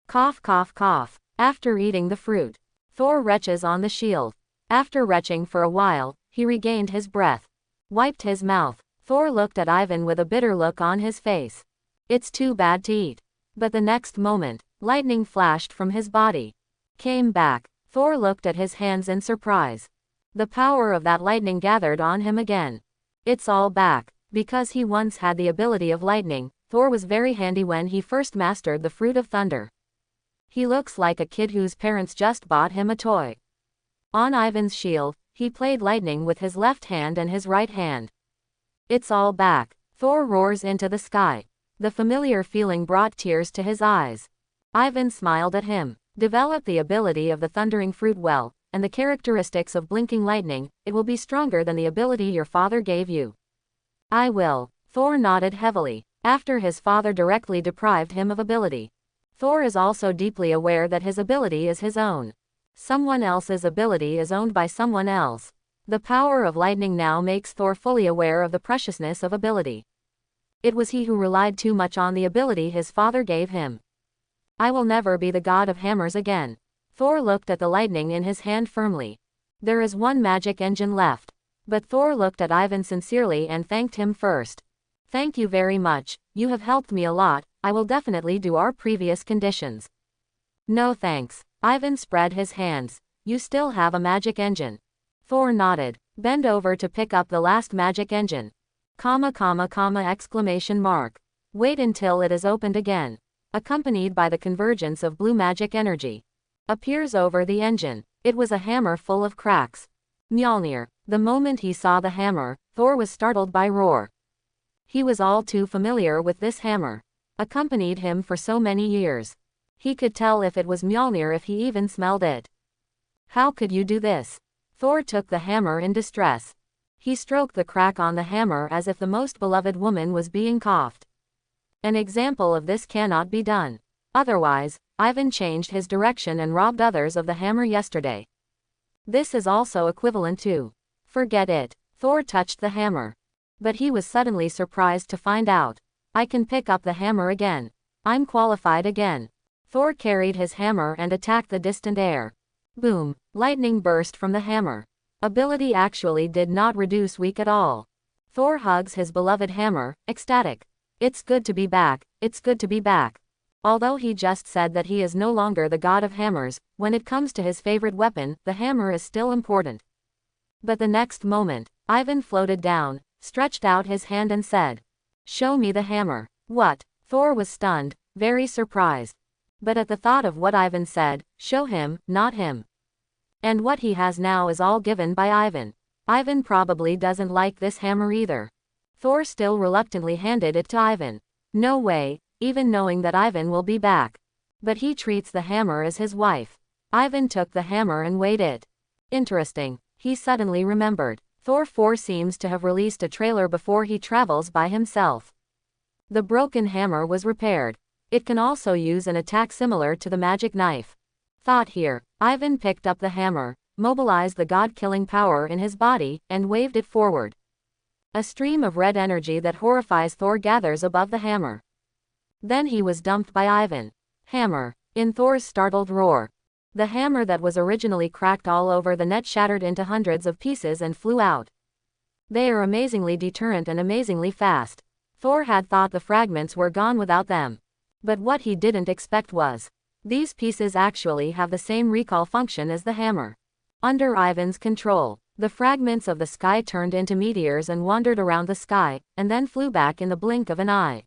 Cough cough cough. After eating the fruit, Thor retches on the shield. After retching for a while, he regained his breath. Wiped his mouth. Thor looked at Ivan with a bitter look on his face. It's too bad to eat. But the next moment, lightning flashed from his body. Came back. Thor looked at his hands in surprise. The power of that lightning gathered on him again. It's all back. Because he once had the ability of lightning, Thor was very handy when he first mastered the fruit of thunder. He looks like a kid whose parents just bought him a toy. On Ivan's shield, he played lightning with his left hand and his right hand. It's all back. Thor roars into the sky. The familiar feeling brought tears to his eyes. Ivan smiled at him. Develop the ability of the thundering fruit well, and the characteristics of blinking lightning, it will be stronger than the ability your father gave you. I will. Thor nodded heavily. After his father directly deprived him of ability. Thor is also deeply aware that his ability is his own. Someone else's ability is owned by someone else. The power of lightning now makes Thor fully aware of the preciousness of ability. It was he who relied too much on the ability his father gave him. I will never be the god of hammers again. Thor looked at the lightning in his hand firmly. There is one magic engine left. But Thor looked at Ivan sincerely and thanked him first. Thank you very much, you have helped me a lot, I will definitely do our previous conditions. No thanks. Ivan spread his hands. You still have a magic engine. Thor nodded. Bend over to pick up the last magic engine. Exclamation mark. Wait until it is opened again. Accompanied by the convergence of blue magic energy. Appears over the engine. It was a hammer full of cracks. Mjolnir. The moment he saw the hammer, Thor was startled by roar. He was all too familiar with this hammer. Accompanied him for so many years. He could tell if it was Mjolnir if he even smelled it. How could you do this? Thor took the hammer in distress. He stroked the crack on the hammer as if the most beloved woman was being coughed. An example of this cannot be done. Otherwise, Ivan changed his direction and robbed others of the hammer yesterday. This is also equivalent to. Forget it. Thor touched the hammer. But he was suddenly surprised to find out. I can pick up the hammer again. I'm qualified again. Thor carried his hammer and attacked the distant air. Boom! Lightning burst from the hammer. Ability actually did not reduce weak at all. Thor hugs his beloved hammer, ecstatic. It's good to be back, it's good to be back. Although he just said that he is no longer the god of hammers, when it comes to his favorite weapon, the hammer is still important. But the next moment, Ivan floated down, stretched out his hand and said, "Show me the hammer." What? Thor was stunned, very surprised. But at the thought of what Ivan said, show him, not him. And what he has now is all given by Ivan. Ivan probably doesn't like this hammer either. Thor still reluctantly handed it to Ivan. No way, even knowing that Ivan will be back. But he treats the hammer as his wife. Ivan took the hammer and weighed it. Interesting, he suddenly remembered. Thor 4 seems to have released a trailer before he travels by himself. The broken hammer was repaired. It can also use an attack similar to the magic knife. Thought here, Ivan picked up the hammer, mobilized the god-killing power in his body, and waved it forward. A stream of red energy that horrifies Thor gathers above the hammer. Then he was dumped by Ivan. Hammer, in Thor's startled roar. The hammer that was originally cracked all over the net shattered into hundreds of pieces and flew out. They are amazingly deterrent and amazingly fast. Thor had thought the fragments were gone without them. But what he didn't expect was, these pieces actually have the same recall function as the hammer. Under Ivan's control, the fragments of the sky turned into meteors and wandered around the sky, and then flew back in the blink of an eye.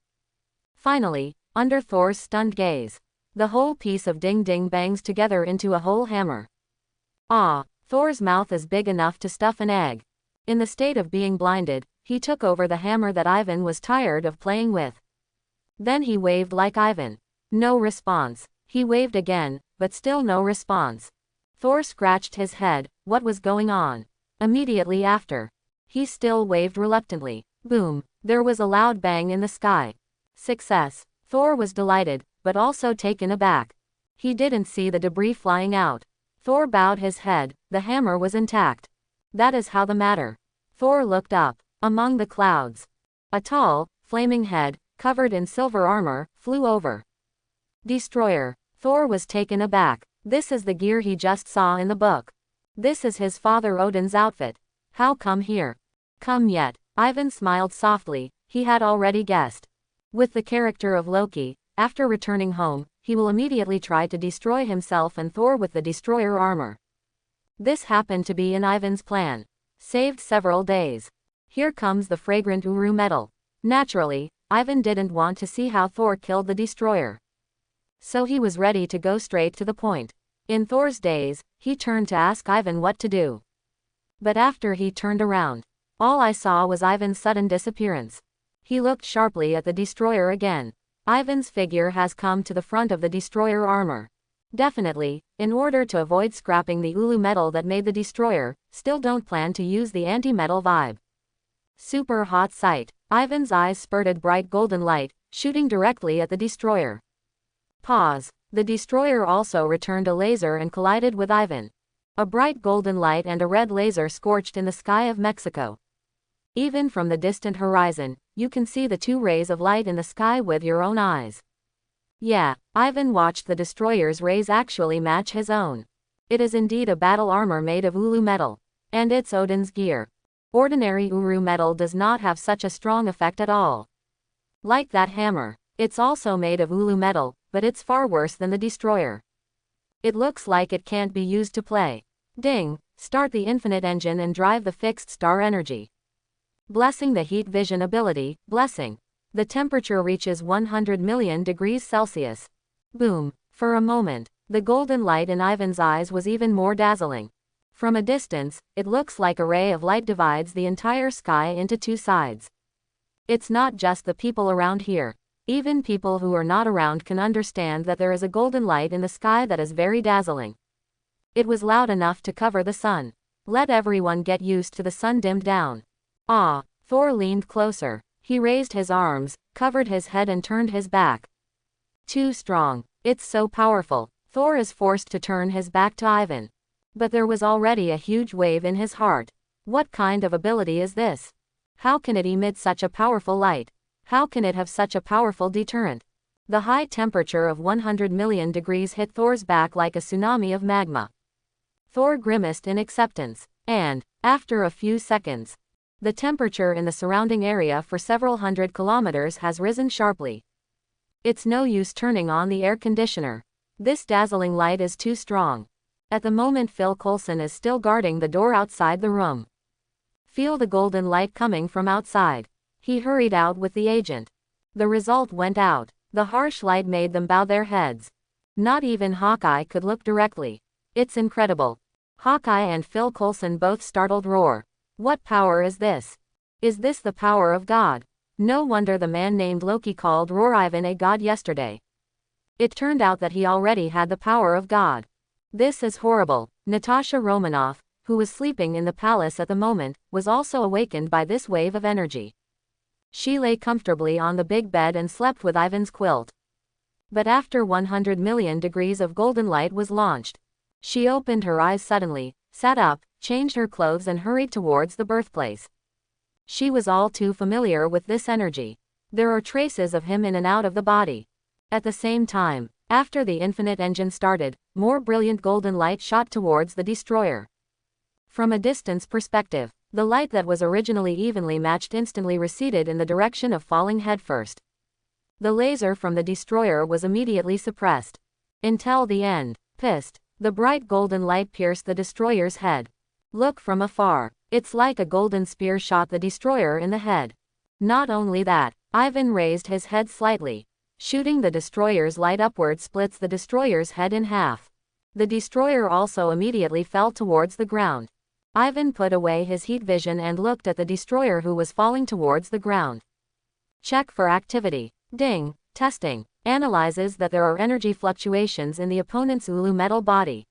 Finally, under Thor's stunned gaze, the whole piece of ding-ding bangs together into a whole hammer. Ah, Thor's mouth is big enough to stuff an egg. In the state of being blinded, he took over the hammer that Ivan was tired of playing with. Then he waved like Ivan. No response. He waved again, but still no response. Thor scratched his head. What was going on? Immediately after, he still waved reluctantly. Boom, there was a loud bang in the sky. Success. Thor was delighted, but also taken aback. He didn't see the debris flying out. Thor bowed his head. The hammer was intact. That is how the matter. Thor looked up. Among the clouds, a tall, flaming head, covered in silver armor, flew over. Destroyer. Thor was taken aback. This is the gear he just saw in the book. This is his father Odin's outfit. How come here? Come yet. Ivan smiled softly. He had already guessed. With the character of Loki, after returning home, he will immediately try to destroy himself and Thor with the destroyer armor. This happened to be in Ivan's plan. Saved several days. Here comes the fragrant Uru metal. Naturally, Ivan didn't want to see how Thor killed the destroyer. So he was ready to go straight to the point. In Thor's days, he turned to ask Ivan what to do. But after he turned around, all I saw was Ivan's sudden disappearance. He looked sharply at the destroyer again. Ivan's figure has come to the front of the destroyer armor. Definitely, in order to avoid scrapping the Ulu metal that made the destroyer, still don't plan to use the anti-metal vibe. Super hot sight. Ivan's eyes spurted bright golden light, shooting directly at the destroyer. Pause. The destroyer also returned a laser and collided with Ivan. A bright golden light and a red laser scorched in the sky of Mexico. Even from the distant horizon, you can see the two rays of light in the sky with your own eyes. Yeah, Ivan watched the destroyer's rays actually match his own. It is indeed a battle armor made of Ulu metal. And it's Odin's gear. Ordinary Uru metal does not have such a strong effect at all. Like that hammer, it's also made of Ulu metal, but it's far worse than the destroyer. It looks like it can't be used to play. Ding, start the infinite engine and drive the fixed star energy. Blessing the heat vision ability, blessing. The temperature reaches 100 million degrees Celsius. Boom, for a moment, the golden light in Ivan's eyes was even more dazzling. From a distance, it looks like a ray of light divides the entire sky into two sides. It's not just the people around here. Even people who are not around can understand that there is a golden light in the sky that is very dazzling. It was loud enough to cover the sun. Let everyone get used to the sun dimmed down. Ah, Thor leaned closer. He raised his arms, covered his head and turned his back. Too strong. It's so powerful. Thor is forced to turn his back to Ivan. But there was already a huge wave in his heart. What kind of ability is this? How can it emit such a powerful light? How can it have such a powerful deterrent? The high temperature of 100 million degrees hit Thor's back like a tsunami of magma. Thor grimaced in acceptance. And, after a few seconds, the temperature in the surrounding area for several hundred kilometers has risen sharply. It's no use turning on the air conditioner. This dazzling light is too strong. At the moment Phil Coulson is still guarding the door outside the room. Feel the golden light coming from outside. He hurried out with the agent. The result went out. The harsh light made them bow their heads. Not even Hawkeye could look directly. It's incredible. Hawkeye and Phil Coulson both startled roar. What power is this? Is this the power of God? No wonder the man named Loki called Roar Ivan a god yesterday. It turned out that he already had the power of God. This is horrible. Natasha Romanoff, who was sleeping in the palace at the moment, was also awakened by this wave of energy. She lay comfortably on the big bed and slept with Ivan's quilt. But after 100 million degrees of golden light was launched, she opened her eyes suddenly, sat up, changed her clothes and hurried towards the birthplace. She was all too familiar with this energy. There are traces of him in and out of the body. At the same time, after the infinite engine started, more brilliant golden light shot towards the destroyer. From a distance perspective, the light that was originally evenly matched instantly receded in the direction of falling headfirst. The laser from the destroyer was immediately suppressed. Until the end. Pissed, the bright golden light pierced the destroyer's head. Look from afar. It's like a golden spear shot the destroyer in the head. Not only that, Ivan raised his head slightly. Shooting the destroyer's light upward splits the destroyer's head in half. The destroyer also immediately fell towards the ground. Ivan put away his heat vision and looked at the destroyer who was falling towards the ground. Check for activity. Ding. Testing. Analyzes that there are energy fluctuations in the opponent's Ulu metal body.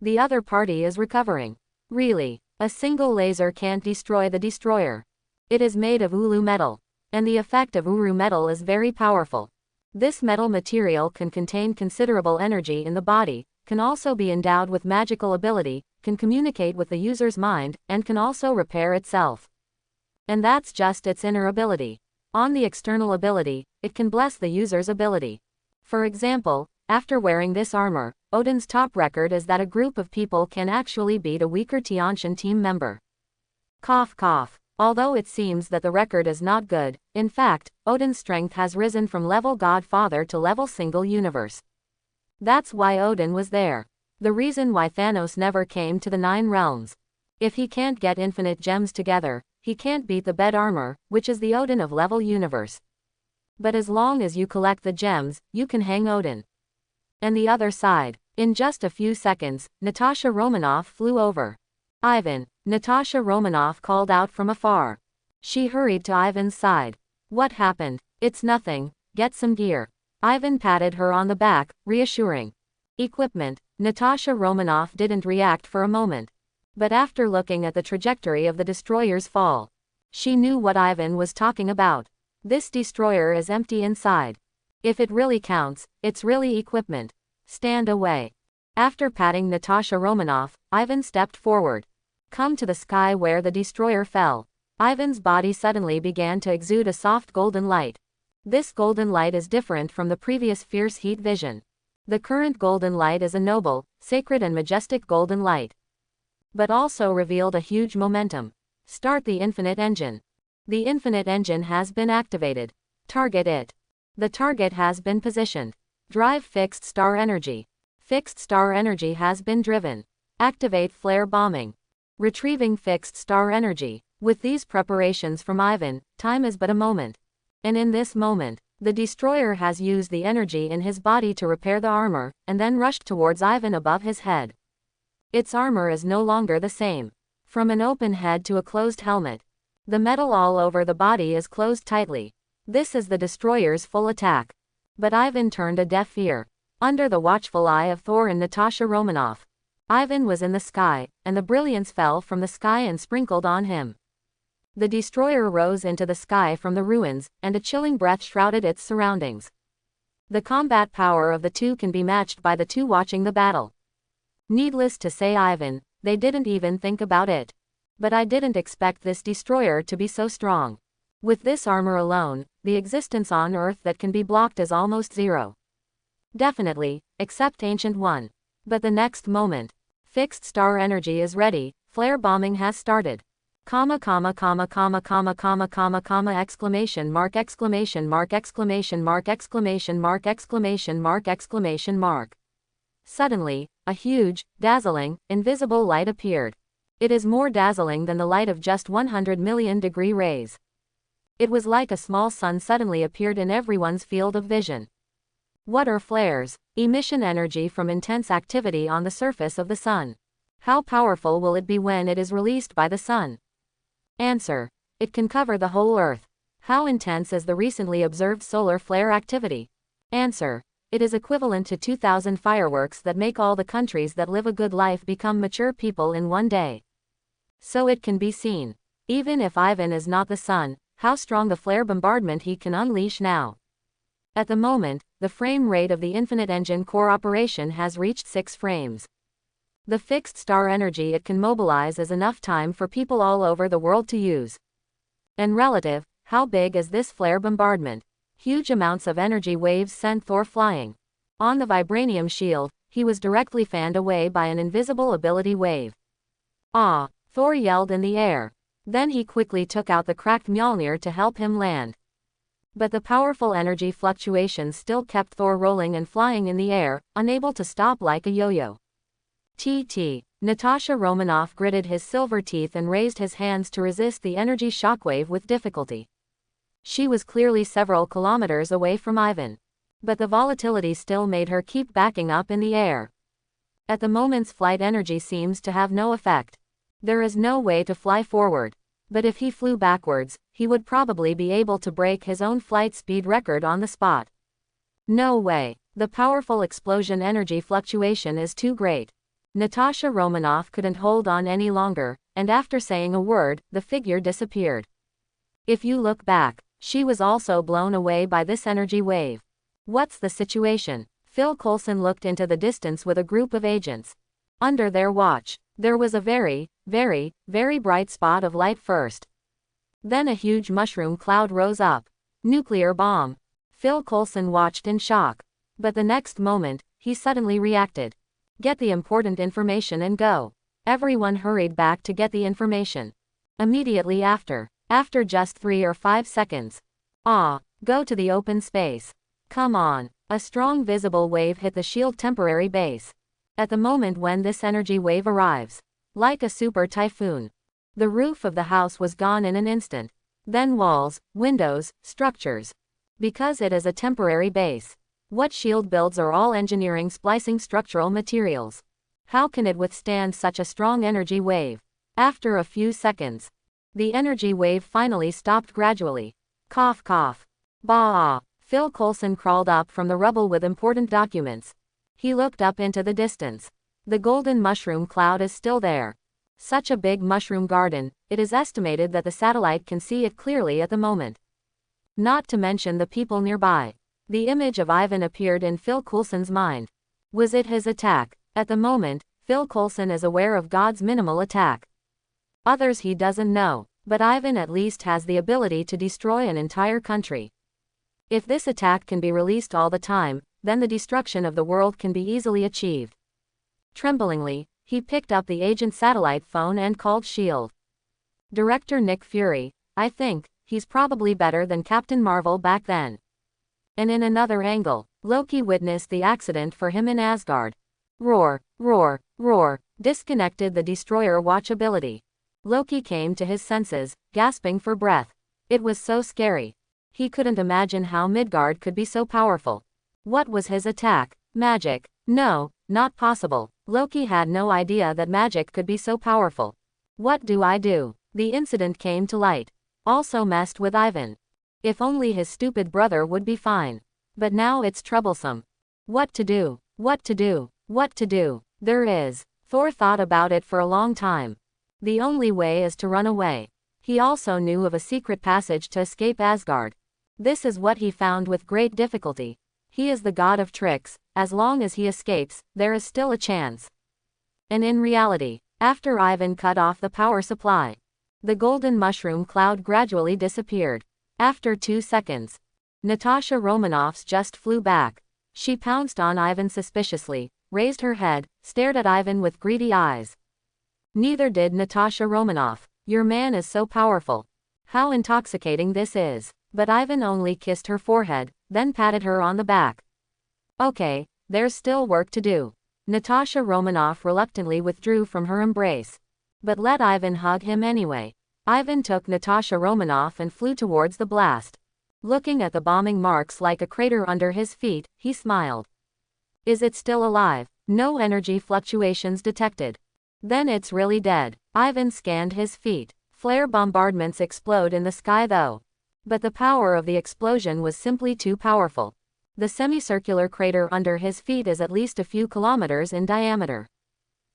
The other party is recovering. Really, a single laser can't destroy the destroyer. It is made of Ulu metal, and the effect of Uru metal is very powerful. This metal material can contain considerable energy in the body, can also be endowed with magical ability, can communicate with the user's mind, and can also repair itself. And that's just its inner ability. On the external ability, it can bless the user's ability. For example, after wearing this armor, Odin's top record is that a group of people can actually beat a weaker Tianshan team member. Cough cough. Although it seems that the record is not good, in fact, Odin's strength has risen from level Godfather to level single universe. That's why Odin was there. The reason why Thanos never came to the 9 realms. If he can't get infinite gems together, he can't beat the bed armor, which is the Odin of level universe. But as long as you collect the gems, you can hang Odin. And the other side. In just a few seconds, Natasha Romanoff flew over. Ivan. Natasha Romanoff called out from afar. She hurried to Ivan's side. What happened? It's nothing, get some gear. Ivan patted her on the back, reassuring. Equipment. Natasha Romanoff didn't react for a moment. But after looking at the trajectory of the destroyer's fall, she knew what Ivan was talking about. This destroyer is empty inside. If it really counts, it's really equipment. Stand away. After patting Natasha Romanoff, Ivan stepped forward. Come to the sky where the destroyer fell. Ivan's body suddenly began to exude a soft golden light. This golden light is different from the previous fierce heat vision. The current golden light is a noble, sacred and majestic golden light. But also revealed a huge momentum. Start the infinite engine. The infinite engine has been activated. Target it. The target has been positioned. Drive fixed star energy. Fixed star energy has been driven. Activate flare bombing. Retrieving fixed star energy. With these preparations from Ivan, time is but a moment. And in this moment, the destroyer has used the energy in his body to repair the armor, and then rushed towards Ivan above his head. Its armor is no longer the same. From an open head to a closed helmet. The metal all over the body is closed tightly. This is the destroyer's full attack. But Ivan turned a deaf ear. Under the watchful eye of Thor and Natasha Romanoff, Ivan was in the sky, and the brilliance fell from the sky and sprinkled on him. The destroyer rose into the sky from the ruins, and a chilling breath shrouded its surroundings. The combat power of the two can be matched by the two watching the battle. Needless to say, Ivan, they didn't even think about it. But I didn't expect this destroyer to be so strong. With this armor alone, the existence on Earth that can be blocked is almost zero. Definitely, except Ancient One. But the next moment, fixed star energy is ready, flare bombing has started. Exclamation mark exclamation mark exclamation mark exclamation mark exclamation mark exclamation mark. Suddenly, a huge, dazzling, invisible light appeared. It is more dazzling than the light of just 100 million degree rays. It was like a small sun suddenly appeared in everyone's field of vision. What are flares? Emission energy from intense activity on the surface of the sun. How powerful will it be when it is released by the sun? Answer. It can cover the whole Earth. How intense is the recently observed solar flare activity? Answer. It is equivalent to 2,000 fireworks that make all the countries that live a good life become mature people in one day. So it can be seen. Even if Ivan is not the sun, how strong the flare bombardment he can unleash now. At the moment, the frame rate of the infinite engine core operation has reached 6 frames. The fixed star energy it can mobilize is enough time for people all over the world to use. And relative, how big is this flare bombardment? Huge amounts of energy waves sent Thor flying. On the vibranium shield, he was directly fanned away by an invisible ability wave. Ah! Thor yelled in the air. Then he quickly took out the cracked Mjolnir to help him land. But the powerful energy fluctuations still kept Thor rolling and flying in the air, unable to stop like a yo-yo. TT. Natasha Romanoff gritted his silver teeth and raised his hands to resist the energy shockwave with difficulty. She was clearly several kilometers away from Ivan. But the volatility still made her keep backing up in the air. At the moment's flight energy seems to have no effect. There is no way to fly forward. But if he flew backwards, he would probably be able to break his own flight speed record on the spot. No way. The powerful explosion energy fluctuation is too great. Natasha Romanoff couldn't hold on any longer, and after saying a word, the figure disappeared. If you look back, she was also blown away by this energy wave. What's the situation? Phil Coulson looked into the distance with a group of agents. Under their watch, there was a very, very, very bright spot of light first. Then a huge mushroom cloud rose up. Nuclear bomb. Phil Coulson watched in shock. But the next moment, he suddenly reacted. Get the important information and go. Everyone hurried back to get the information. Immediately after just 3 or 5 seconds. Go to the open space. Come on. A strong visible wave hit the shield temporary base. At the moment when this energy wave arrives, like a super typhoon, the roof of the house was gone in an instant. Then walls, windows, structures. Because it is a temporary base. What shield builds are all engineering splicing structural materials. How can it withstand such a strong energy wave? After a few seconds, the energy wave finally stopped gradually. Cough cough. Bah! Phil Coulson crawled up from the rubble with important documents. He looked up into the distance. The golden mushroom cloud is still there. Such a big mushroom garden, it is estimated that the satellite can see it clearly at the moment. Not to mention the people nearby. The image of Ivan appeared in Phil Coulson's mind. Was it his attack? At the moment, Phil Coulson is aware of God's minimal attack. Others he doesn't know, but Ivan at least has the ability to destroy an entire country. If this attack can be released all the time, then the destruction of the world can be easily achieved. Tremblingly, he picked up the agent satellite phone and called S.H.I.E.L.D. Director Nick Fury. I think he's probably better than Captain Marvel back then. And in another angle, Loki witnessed the accident for him in Asgard. Roar, roar, roar, disconnected the destroyer watch ability. Loki came to his senses, gasping for breath. It was so scary. He couldn't imagine how Midgard could be so powerful. What was his attack? Magic? No, not possible. Loki had no idea that magic could be so powerful. What do I do? The incident came to light. Also messed with Ivan. If only his stupid brother would be fine. But now it's troublesome. What to do? What to do? What to do? There is. Thor thought about it for a long time. The only way is to run away. He also knew of a secret passage to escape Asgard. This is what he found with great difficulty. He is the god of tricks. As long as he escapes, there is still a chance. And in reality, after Ivan cut off the power supply, the golden mushroom cloud gradually disappeared. After 2 seconds, Natasha Romanoff's just flew back. She pounced on Ivan suspiciously, raised her head, stared at Ivan with greedy eyes. Neither did Natasha Romanoff. Your man is so powerful. How intoxicating this is. But Ivan only kissed her forehead, then patted her on the back. Okay, there's still work to do. Natasha Romanoff reluctantly withdrew from her embrace. But let Ivan hug him anyway. Ivan took Natasha Romanoff and flew towards the blast. Looking at the bombing marks like a crater under his feet, he smiled. Is it still alive? No energy fluctuations detected. Then it's really dead. Ivan scanned his feet. Flare bombardments explode in the sky though. But the power of the explosion was simply too powerful. The semicircular crater under his feet is at least a few kilometers in diameter.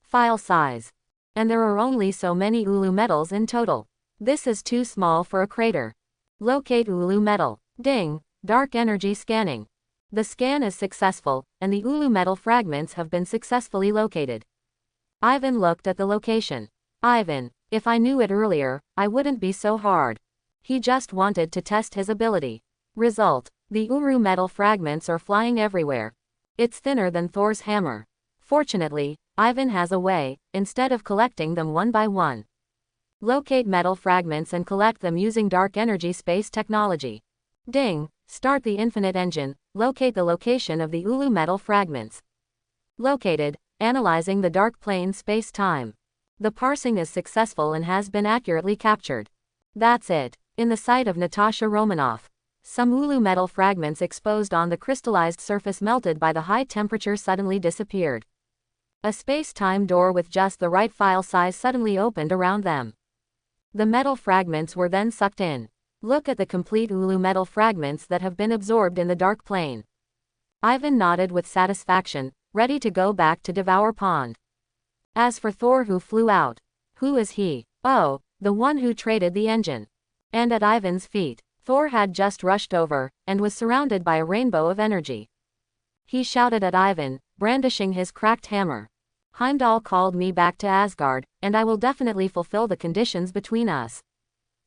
File size. And there are only so many Ulu metals in total. This is too small for a crater. Locate Ulu metal. Ding. Dark energy scanning. The scan is successful, and the Ulu metal fragments have been successfully located. Ivan looked at the location. Ivan, if I knew it earlier, I wouldn't be so hard. He just wanted to test his ability. Result. The Ulu metal fragments are flying everywhere. It's thinner than Thor's hammer. Fortunately, Ivan has a way, instead of collecting them one by one. Locate metal fragments and collect them using dark energy space technology. Ding. Start the infinite engine. Locate the location of the Ulu metal fragments. Located. Analyzing the dark plane space-time. The parsing is successful and has been accurately captured. That's it. In the sight of Natasha Romanoff. Some Ulu metal fragments exposed on the crystallized surface melted by the high temperature suddenly disappeared. A space-time door with just the right file size suddenly opened around them. The metal fragments were then sucked in. Look at the complete Ulu metal fragments that have been absorbed in the dark plane. Ivan nodded with satisfaction, ready to go back to Devour Pond. As for Thor, who flew out. Who is he? Oh, the one who traded the engine. And at Ivan's feet, Thor had just rushed over, and was surrounded by a rainbow of energy. He shouted at Ivan, brandishing his cracked hammer. Heimdall called me back to Asgard, and I will definitely fulfill the conditions between us.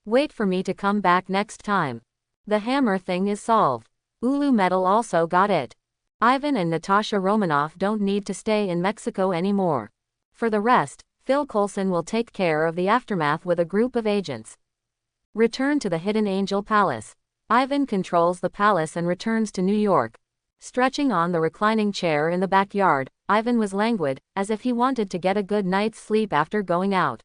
Wait for me to come back next time. The hammer thing is solved. Ulu metal also got it. Ivan and Natasha Romanoff don't need to stay in Mexico anymore. For the rest, Phil Coulson will take care of the aftermath with a group of agents. Return to the Hidden Angel Palace. Ivan controls the palace and returns to New York. Stretching on the reclining chair in the backyard, Ivan was languid, as if he wanted to get a good night's sleep after going out.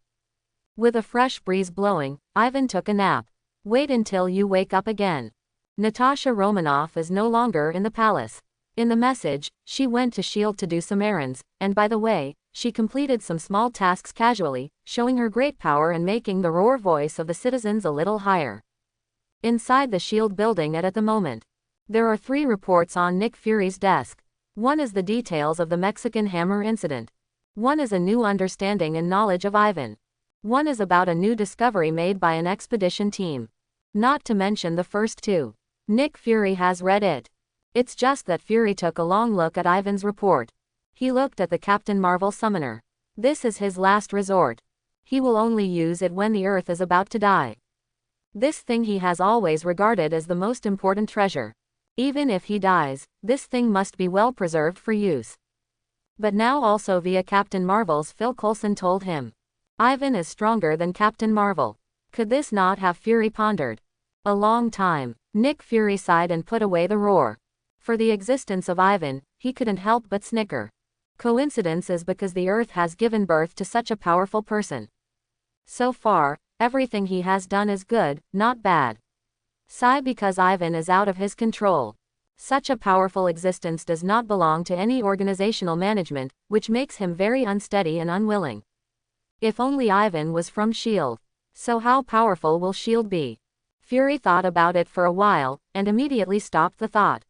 With a fresh breeze blowing, Ivan took a nap. Wait until you wake up again. Natasha Romanoff is no longer in the palace. In the message, she went to S.H.I.E.L.D. to do some errands, and by the way, she completed some small tasks casually, showing her great power and making the roar voice of the citizens a little higher. Inside the S.H.I.E.L.D. building at the moment, there are 3 reports on Nick Fury's desk. One is the details of the Mexican hammer incident. One is a new understanding and knowledge of Ivan. One is about a new discovery made by an expedition team. Not to mention the first 2. Nick Fury has read it. It's just that Fury took a long look at Ivan's report. He looked at the Captain Marvel summoner. This is his last resort. He will only use it when the Earth is about to die. This thing he has always regarded as the most important treasure. Even if he dies, this thing must be well preserved for use. But now also via Captain Marvel's Phil Coulson told him. Ivan is stronger than Captain Marvel. Could this not have Fury pondered? A long time. Nick Fury sighed and put away the roar. For the existence of Ivan, he couldn't help but snicker. Coincidence is because the Earth has given birth to such a powerful person. So far, everything he has done is good, not bad. Sigh because Ivan is out of his control. Such a powerful existence does not belong to any organizational management, which makes him very unsteady and unwilling. If only Ivan was from S.H.I.E.L.D. So how powerful will S.H.I.E.L.D. be? Fury thought about it for a while, and immediately stopped the thought.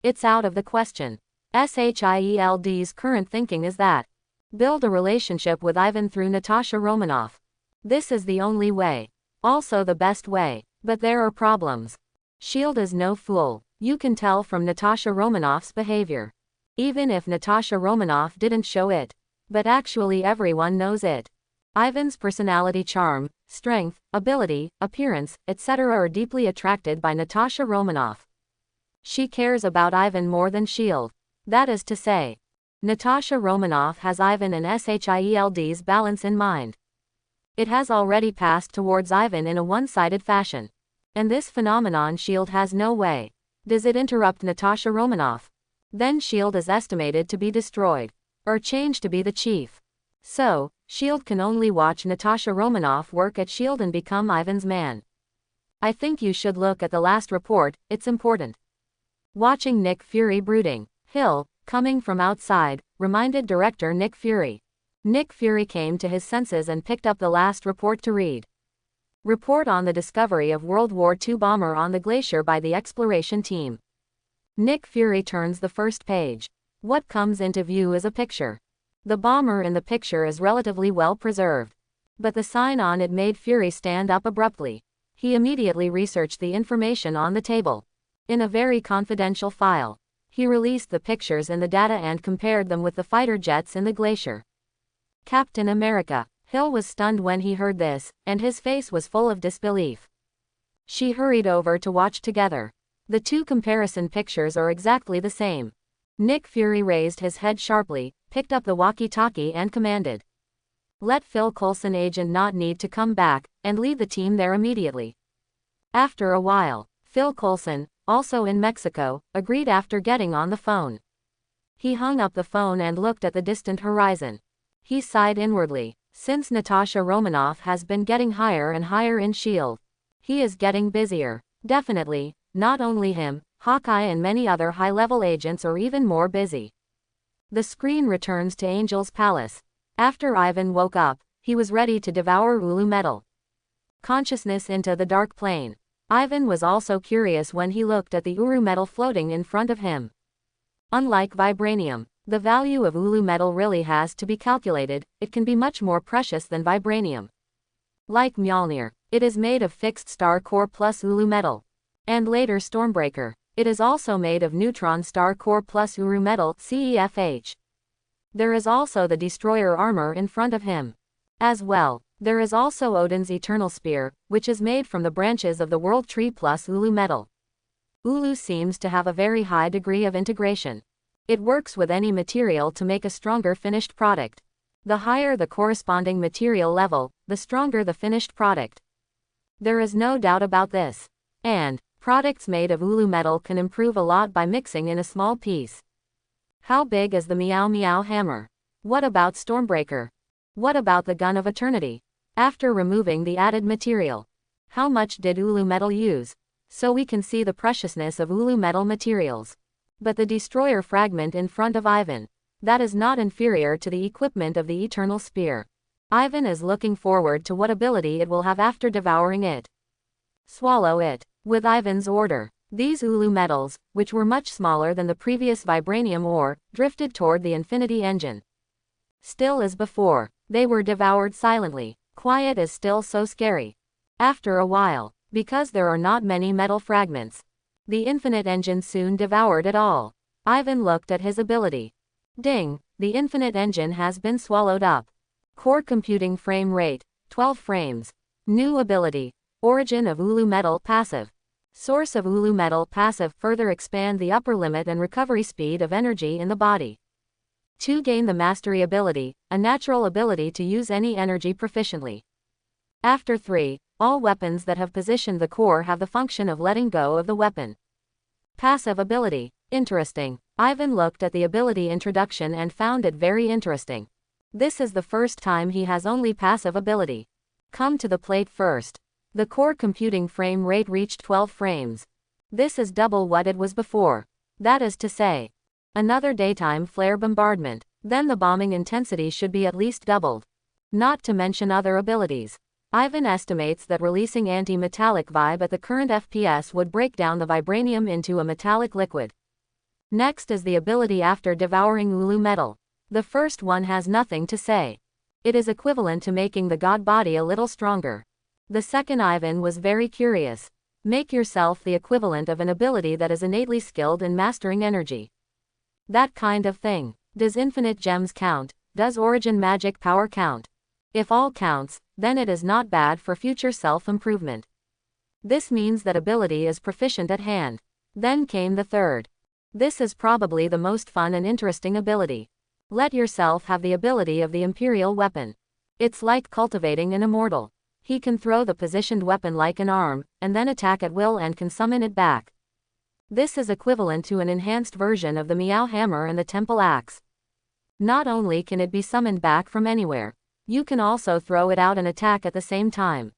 It's out of the question. S.H.I.E.L.D.'s current thinking is that. Build a relationship with Ivan through Natasha Romanoff. This is the only way. Also the best way. But there are problems. S.H.I.E.L.D. is no fool. You can tell from Natasha Romanoff's behavior. Even if Natasha Romanoff didn't show it. But actually everyone knows it. Ivan's personality, charm, strength, ability, appearance, etc. are deeply attracted by Natasha Romanoff. She cares about Ivan more than S.H.I.E.L.D. That is to say, Natasha Romanoff has Ivan and S.H.I.E.L.D.'s balance in mind. It has already passed towards Ivan in a one-sided fashion. And this phenomenon S.H.I.E.L.D. has no way. Does it interrupt Natasha Romanoff? Then S.H.I.E.L.D. is estimated to be destroyed. Or changed to be the chief. So, S.H.I.E.L.D. can only watch Natasha Romanoff work at S.H.I.E.L.D. and become Ivan's man. I think you should look at the last report, it's important. Watching Nick Fury brooding. Hill, coming from outside, reminded director Nick Fury. Nick Fury came to his senses and picked up the last report to read. Report on the discovery of World War II bomber on the glacier by the exploration team. Nick Fury turns the first page. What comes into view is a picture. The bomber in the picture is relatively well preserved. But the sign on it made Fury stand up abruptly. He immediately researched the information on the table. In a very confidential file, he released the pictures and the data and compared them with the fighter jets in the glacier. Captain America. Hill was stunned when he heard this, and his face was full of disbelief. She hurried over to watch together. The two comparison pictures are exactly the same. Nick Fury raised his head sharply, picked up the walkie-talkie and commanded. Let Phil Coulson agent not need to come back, and lead the team there immediately. After a while, Phil Coulson, also in Mexico, agreed after getting on the phone. He hung up the phone and looked at the distant horizon. He sighed inwardly. Since Natasha Romanoff has been getting higher and higher in S.H.I.E.L.D., he is getting busier. Definitely, not only him, Hawkeye and many other high-level agents are even more busy. The screen returns to Angel's palace. After Ivan woke up, he was ready to devour Ulu metal. Consciousness into the dark plane. Ivan was also curious when he looked at the Uru metal floating in front of him. Unlike vibranium, the value of Ulu metal really has to be calculated. It can be much more precious than vibranium. Like Mjolnir, it is made of fixed star core plus Ulu metal. And later Stormbreaker, it is also made of neutron star core plus Uru metal, CEFH. There is also the destroyer armor in front of him. As well, there is also Odin's eternal spear, which is made from the branches of the world tree plus Ulu metal. Ulu seems to have a very high degree of integration. It works with any material to make a stronger finished product. The higher the corresponding material level, the stronger the finished product. There is no doubt about this. And products made of Ulu metal can improve a lot by mixing in a small piece. How big is the Meow Meow hammer? What about Stormbreaker? What about the Gun of Eternity? After removing the added material, how much did Ulu metal use? So we can see the preciousness of Ulu metal materials. But the destroyer fragment in front of Ivan, that is not inferior to the equipment of the eternal spear. Ivan is looking forward to what ability it will have after devouring it. Swallow it. With Ivan's order, these Ulu metals, which were much smaller than the previous vibranium ore, drifted toward the infinity engine. Still as before, they were devoured silently. Quiet is still so scary. After a while, because there are not many metal fragments, the infinite engine soon devoured it all. Ivan looked at his ability. Ding, the infinite engine has been swallowed up. Core computing frame rate, 12 frames. New ability, origin of Ulu metal passive. Source of Ulu metal passive, further expand the upper limit and recovery speed of energy in the body. 2. Gain the mastery ability, a natural ability to use any energy proficiently. After 3, all weapons that have positioned the core have the function of letting go of the weapon. Passive ability, interesting. Ivan looked at the ability introduction and found it very interesting. This is the first time he has only passive ability. Come to the plate first. The core computing frame rate reached 12 frames. This is double what it was before. That is to say, another daytime flare bombardment, then the bombing intensity should be at least doubled. Not to mention other abilities. Ivan estimates that releasing anti-metallic vibe at the current FPS would break down the vibranium into a metallic liquid. Next is the ability after devouring Ulu metal. The first one has nothing to say. It is equivalent to making the god body a little stronger. The second, Ivan was very curious. Make yourself the equivalent of an ability that is innately skilled in mastering energy. That kind of thing. Does infinite gems count? Does origin magic power count? If all counts, then it is not bad for future self-improvement. This means that ability is proficient at hand. Then came the third. This is probably the most fun and interesting ability. Let yourself have the ability of the Imperial weapon. It's like cultivating an immortal. He can throw the positioned weapon like an arm, and then attack at will and can summon it back. This is equivalent to an enhanced version of the Meow Hammer and the Temple Axe. Not only can it be summoned back from anywhere, you can also throw it out and attack at the same time.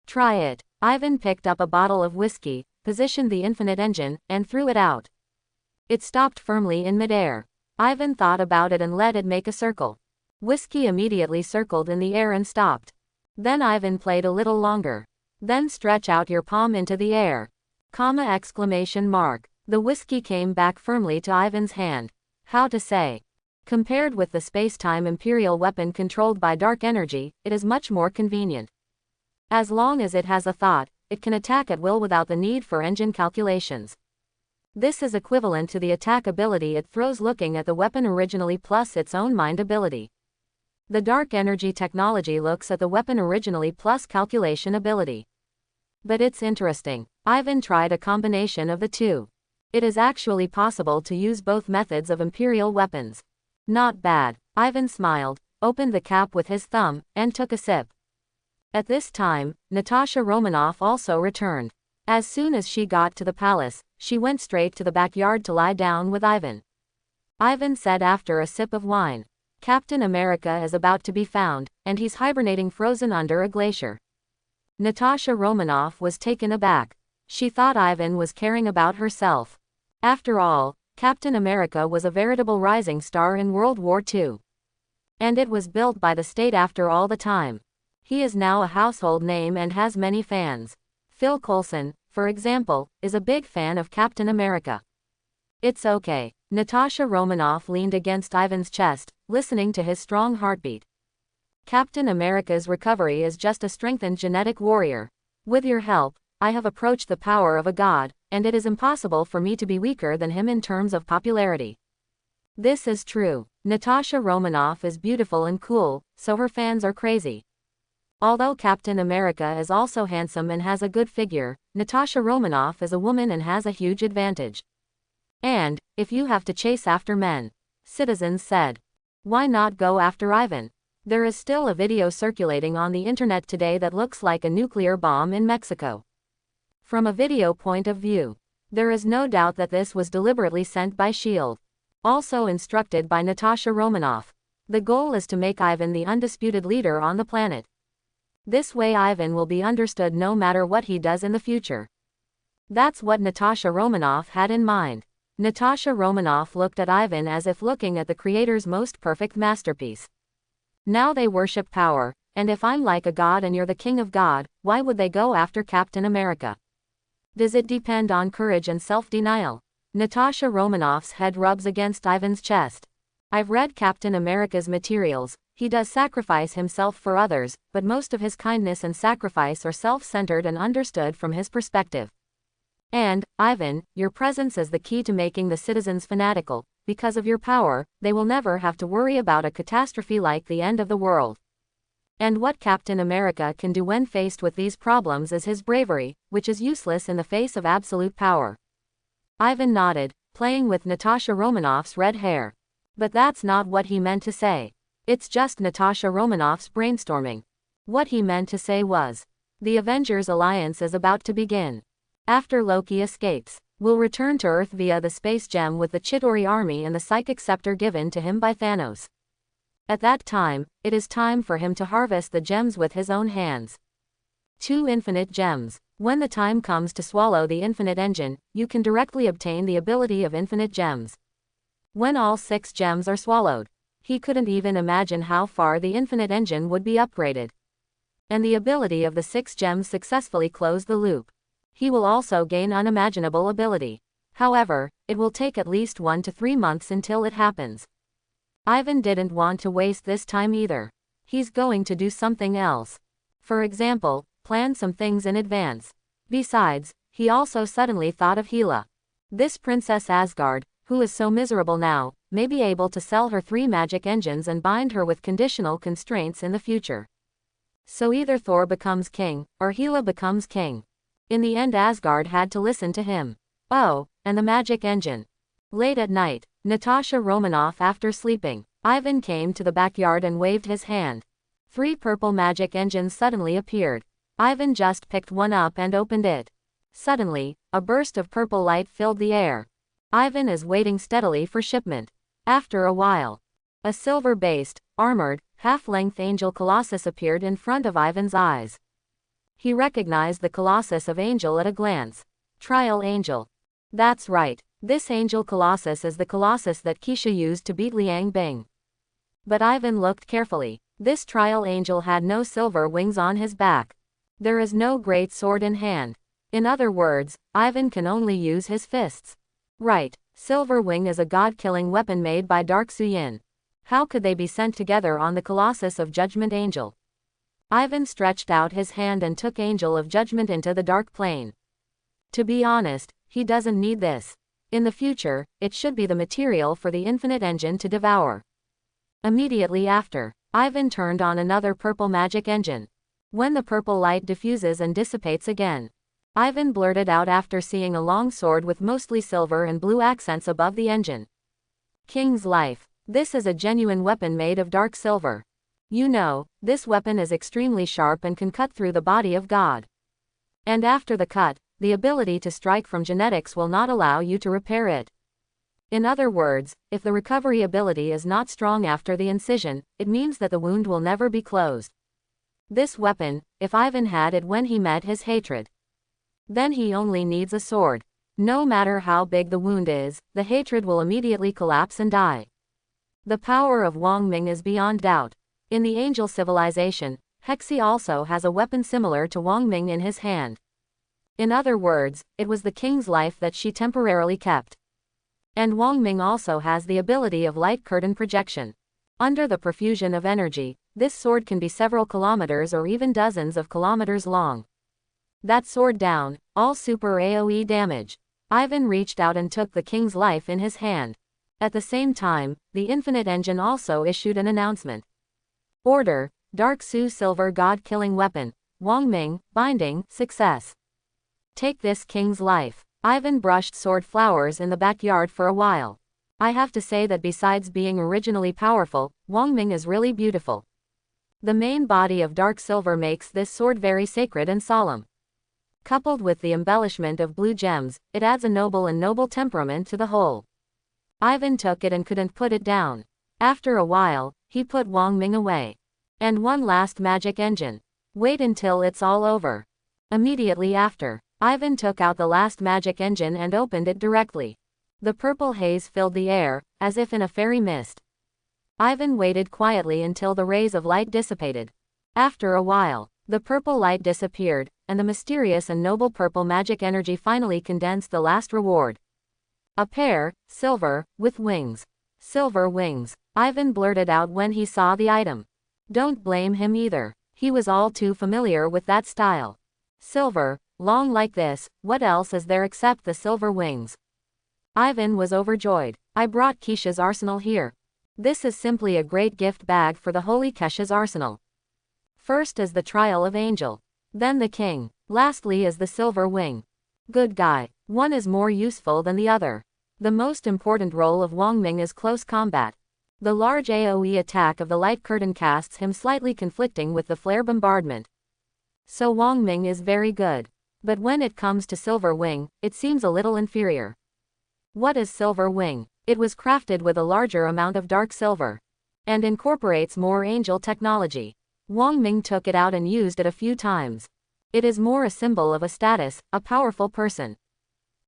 Try it. Ivan picked up a bottle of whiskey, positioned the infinite engine, and threw it out. It stopped firmly in midair. Ivan thought about it and let it make a circle. Whiskey immediately circled in the air and stopped. Then Ivan played a little longer. Then stretch out your palm into the air. Comma exclamation mark. The whiskey came back firmly to Ivan's hand. How to say? Compared with the space-time Imperial weapon controlled by dark energy, it is much more convenient. As long as it has a thought, it can attack at will without the need for engine calculations. This is equivalent to the attack ability it throws looking at the weapon originally plus its own mind ability. The dark energy technology looks at the weapon originally plus calculation ability. But it's interesting. Ivan tried a combination of the two. It is actually possible to use both methods of Imperial weapons. Not bad. Ivan smiled, opened the cap with his thumb, and took a sip. At this time, Natasha Romanoff also returned. As soon as she got to the palace, she went straight to the backyard to lie down with Ivan. Ivan said after a sip of wine, "Captain America is about to be found, and he's hibernating frozen under a glacier." Natasha Romanoff was taken aback. She thought Ivan was caring about herself. After all, Captain America was a veritable rising star in World War II. And it was built by the state after all the time. He is now a household name and has many fans. Phil Coulson, for example, is a big fan of Captain America. It's okay. Natasha Romanoff leaned against Ivan's chest, listening to his strong heartbeat. Captain America's recovery is just a strengthened genetic warrior. With your help, I have approached the power of a god, and it is impossible for me to be weaker than him in terms of popularity. This is true. Natasha Romanoff is beautiful and cool, so her fans are crazy. Although Captain America is also handsome and has a good figure, Natasha Romanoff is a woman and has a huge advantage. And, if you have to chase after men, citizens said, why not go after Ivan? There is still a video circulating on the internet today that looks like a nuclear bomb in Mexico. From a video point of view, there is no doubt that this was deliberately sent by S.H.I.E.L.D. Also instructed by Natasha Romanoff. The goal is to make Ivan the undisputed leader on the planet. This way Ivan will be understood no matter what he does in the future. That's what Natasha Romanoff had in mind. Natasha Romanoff looked at Ivan as if looking at the creator's most perfect masterpiece. Now they worship power, and if I'm like a god and you're the king of God, why would they go after Captain America? Does it depend on courage and self-denial? Natasha Romanoff's head rubs against Ivan's chest. I've read Captain America's materials. He does sacrifice himself for others, but most of his kindness and sacrifice are self-centered and understood from his perspective. And, Ivan, your presence is the key to making the citizens fanatical. Because of your power, they will never have to worry about a catastrophe like the end of the world. And what Captain America can do when faced with these problems is his bravery, which is useless in the face of absolute power. Ivan nodded, playing with Natasha Romanoff's red hair. But that's not what he meant to say. It's just Natasha Romanoff's brainstorming. What he meant to say was, the Avengers alliance is about to begin. After Loki escapes, we'll return to Earth via the space gem with the Chitauri army and the psychic scepter given to him by Thanos. At that time, it is time for him to harvest the gems with his own hands. 2 infinite gems. When the time comes to swallow the infinite engine, you can directly obtain the ability of infinite gems. When all 6 gems are swallowed, he couldn't even imagine how far the infinite engine would be upgraded. And the ability of the 6 gems successfully close the loop. He will also gain unimaginable ability. However, it will take at least 1 to 3 months until it happens. Ivan didn't want to waste this time either. He's going to do something else. For example, plan some things in advance. Besides, he also suddenly thought of Hela. This Princess Asgard, who is so miserable now, may be able to sell her 3 magic engines and bind her with conditional constraints in the future. So either Thor becomes king, or Hela becomes king. In the end Asgard had to listen to him. Oh, and the magic engine. Late at night, Natasha Romanoff after sleeping, Ivan came to the backyard and waved his hand. 3 purple magic engines suddenly appeared. Ivan just picked one up and opened it. Suddenly, a burst of purple light filled the air. Ivan is waiting steadily for shipment. After a while, a silver-based, armored, half-length angel colossus appeared in front of Ivan's eyes. He recognized the colossus of Angel at a glance. Trial Angel. That's right, this angel colossus is the colossus that Keisha used to beat Liang Bing. But Ivan looked carefully. This trial angel had no silver wings on his back. There is no great sword in hand. In other words, Ivan can only use his fists. Right, Silver Wing is a god-killing weapon made by Dark Suyin. How could they be sent together on the Colossus of Judgment Angel? Ivan stretched out his hand and took Angel of Judgment into the dark plane. To be honest, he doesn't need this. In the future, it should be the material for the infinite engine to devour. Immediately after, Ivan turned on another purple magic engine. When the purple light diffuses and dissipates again, Ivan blurted out after seeing a long sword with mostly silver and blue accents above the engine. King's Life. This is a genuine weapon made of dark silver. You know, this weapon is extremely sharp and can cut through the body of God. And after the cut, the ability to strike from genetics will not allow you to repair it. In other words, if the recovery ability is not strong after the incision, it means that the wound will never be closed. This weapon, if Ivan had it when he met his hatred, then he only needs a sword. No matter how big the wound is, the hatred will immediately collapse and die. The power of Wang Ming is beyond doubt. In the angel civilization, Hexi also has a weapon similar to Wang Ming in his hand. In other words, it was the king's life that she temporarily kept. And Wang Ming also has the ability of light curtain projection. Under the profusion of energy, this sword can be several kilometers or even dozens of kilometers long. That sword down, all super AoE damage. Ivan reached out and took the king's life in his hand. At the same time, the Infinite Engine also issued an announcement. Order, Dark Su Silver God-killing weapon, Wang Ming, binding, success. Take this king's life. Ivan brushed sword flowers in the backyard for a while. I have to say that besides being originally powerful, Wang Ming is really beautiful. The main body of dark silver makes this sword very sacred and solemn. Coupled with the embellishment of blue gems, it adds a noble temperament to the whole. Ivan took it and couldn't put it down. After a while, he put Wang Ming away. And one last magic engine. Wait until it's all over. Immediately after, Ivan took out the last magic engine and opened it directly. The purple haze filled the air, as if in a fairy mist. Ivan waited quietly until the rays of light dissipated. After a while, the purple light disappeared, and the mysterious and noble purple magic energy finally condensed the last reward. A pair, silver, with wings. Silver wings, Ivan blurted out when he saw the item. Don't blame him either. He was all too familiar with that style. Silver, long like this, what else is there except the silver wings? Ivan was overjoyed. I brought Kesha's arsenal here. This is simply a great gift bag for the holy Kesha's arsenal. First is the trial of angel. Then the king. Lastly is the silver wing. Good guy. One is more useful than the other. The most important role of Wang Ming is close combat. The large AoE attack of the light curtain casts him slightly conflicting with the flare bombardment. So Wang Ming is very good. But when it comes to Silver Wing, it seems a little inferior. What is Silver Wing? It was crafted with a larger amount of dark silver. And incorporates more angel technology. Wang Ming took it out and used it a few times. It is more a symbol of a status, a powerful person.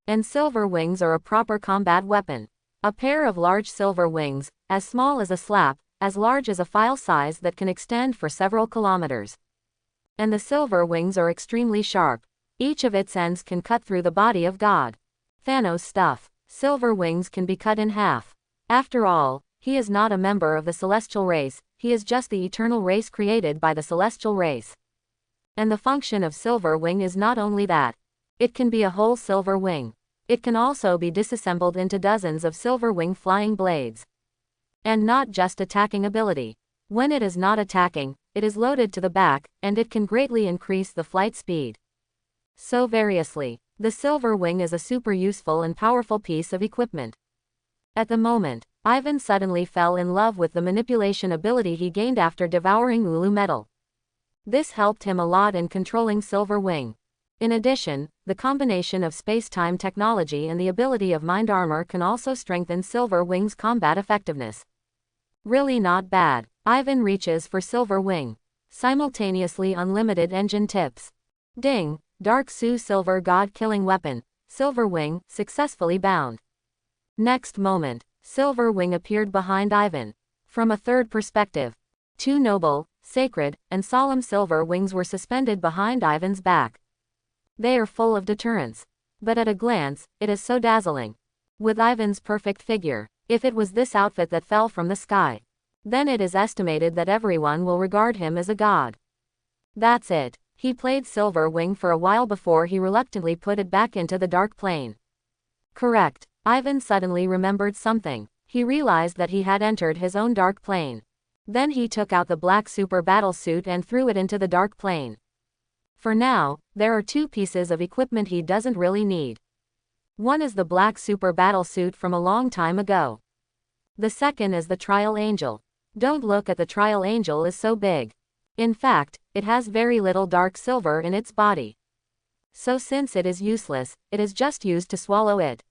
And silver wings are a proper combat weapon. A pair of large silver wings, as small as a slap, as large as a file size that can extend for several kilometers. And the silver wings are extremely sharp. Each of its ends can cut through the body of God. Thanos stuff. Silver wings can be cut in half. After all, he is not a member of the celestial race, he is just the eternal race created by the celestial race. And the function of silver wing is not only that. It can be a whole silver wing. It can also be disassembled into dozens of silver wing flying blades. And not just attacking ability. When it is not attacking, it is loaded to the back, and it can greatly increase the flight speed. So variously, the silver wing is a super useful and powerful piece of equipment. At the moment, Ivan suddenly fell in love with the manipulation ability he gained after devouring Ulu metal. This helped him a lot in controlling Silver Wing. In addition, the combination of space-time technology and the ability of mind armor can also strengthen Silver Wing's combat effectiveness. Really not bad. Ivan reaches for Silver Wing. Simultaneously unlimited engine tips. Ding! Dark Su Silver God-killing weapon, Silver Wing, successfully bound. Next moment, Silver Wing appeared behind Ivan. From a third perspective. Too noble, sacred, and solemn silver wings were suspended behind Ivan's back. They are full of deterrence. But at a glance, it is so dazzling. With Ivan's perfect figure, if it was this outfit that fell from the sky, then it is estimated that everyone will regard him as a god. That's it. He played Silver Wing for a while before he reluctantly put it back into the dark plane. Correct. Ivan suddenly remembered something. He realized that he had entered his own dark plane. Then he took out the black super battle suit and threw it into the dark plane. For now, there are two pieces of equipment he doesn't really need. One is the black super battle suit from a long time ago. The second is the Trial Angel. Don't look at the Trial Angel is so big. In fact, it has very little dark silver in its body. So since it is useless, it is just used to swallow it.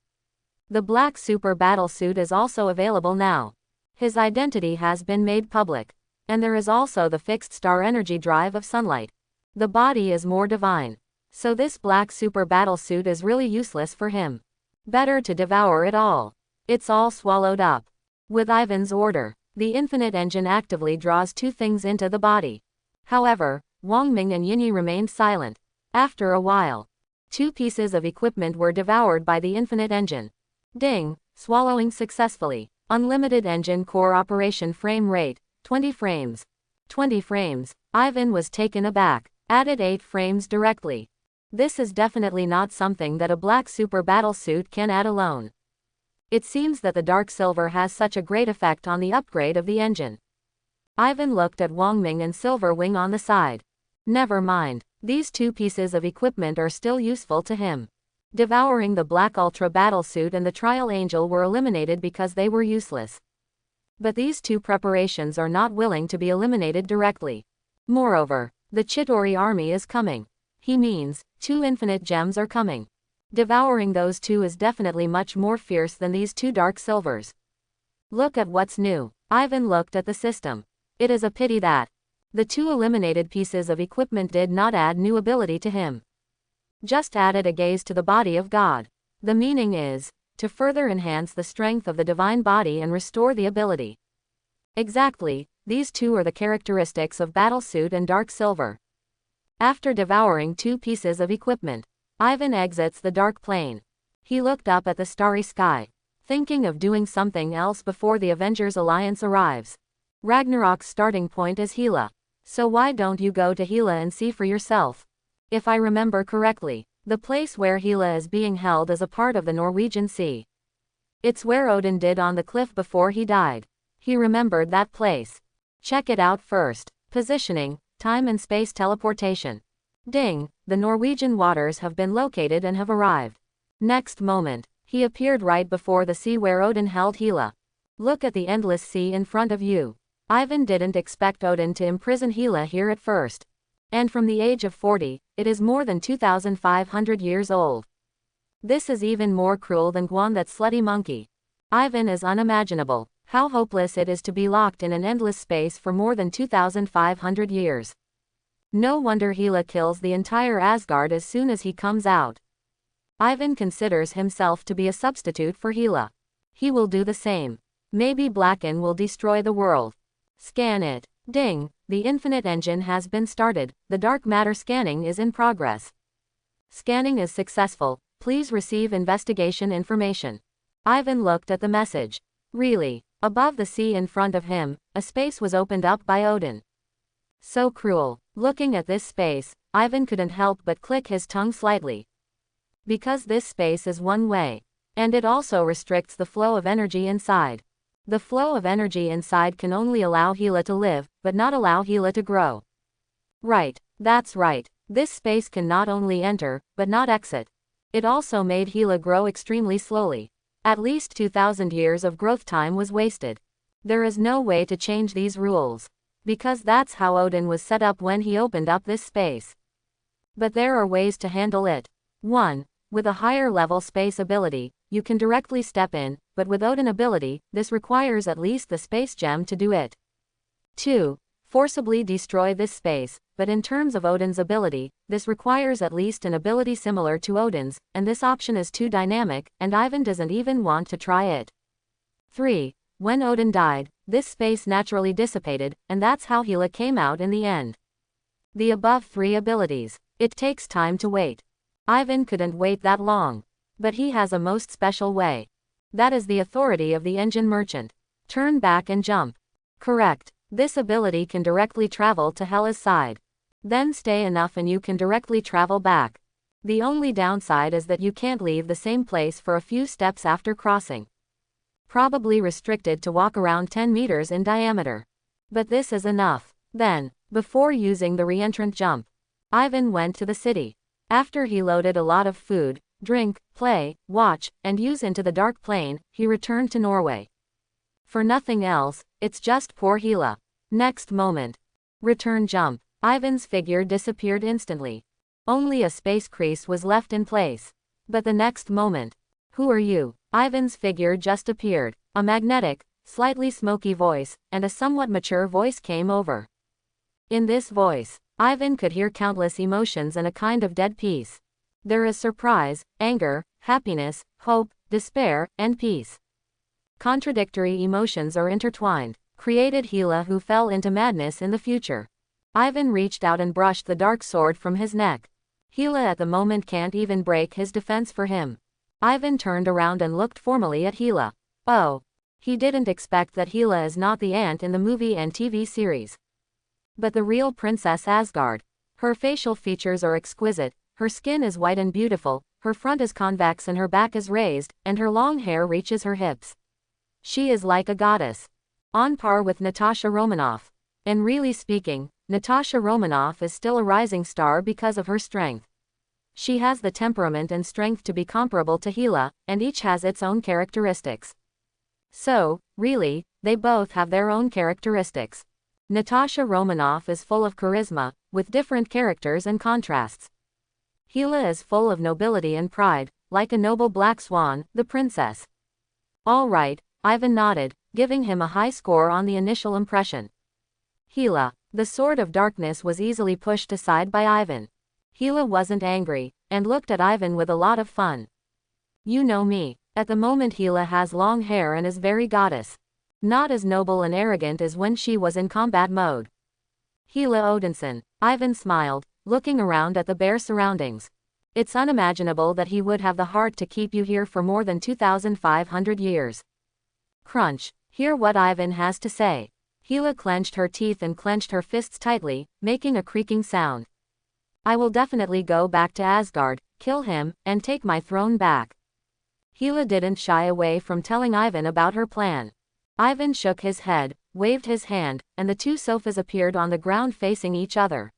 The black super battle suit is also available now. His identity has been made public. And there is also the fixed star energy drive of sunlight. The body is more divine. So this black super battle suit is really useless for him. Better to devour it all. It's all swallowed up. With Ivan's order, the infinite engine actively draws two things into the body. However, Wang Ming and Yinyi remained silent. After a while, two pieces of equipment were devoured by the infinite engine. Ding, swallowing successfully. Unlimited engine core operation frame rate, 20 frames. 20 frames. Ivan was taken aback. Added 8 frames directly. This is definitely not something that a black super battle suit can add alone. It seems that the dark silver has such a great effect on the upgrade of the engine. Ivan looked at Wang Ming and Silver Wing on the side. Never mind, these two pieces of equipment are still useful to him. Devouring the black ultra battle suit and the Trial Angel were eliminated because they were useless. But these two preparations are not willing to be eliminated directly. Moreover, the Chitauri army is coming. He means, 2 infinite gems are coming. Devouring those two is definitely much more fierce than these 2 dark silvers. Look at what's new. Ivan looked at the system. It is a pity that the 2 eliminated pieces of equipment did not add new ability to him. Just added a gaze to the body of God. The meaning is, to further enhance the strength of the divine body and restore the ability. Exactly, these two are the characteristics of battle suit and dark silver. After devouring 2 pieces of equipment, Ivan exits the dark plane. He looked up at the starry sky, thinking of doing something else before the Avengers alliance arrives. Ragnarok's starting point is Hela. So why don't you go to Hela and see for yourself? If I remember correctly, the place where Hela is being held is a part of the Norwegian Sea. It's where Odin did on the cliff before he died. He remembered that place. Check it out first. Positioning, time and space teleportation. Ding, the Norwegian waters have been located and have arrived. Next moment, he appeared right before the sea where Odin held Hela. Look at the endless sea in front of you. Ivan didn't expect Odin to imprison Hela here at first. And from the age of 40, it is more than 2,500 years old. This is even more cruel than Guan, that slutty monkey. Ivan is unimaginable. How hopeless it is to be locked in an endless space for more than 2,500 years. No wonder Hela kills the entire Asgard as soon as he comes out. Ivan considers himself to be a substitute for Hela. He will do the same. Maybe Blacken will destroy the world. Scan it. Ding, the infinite engine has been started. The dark matter scanning is in progress. Scanning is successful. Please receive investigation information. Ivan looked at the message. Really, above the sea in front of him, a space was opened up by Odin. So cruel. Looking at this space, Ivan couldn't help but click his tongue slightly. Because this space is one way. And it also restricts the flow of energy inside. The flow of energy inside can only allow Hela to live, but not allow Hela to grow. Right, that's right. This space can not only enter, but not exit. It also made Hela grow extremely slowly. At least 2,000 years of growth time was wasted. There is no way to change these rules. Because that's how Odin was set up when he opened up this space. But there are ways to handle it. 1. With a higher level space ability, you can directly step in, but with Odin ability, this requires at least the space gem to do it. 2. Forcibly destroy this space, but in terms of Odin's ability, this requires at least an ability similar to Odin's, and this option is too dynamic, and Ivan doesn't even want to try it. 3. When Odin died, this space naturally dissipated, and that's how Hela came out in the end. The above 3 abilities. It takes time to wait. Ivan couldn't wait that long. But he has a most special way. That is the authority of the engine merchant. Turn back and jump. Correct. This ability can directly travel to Hela's side. Then stay enough and you can directly travel back. The only downside is that you can't leave the same place for a few steps after crossing. Probably restricted to walk around 10 meters in diameter. But this is enough. Then, before using the reentrant jump, Ivan went to the city. After he loaded a lot of food, drink, play, watch, and use into the dark plane, he returned to Norway. For nothing else, it's just poor Hela. Next moment. Return jump. Ivan's figure disappeared instantly. Only a space crease was left in place. But the next moment. Who are you? Ivan's figure just appeared. A magnetic, slightly smoky voice, and a somewhat mature voice came over. In this voice, Ivan could hear countless emotions and a kind of dead peace. There is surprise, anger, happiness, hope, despair, and peace. Contradictory emotions are intertwined, created Hela who fell into madness in the future. Ivan reached out and brushed the dark sword from his neck. Hela at the moment can't even break his defense for him. Ivan turned around and looked formally at Hela. Oh. He didn't expect that Hela is not the ant in the movie and TV series, but the real Princess Asgard. Her facial features are exquisite, her skin is white and beautiful, her front is convex and her back is raised, and her long hair reaches her hips. She is like a goddess. On par with Natasha Romanoff. And really speaking, Natasha Romanoff is still a rising star because of her strength. She has the temperament and strength to be comparable to Hela, and each has its own characteristics. So, really, they both have their own characteristics. Natasha Romanoff is full of charisma, with different characters and contrasts. Hela is full of nobility and pride, like a noble black swan, the princess. All right, Ivan nodded, giving him a high score on the initial impression. Hela, the sword of darkness, was easily pushed aside by Ivan. Hela wasn't angry, and looked at Ivan with a lot of fun. You know me. At the moment Hela has long hair and is very goddess. Not as noble and arrogant as when she was in combat mode. Hela Odinson. Ivan smiled, looking around at the bare surroundings. It's unimaginable that he would have the heart to keep you here for more than 2,500 years. Crunch. Hear what Ivan has to say. Hela clenched her teeth and clenched her fists tightly, making a creaking sound. I will definitely go back to Asgard, kill him, and take my throne back. Hela didn't shy away from telling Ivan about her plan. Ivan shook his head, waved his hand, and the 2 sofas appeared on the ground facing each other.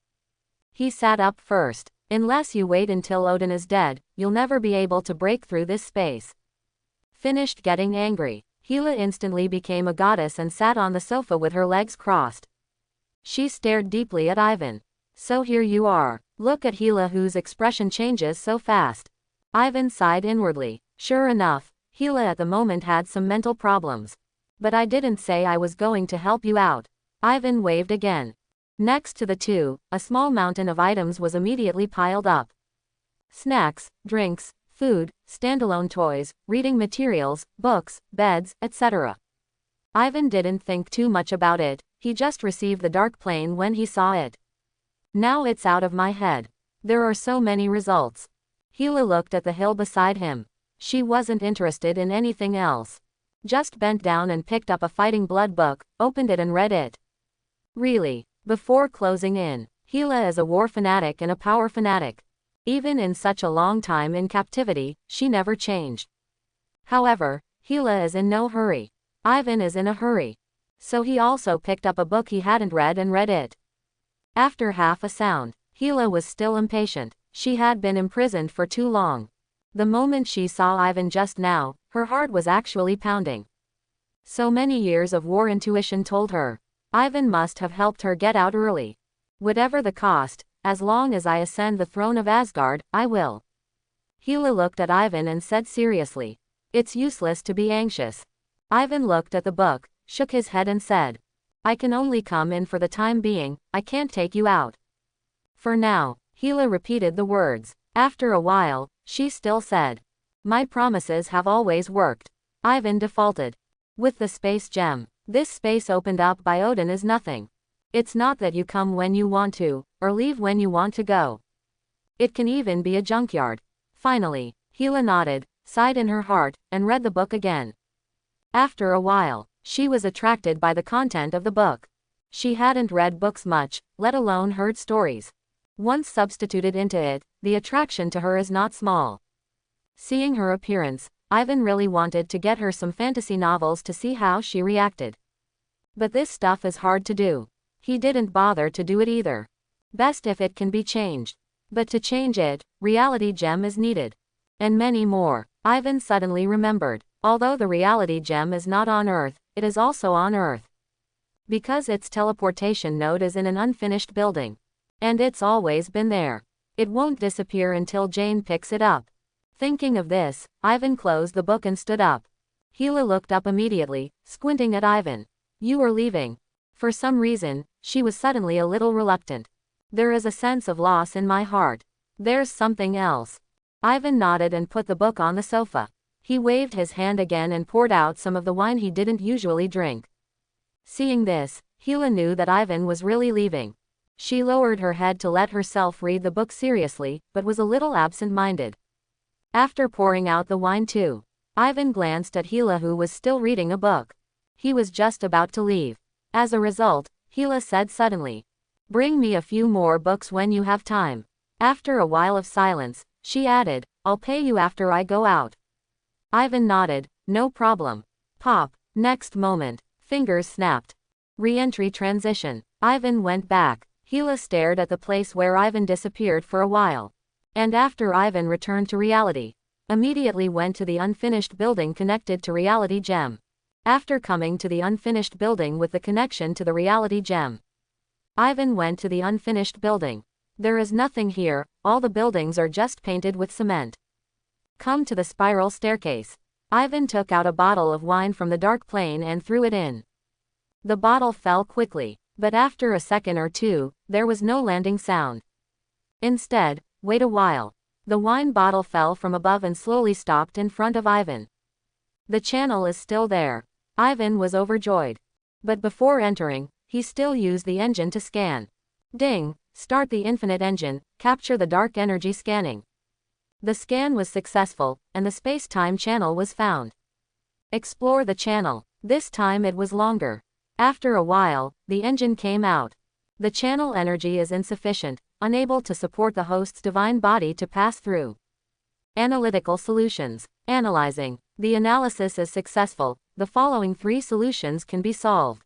He sat up first. Unless you wait until Odin is dead, you'll never be able to break through this space. Finished getting angry. Hela instantly became a goddess and sat on the sofa with her legs crossed. She stared deeply at Ivan. So here you are. Look at Hela, whose expression changes so fast. Ivan sighed inwardly. Sure enough, Hela at the moment had some mental problems. But I didn't say I was going to help you out. Ivan waved again. Next to the 2, a small mountain of items was immediately piled up. Snacks, drinks, food, standalone toys, reading materials, books, beds, etc. Ivan didn't think too much about it, he just received the dark plane when he saw it. Now it's out of my head. There are so many results. Hela looked at the hill beside him. She wasn't interested in anything else. Just bent down and picked up a Fighting Blood book, opened it and read it. Really, before closing in, Hela is a war fanatic and a power fanatic. Even in such a long time in captivity, she never changed. However, Hela is in no hurry. Ivan is in a hurry. So he also picked up a book he hadn't read and read it. After half a sound, Hela was still impatient. She had been imprisoned for too long. The moment she saw Ivan just now, her heart was actually pounding. So many years of war intuition told her, Ivan must have helped her get out early. Whatever the cost, as long as I ascend the throne of Asgard, I will. Hela looked at Ivan and said seriously, it's useless to be anxious. Ivan looked at the book, shook his head and said, I can only come in for the time being, I can't take you out. For now. Hela repeated the words. After a while, she still said, my promises have always worked. Ivan defaulted. With the space gem, This space opened up by Odin is nothing. It's not that you come when you want to, or leave when you want to go. It can even be a junkyard. Finally, Hela nodded, sighed in her heart, and read the book again. After a while, she was attracted by the content of the book. She hadn't read books much, let alone heard stories. Once substituted into it, the attraction to her is not small. Seeing her appearance, Ivan really wanted to get her some fantasy novels to see how she reacted. But this stuff is hard to do. He didn't bother to do it either. Best if it can be changed. But to change it, reality gem is needed. And many more. Ivan suddenly remembered. Although the reality gem is not on Earth, it is also on Earth. Because its teleportation node is in an unfinished building. And it's always been there. It won't disappear until Jane picks it up. Thinking of this, Ivan closed the book and stood up. Hela looked up immediately, squinting at Ivan. You are leaving. For some reason, she was suddenly a little reluctant. There is a sense of loss in my heart. There's something else. Ivan nodded and put the book on the sofa. He waved his hand again and poured out some of the wine he didn't usually drink. Seeing this, Hela knew that Ivan was really leaving. She lowered her head to let herself read the book seriously, but was a little absent-minded. After pouring out the wine too, Ivan glanced at Hela, who was still reading a book. He was just about to leave. As a result, Hela said suddenly, "Bring me a few more books when you have time." After a while of silence, she added, "I'll pay you after I go out." Ivan nodded, "No problem." Pop. Next moment, fingers snapped. Re-entry transition. Ivan went back. Hela stared at the place where Ivan disappeared for a while. And after Ivan returned to reality, immediately went to the unfinished building connected to reality gem. After coming to the unfinished building with the connection to the reality gem, Ivan went to the unfinished building. There is nothing here, all the buildings are just painted with cement. Come to the spiral staircase. Ivan took out a bottle of wine from the dark plane and threw it in. The bottle fell quickly, but after a second or two, there was no landing sound. Instead, wait a while. The wine bottle fell from above and slowly stopped in front of Ivan. The channel is still there. Ivan was overjoyed. But before entering, he still used the engine to scan. Ding! Start the infinite engine, capture the dark energy scanning. The scan was successful, and the space-time channel was found. Explore the channel. This time it was longer. After a while, the engine came out. The channel energy is insufficient, unable to support the host's divine body to pass through. Analytical solutions. Analyzing. The analysis is successful. The following 3 solutions can be solved.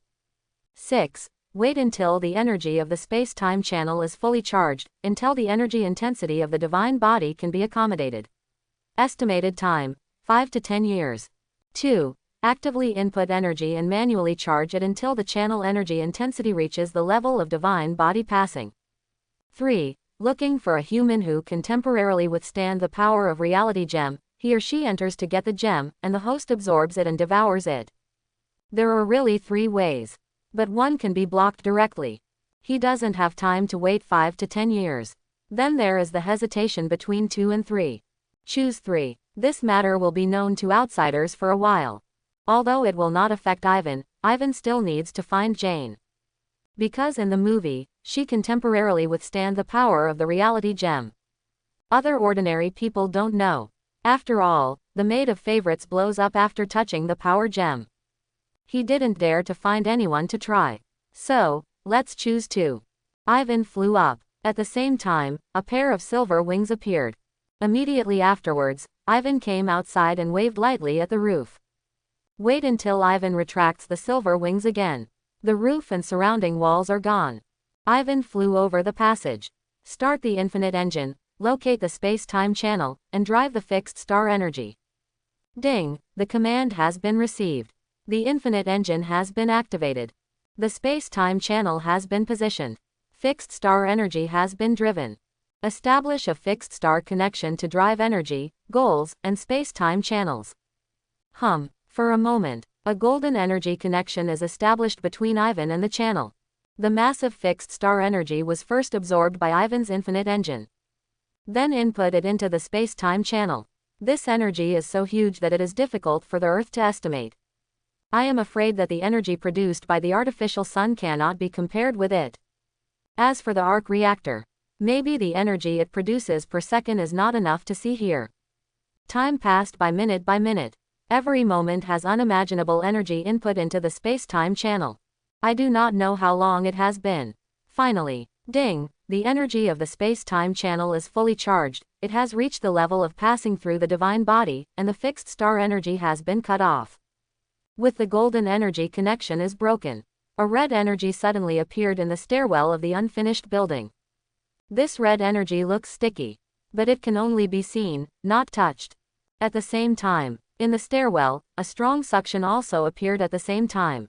6. Wait until the energy of the space-time channel is fully charged, until the energy intensity of the divine body can be accommodated. Estimated time, 5 to 10 years. 2. Actively input energy and manually charge it until the channel energy intensity reaches the level of divine body passing. 3. Looking for a human who can temporarily withstand the power of reality gem. He or she enters to get the gem, and the host absorbs it and devours it. There are really 3 ways. But one can be blocked directly. He doesn't have time to wait 5 to 10 years. Then there is the hesitation between 2 and 3. Choose 3. This matter will be known to outsiders for a while. Although it will not affect Ivan, Ivan still needs to find Jane. Because in the movie, she can temporarily withstand the power of the reality gem. Other ordinary people don't know. After all, the maid of favorites blows up after touching the power gem. He didn't dare to find anyone to try. So, let's choose 2. Ivan flew up. At the same time, a pair of silver wings appeared. Immediately afterwards, Ivan came outside and waved lightly at the roof. Wait until Ivan retracts the silver wings again. The roof and surrounding walls are gone. Ivan flew over the passage. Start the infinite engine, locate the space-time channel, and drive the fixed star energy. Ding! The command has been received. The infinite engine has been activated. The space-time channel has been positioned. Fixed star energy has been driven. Establish a fixed star connection to drive energy, goals, and space-time channels. For a moment, a golden energy connection is established between Ivan and the channel. The massive fixed star energy was first absorbed by Ivan's infinite engine. Then inputted into the space-time channel. This energy is so huge that it is difficult for the Earth to estimate. I am afraid that the energy produced by the artificial sun cannot be compared with it. As for the arc reactor, maybe the energy it produces per second is not enough to see here. Time passed by minute by minute. Every moment has unimaginable energy input into the space-time channel. I do not know how long it has been. Finally, ding, the energy of the space-time channel is fully charged, it has reached the level of passing through the divine body, and the fixed star energy has been cut off. With the golden energy connection is broken. A red energy suddenly appeared in the stairwell of the unfinished building. This red energy looks sticky. But it can only be seen, not touched. At the same time, in the stairwell, a strong suction also appeared at the same time.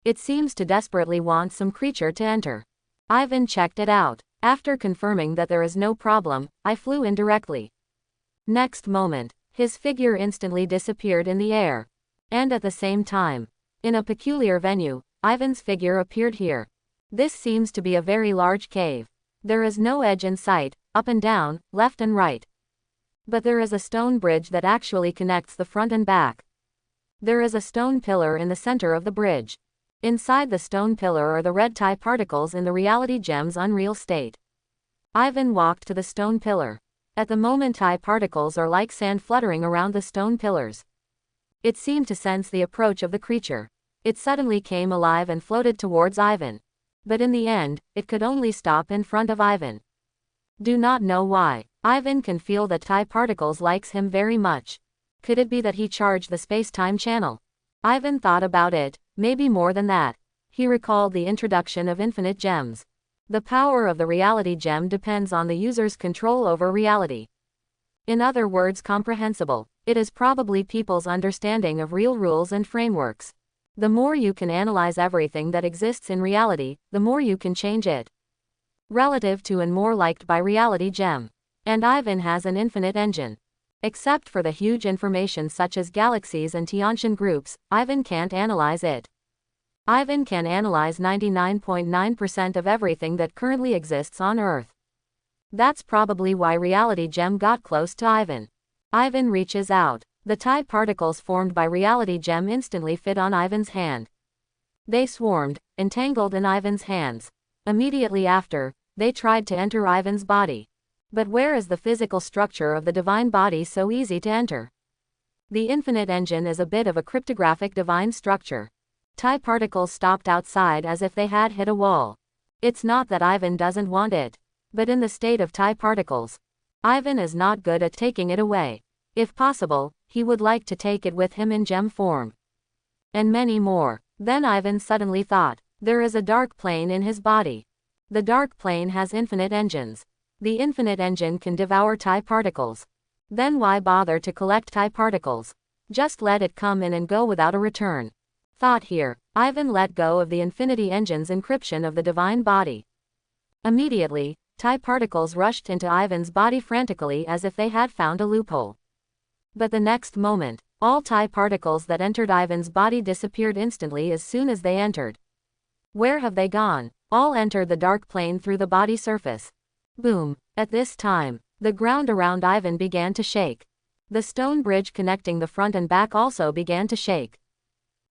It seems to desperately want some creature to enter. Ivan checked it out. After confirming that there is no problem, I flew in directly. Next moment, his figure instantly disappeared in the air. And at the same time, in a peculiar venue, Ivan's figure appeared here. This seems to be a very large cave. There is no edge in sight, up and down, left and right. But there is a stone bridge that actually connects the front and back. There is a stone pillar in the center of the bridge. Inside the stone pillar are the red tie particles in the reality gem's unreal state. Ivan walked to the stone pillar. At the moment, tie particles are like sand fluttering around the stone pillars. It seemed to sense the approach of the creature. It suddenly came alive and floated towards Ivan. But in the end, it could only stop in front of Ivan. Do not know why. Ivan can feel that tie particles likes him very much. Could it be that he charged the space-time channel? Ivan thought about it, maybe more than that. He recalled the introduction of infinite gems. The power of the reality gem depends on the user's control over reality. In other words, comprehensible. It is probably people's understanding of real rules and frameworks. The more you can analyze everything that exists in reality, the more you can change it. Relative to and more liked by reality gem. And Ivan has an infinite engine. Except for the huge information such as galaxies and Tiantian groups, Ivan can't analyze it. Ivan can analyze 99.9% of everything that currently exists on Earth. That's probably why reality gem got close to Ivan. Ivan reaches out. The tie particles formed by reality gem instantly fit on Ivan's hand. They swarmed, entangled in Ivan's hands. Immediately after, they tried to enter Ivan's body. But where is the physical structure of the divine body so easy to enter? The infinite engine is a bit of a cryptographic divine structure. Tie particles stopped outside as if they had hit a wall. It's not that Ivan doesn't want it. But in the state of tie particles, Ivan is not good at taking it away. If possible, he would like to take it with him in gem form. And many more. Then Ivan suddenly thought, there is a dark plane in his body. The dark plane has infinite engines. The infinite engine can devour tie particles. Then why bother to collect tie particles? Just let it come in and go without a return. Thought here, Ivan let go of the infinity engine's encryption of the divine body. Immediately, tie particles rushed into Ivan's body frantically as if they had found a loophole. But the next moment, all tie particles that entered Ivan's body disappeared instantly as soon as they entered. Where have they gone? All entered the dark plane through the body surface. Boom. At this time, the ground around Ivan began to shake. The stone bridge connecting the front and back also began to shake.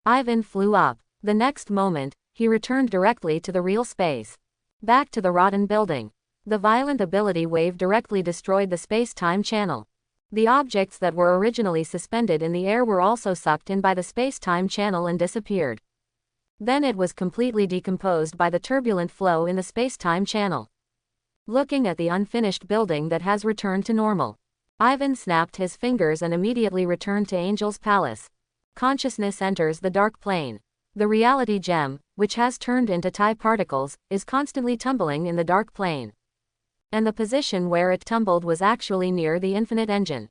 Ivan flew up. The next moment, he returned directly to the real space. Back to the rotten building. The violent ability wave directly destroyed the space-time channel. The objects that were originally suspended in the air were also sucked in by the space-time channel and disappeared. Then it was completely decomposed by the turbulent flow in the space-time channel. Looking at the unfinished building that has returned to normal, Ivan snapped his fingers and immediately returned to Angel's palace. Consciousness enters the dark plane. The reality gem, which has turned into tie particles, is constantly tumbling in the dark plane. And the position where it tumbled was actually near the infinite engine.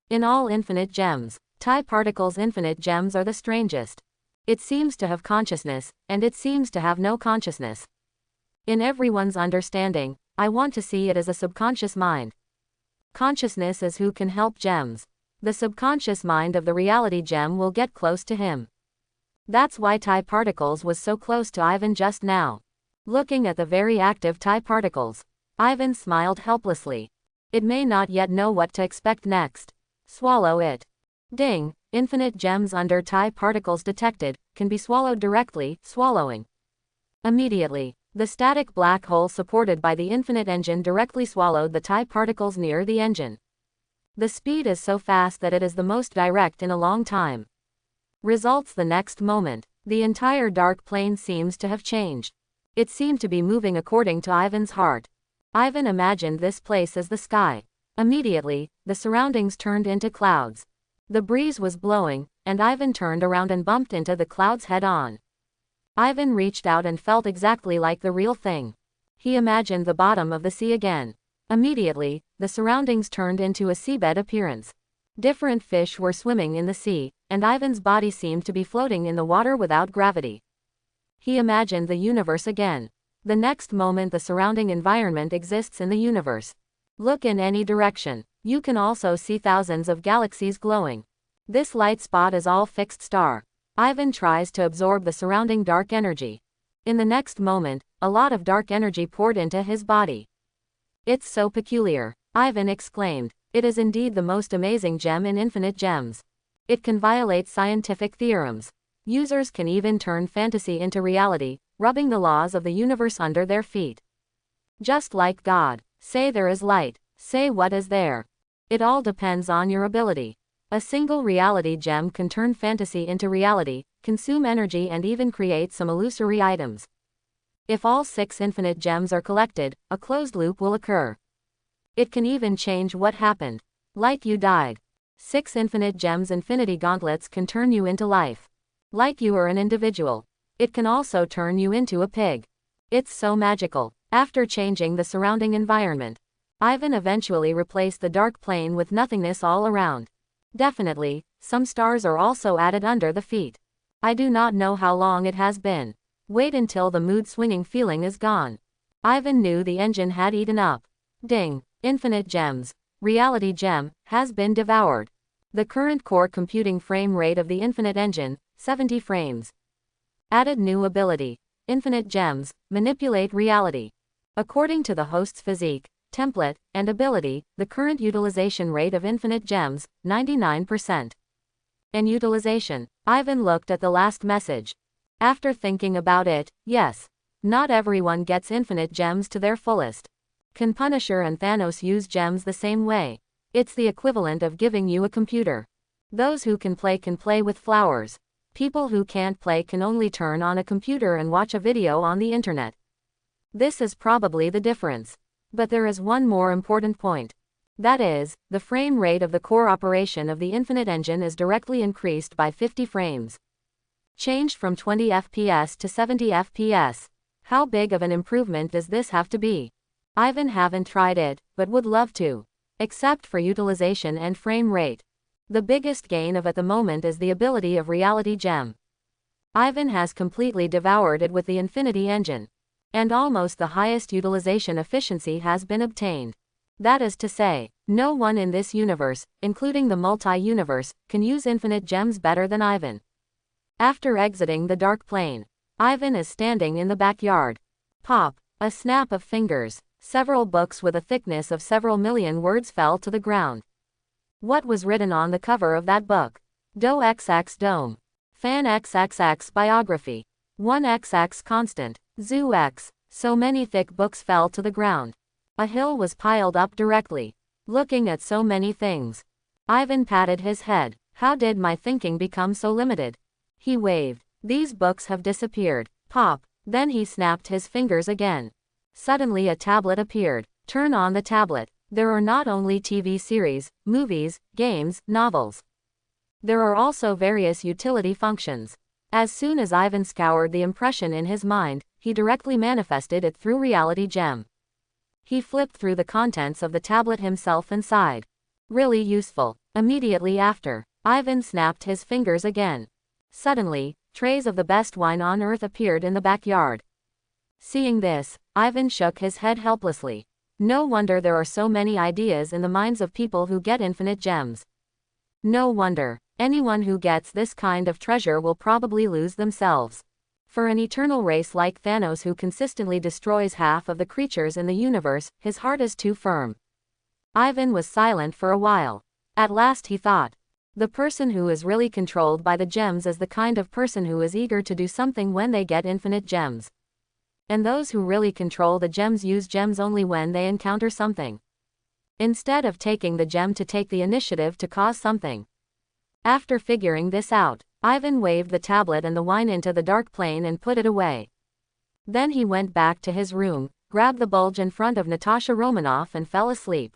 In all infinite gems, tie particles' infinite gems are the strangest. It seems to have consciousness, and it seems to have no consciousness. In everyone's understanding, I want to see it as a subconscious mind. Consciousness is who can help gems. The subconscious mind of the reality gem will get close to him. That's why tie particles was so close to Ivan just now. Looking at the very active tie particles, Ivan smiled helplessly. It may not yet know what to expect next. Swallow it. Ding, infinite gems under tie particles detected, can be swallowed directly, swallowing. Immediately, the static black hole supported by the infinite engine directly swallowed the tie particles near the engine. The speed is so fast that it is the most direct in a long time. Results the next moment. The entire dark plane seems to have changed. It seemed to be moving according to Ivan's heart. Ivan imagined this place as the sky. Immediately, the surroundings turned into clouds. The breeze was blowing, and Ivan turned around and bumped into the clouds head-on. Ivan reached out and felt exactly like the real thing. He imagined the bottom of the sea again. Immediately, the surroundings turned into a seabed appearance. Different fish were swimming in the sea, and Ivan's body seemed to be floating in the water without gravity. He imagined the universe again. The next moment the surrounding environment exists in the universe. Look in any direction. You can also see thousands of galaxies glowing. This light spot is all fixed star. Ivan tries to absorb the surrounding dark energy. In the next moment, a lot of dark energy poured into his body. It's so peculiar, Ivan exclaimed. It is indeed the most amazing gem in infinite gems. It can violate scientific theorems. Users can even turn fantasy into reality, rubbing the laws of the universe under their feet. Just like God. Say there is light. Say what is there. It all depends on your ability. A single reality gem can turn fantasy into reality, consume energy and even create some illusory items. If all 6 infinite gems are collected, a closed loop will occur. It can even change what happened. Like you died. 6 infinite gems infinity gauntlets can turn you into life. Like you are an individual. It can also turn you into a pig. It's so magical. After changing the surrounding environment, Ivan eventually replaced the dark plane with nothingness all around. Definitely, some stars are also added under the feet. I do not know how long it has been. Wait until the mood-swinging feeling is gone. Ivan knew the engine had eaten up. Ding. Infinite gems. Reality gem has been devoured. The current core computing frame rate of the infinite engine, 70 frames. Added new ability. Infinite gems, manipulate reality. According to the host's physique, template, and ability, the current utilization rate of infinite gems, 99%. And utilization. Ivan looked at the last message. After thinking about it, yes. Not everyone gets infinite gems to their fullest. Can Punisher and Thanos use gems the same way? It's the equivalent of giving you a computer. Those who can play with flowers. People who can't play can only turn on a computer and watch a video on the internet. This is probably the difference. But there is one more important point. That is, the frame rate of the core operation of the infinite engine is directly increased by 50 frames. Changed from 20 FPS to 70 FPS. How big of an improvement does this have to be? Ivan haven't tried it, but would love to. Except for utilization and frame rate. The biggest gain of at the moment is the ability of reality gem. Ivan has completely devoured it with the infinity engine. And almost the highest utilization efficiency has been obtained. That is to say, no one in this universe, including the multi-universe, can use infinite gems better than Ivan. After exiting the dark plane, Ivan is standing in the backyard. Pop, a snap of fingers. Several books with a thickness of several million words fell to the ground. What was written on the cover of that book? Do XX Dome. Fan XXX Biography. 1XX Constant. Zoo X. So many thick books fell to the ground. A hill was piled up directly. Looking at so many things. Ivan patted his head. How did my thinking become so limited? He waved. These books have disappeared. Pop. Then he snapped his fingers again. Suddenly a tablet appeared. Turn on the tablet. There are not only TV series, movies, games, novels. There are also various utility functions. As soon as Ivan scoured the impression in his mind, he directly manifested it through reality gem. He flipped through the contents of the tablet himself and sighed. Really useful. Immediately after, Ivan snapped his fingers again. Suddenly, trays of the best wine on earth appeared in the backyard. Seeing this, Ivan shook his head helplessly. No wonder there are so many ideas in the minds of people who get infinite gems. No wonder. Anyone who gets this kind of treasure will probably lose themselves. For an eternal race like Thanos who consistently destroys half of the creatures in the universe, his heart is too firm. Ivan was silent for a while. At last he thought. The person who is really controlled by the gems is the kind of person who is eager to do something when they get infinite gems. And those who really control the gems use gems only when they encounter something, instead of taking the gem to take the initiative to cause something. After figuring this out, Ivan waved the tablet and the wine into the dark plane and put it away. Then he went back to his room, grabbed the bulge in front of Natasha Romanoff and fell asleep.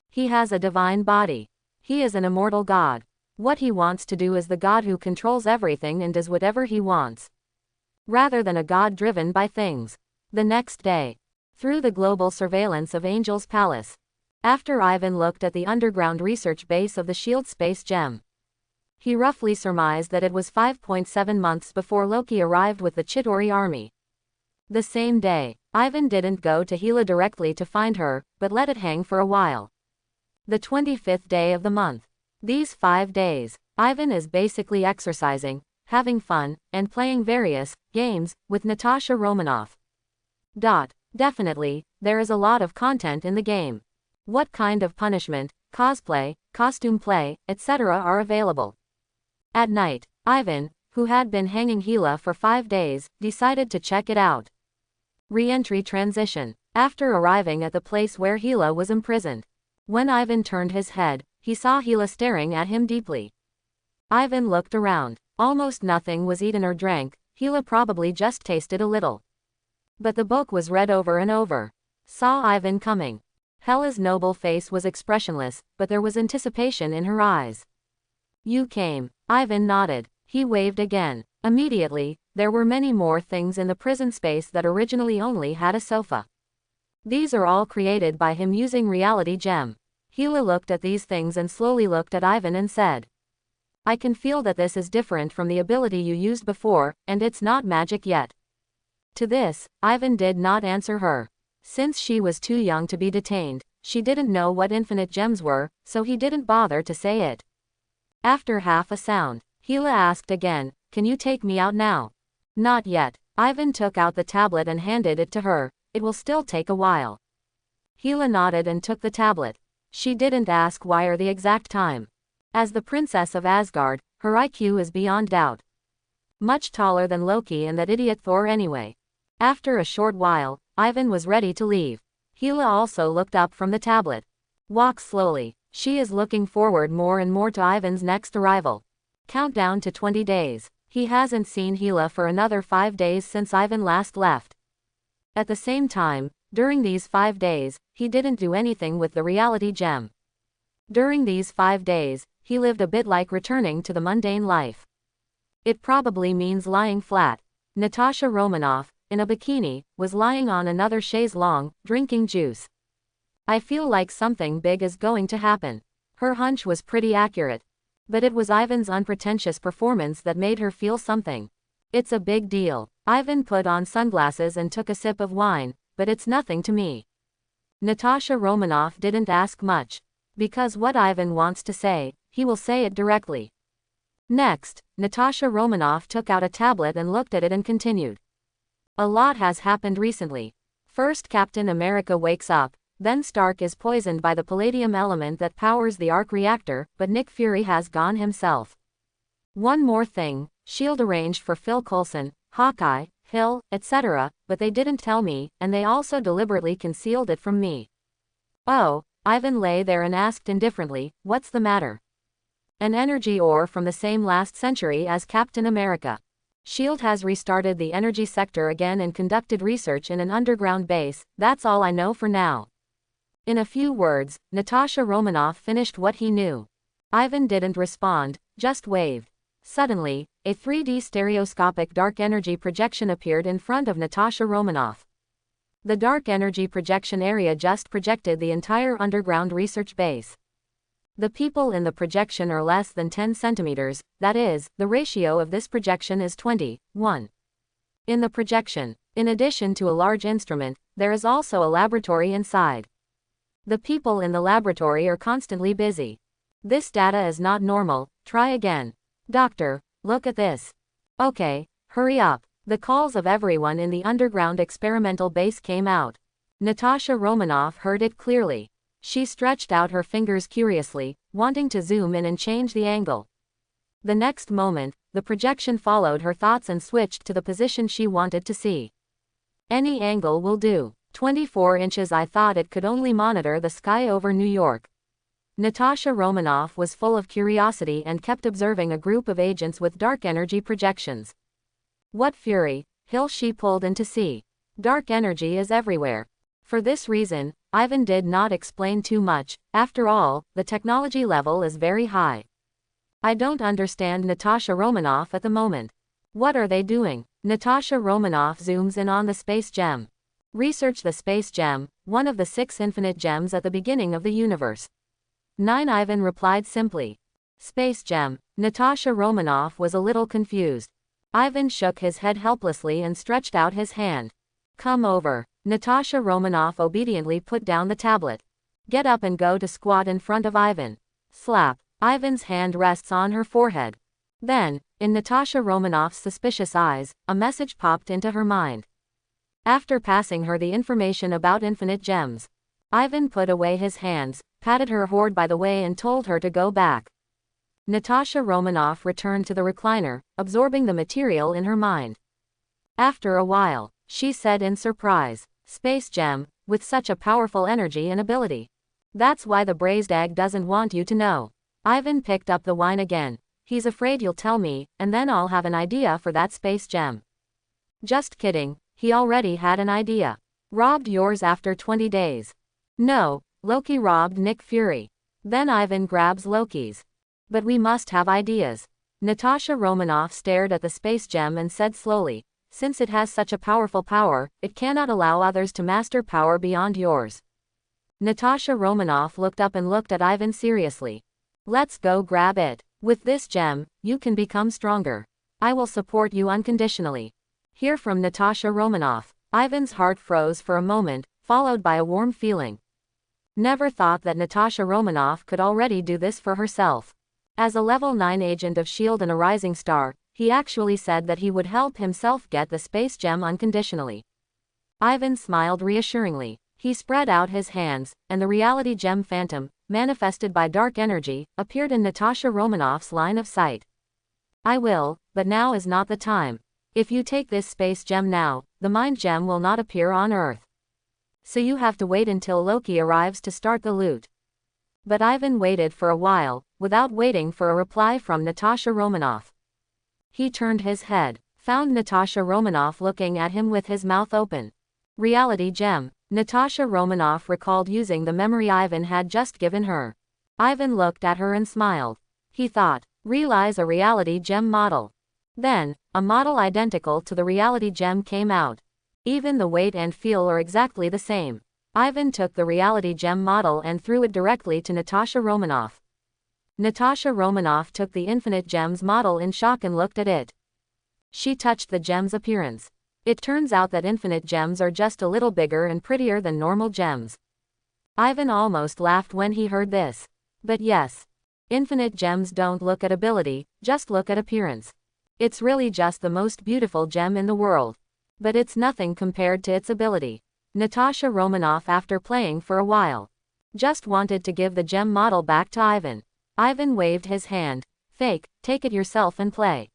He has a divine body. He is an immortal god. What he wants to do is the god who controls everything and does whatever he wants, rather than a god driven by things. The next day, through the global surveillance of Angel's Palace, after Ivan looked at the underground research base of the SHIELD space gem, he roughly surmised that it was 5.7 months before Loki arrived with the Chitauri army. The same day, Ivan didn't go to Hela directly to find her, but let it hang for a while. The 25th day of the month. These 5 days, Ivan is basically exercising, having fun, and playing various games with Natasha Romanoff. Definitely, there is a lot of content in the game. What kind of punishment, cosplay, costume play, etc. are available? At night, Ivan, who had been hanging Hela for 5 days, decided to check it out. Re-entry transition. After arriving at the place where Hela was imprisoned, when Ivan turned his head, he saw Hela staring at him deeply. Ivan looked around. Almost nothing was eaten or drank. Hela probably just tasted a little. But the book was read over and over. Saw Ivan coming. Hela's noble face was expressionless, but there was anticipation in her eyes. You came. Ivan nodded. He waved again. Immediately, there were many more things in the prison space that originally only had a sofa. These are all created by him using reality gem. Hela looked at these things and slowly looked at Ivan and said, I can feel that this is different from the ability you used before, and it's not magic yet. To this, Ivan did not answer her. Since she was too young to be detained, she didn't know what infinite gems were, so he didn't bother to say it. After half a sound, Hela asked again, Can you take me out now? Not yet. Ivan took out the tablet and handed it to her. It will still take a while. Hela nodded and took the tablet. She didn't ask why or the exact time. As the princess of Asgard, her IQ is beyond doubt. Much taller than Loki and that idiot Thor anyway. After a short while, Ivan was ready to leave. Hela also looked up from the tablet. Walk slowly. She is looking forward more and more to Ivan's next arrival. Countdown to 20 days. He hasn't seen Hela for another 5 days since Ivan last left. At the same time, during these 5 days, he didn't do anything with the reality gem. During these 5 days, he lived a bit like returning to the mundane life. It probably means lying flat. Natasha Romanoff, in a bikini, was lying on another chaise longue, drinking juice. I feel like something big is going to happen. Her hunch was pretty accurate. But it was Ivan's unpretentious performance that made her feel something. It's a big deal. Ivan put on sunglasses and took a sip of wine, but it's nothing to me. Natasha Romanoff didn't ask much. Because what Ivan wants to say, he will say it directly. Next, Natasha Romanoff took out a tablet and looked at it and continued. A lot has happened recently. First, Captain America wakes up, then Stark is poisoned by the palladium element that powers the arc reactor, but Nick Fury has gone himself. One more thing, SHIELD arranged for Phil Coulson, Hawkeye, Hill, etc., but they didn't tell me, and they also deliberately concealed it from me. Oh, Ivan lay there and asked indifferently, what's the matter? An energy ore from the same last century as Captain America. SHIELD has restarted the energy sector again and conducted research in an underground base. That's all I know for now. In a few words, Natasha Romanoff finished what he knew. Ivan didn't respond, just waved. Suddenly, a 3D stereoscopic dark energy projection appeared in front of Natasha Romanoff. The dark energy projection area just projected the entire underground research base. The people in the projection are less than 10 centimeters, that is, the ratio of this projection is 20:1. In the projection, in addition to a large instrument, there is also a laboratory inside. The people in the laboratory are constantly busy. This data is not normal. Try again. Doctor, look at this. Okay, hurry up. The calls of everyone in the underground experimental base came out. Natasha Romanoff heard it clearly. She stretched out her fingers curiously, wanting to zoom in and change the angle. The next moment, the projection followed her thoughts and switched to the position she wanted to see. Any angle will do. 24 inches. I thought it could only monitor the sky over New York. Natasha Romanoff was full of curiosity and kept observing a group of agents with dark energy projections. What fury, hill she pulled in to see. Dark energy is everywhere. For this reason, Ivan did not explain too much. After all, the technology level is very high. I don't understand Natasha Romanoff at the moment. What are they doing? Natasha Romanoff zooms in on the space gem. Research the space gem, one of the 6 infinite gems at the beginning of the universe. 9. Ivan replied simply. Space gem. Natasha Romanoff was a little confused. Ivan shook his head helplessly and stretched out his hand. Come over. Natasha Romanoff obediently put down the tablet. Get up and go to squat in front of Ivan. Slap. Ivan's hand rests on her forehead. Then, in Natasha Romanoff's suspicious eyes, a message popped into her mind. After passing her the information about infinite gems, Ivan put away his hands, patted her hoard by the way and told her to go back. Natasha Romanoff returned to the recliner, absorbing the material in her mind. After a while, she said in surprise, Space gem, with such a powerful energy and ability. That's why the braised egg doesn't want you to know. Ivan picked up the wine again. He's afraid you'll tell me, and then I'll have an idea for that space gem. Just kidding, he already had an idea. Robbed yours after 20 days. No, Loki robbed Nick Fury. Then Ivan grabs Loki's. But we must have ideas. Natasha Romanoff stared at the space gem and said slowly, since it has such a powerful power, it cannot allow others to master power beyond yours. Natasha Romanoff looked up and looked at Ivan seriously. Let's go grab it. With this gem, you can become stronger. I will support you unconditionally. Hear from Natasha Romanoff. Ivan's heart froze for a moment, followed by a warm feeling. Never thought that Natasha Romanoff could already do this for herself. As a level 9 agent of S.H.I.E.L.D. and a rising star, he actually said that he would help himself get the space gem unconditionally. Ivan smiled reassuringly. He spread out his hands, and the reality gem phantom, manifested by dark energy, appeared in Natasha Romanoff's line of sight. I will, but now is not the time. If you take this space gem now, the mind gem will not appear on Earth. So you have to wait until Loki arrives to start the loot. But Ivan waited for a while, without waiting for a reply from Natasha Romanoff. He turned his head, found Natasha Romanoff looking at him with his mouth open. Reality gem. Natasha Romanoff recalled using the memory Ivan had just given her. Ivan looked at her and smiled. He thought, realize a reality gem model. Then, a model identical to the reality gem came out. Even the weight and feel are exactly the same. Ivan took the reality gem model and threw it directly to Natasha Romanoff. Natasha Romanoff took the infinite gems model in shock and looked at it. She touched the gem's appearance. It turns out that infinite gems are just a little bigger and prettier than normal gems. Ivan almost laughed when he heard this. But yes, infinite gems don't look at ability, just look at appearance. It's really just the most beautiful gem in the world. But it's nothing compared to its ability. Natasha Romanoff, after playing for a while, just wanted to give the gem model back to Ivan. Ivan waved his hand. Fake, take it yourself and play.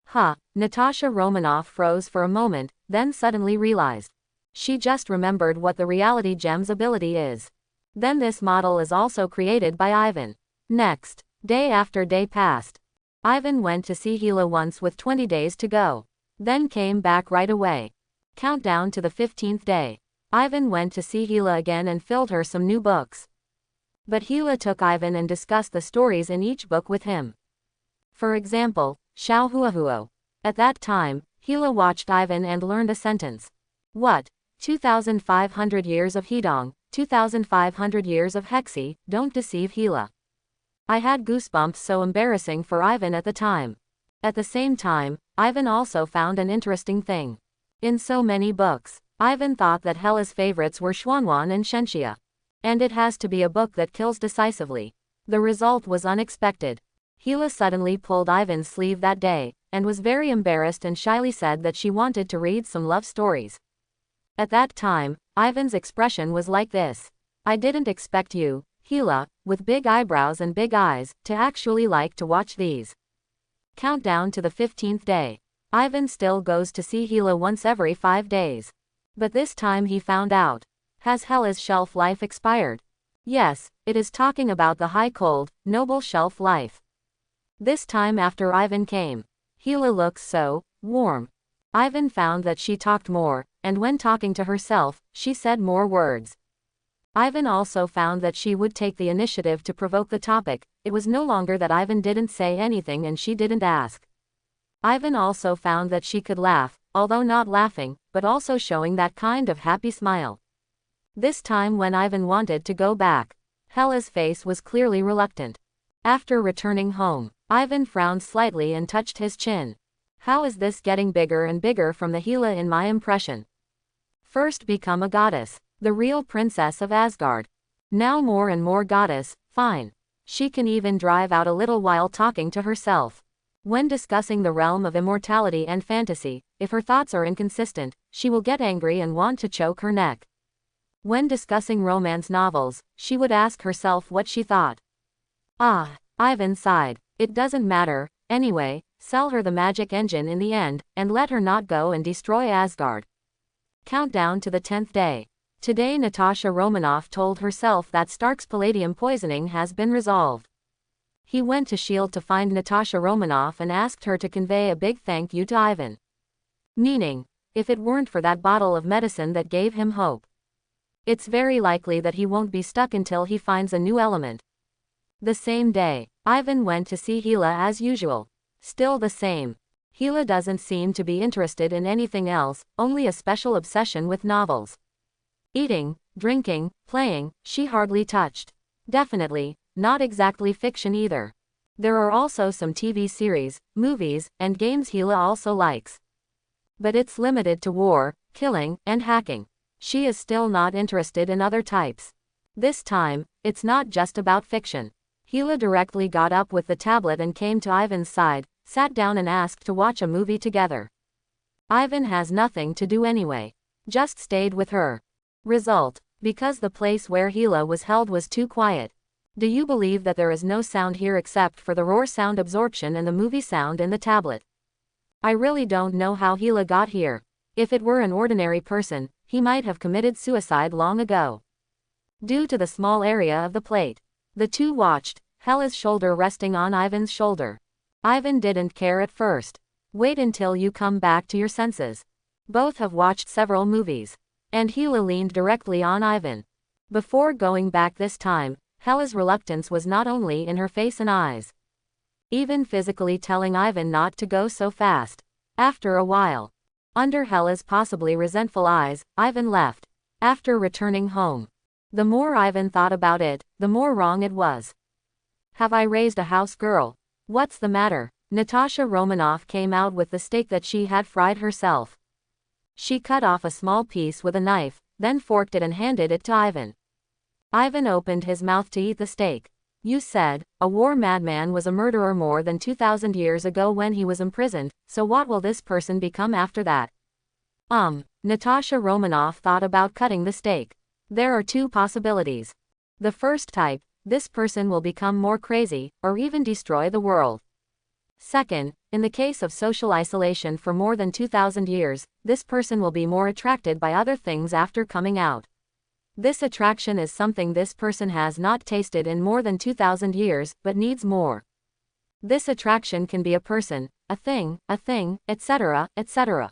Huh. Natasha Romanoff froze for a moment, then suddenly realized. She just remembered what the reality gem's ability is. Then this model is also created by Ivan. Next, day after day passed. Ivan went to see Hela once with 20 days to go. Then came back right away. Countdown to the 15th day. Ivan went to see Hela again and filled her some new books. But Hela took Ivan and discussed the stories in each book with him. For example, Xiaohuahuo. At that time, Hela watched Ivan and learned a sentence. What? 2,500 years of Hedong, 2,500 years of Hexi, don't deceive Hela. I had goosebumps, so embarrassing for Ivan at the time. At the same time, Ivan also found an interesting thing. In so many books, Ivan thought that Hela's favorites were Xuanwan and Shenxia. And it has to be a book that kills decisively. The result was unexpected. Hela suddenly pulled Ivan's sleeve that day, and was very embarrassed and shyly said that she wanted to read some love stories. At that time, Ivan's expression was like this. I didn't expect you, Hela, with big eyebrows and big eyes, to actually like to watch these. Countdown to the 15th day. Ivan still goes to see Hela once every 5 days. But this time he found out. Has Hela's shelf life expired? Yes, it is talking about the high cold, noble shelf life. This time after Ivan came. Hela looks so warm. Ivan found that she talked more, and when talking to herself, she said more words. Ivan also found that she would take the initiative to provoke the topic. It was no longer that Ivan didn't say anything and she didn't ask. Ivan also found that she could laugh, although not laughing, but also showing that kind of happy smile. This time when Ivan wanted to go back, Hela's face was clearly reluctant. After returning home, Ivan frowned slightly and touched his chin. How is this getting bigger and bigger from the Hela in my impression? First become a goddess, the real princess of Asgard. Now more and more goddess, fine. She can even drive out a little while talking to herself. When discussing the realm of immortality and fantasy, if her thoughts are inconsistent, she will get angry and want to choke her neck. When discussing romance novels, she would ask herself what she thought. Ah, Ivan sighed. It doesn't matter, anyway, sell her the magic engine in the end, and let her not go and destroy Asgard. Countdown to the 10th day. Today Natasha Romanoff told herself that Stark's palladium poisoning has been resolved. He went to S.H.I.E.L.D. to find Natasha Romanoff and asked her to convey a big thank you to Ivan. Meaning, if it weren't for that bottle of medicine that gave him hope, it's very likely that he won't be stuck until he finds a new element. The same day, Ivan went to see Hela as usual. Still the same. Hela doesn't seem to be interested in anything else, only a special obsession with novels. Eating, drinking, playing, she hardly touched. Definitely, not exactly fiction either. There are also some TV series, movies, and games Hela also likes. But it's limited to war, killing, and hacking. She is still not interested in other types. This time, it's not just about fiction. Hela directly got up with the tablet and came to Ivan's side, sat down and asked to watch a movie together. Ivan has nothing to do anyway. Just stayed with her. Result, because the place where Hela was held was too quiet. Do you believe that there is no sound here except for the roar sound absorption and the movie sound in the tablet? I really don't know how Hela got here. If it were an ordinary person, he might have committed suicide long ago. Due to the small area of the plate. The two watched, Hela's shoulder resting on Ivan's shoulder. Ivan didn't care at first. Wait until you come back to your senses. Both have watched several movies. And Hela leaned directly on Ivan. Before going back this time, Hela's reluctance was not only in her face and eyes. Even physically telling Ivan not to go so fast. After a while, under Hela's possibly resentful eyes, Ivan left. After returning home, the more Ivan thought about it, the more wrong it was. Have I raised a house girl? What's the matter? Natasha Romanoff came out with the steak that she had fried herself. She cut off a small piece with a knife, then forked it and handed it to Ivan. Ivan opened his mouth to eat the steak. You said, a war madman was a murderer more than 2,000 years ago when he was imprisoned, so what will this person become after that? Natasha Romanoff thought about cutting the steak. There are two possibilities. The first type, this person will become more crazy, or even destroy the world. Second, in the case of social isolation for more than 2,000 years, this person will be more attracted by other things after coming out. This attraction is something this person has not tasted in more than 2,000 years, but needs more. This attraction can be a person, a thing, etc., etc.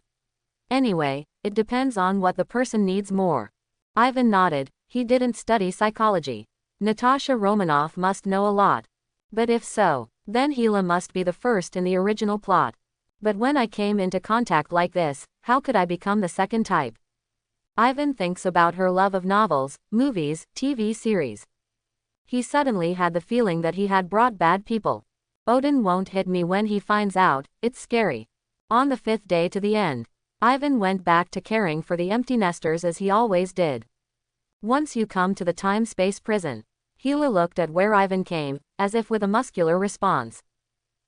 Anyway, it depends on what the person needs more. Ivan nodded. He didn't study psychology. Natasha Romanoff must know a lot. But if so, then Hela must be the first in the original plot. But when I came into contact like this, how could I become the second type? Ivan thinks about her love of novels, movies, TV series. He suddenly had the feeling that he had brought bad people. Odin won't hit me when he finds out, it's scary. On the 5th day to the end, Ivan went back to caring for the empty nesters as he always did. Once you come to the time-space prison, Hela looked at where Ivan came, as if with a muscular response.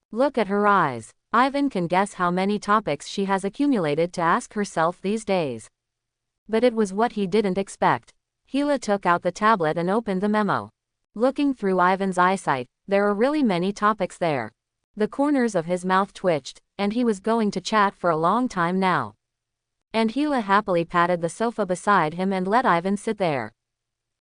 Look at her eyes. Ivan can guess how many topics she has accumulated to ask herself these days. But it was what he didn't expect. Hela took out the tablet and opened the memo. Looking through Ivan's eyesight, there are really many topics there. The corners of his mouth twitched, and he was going to chat for a long time now. And Hela happily patted the sofa beside him and let Ivan sit there.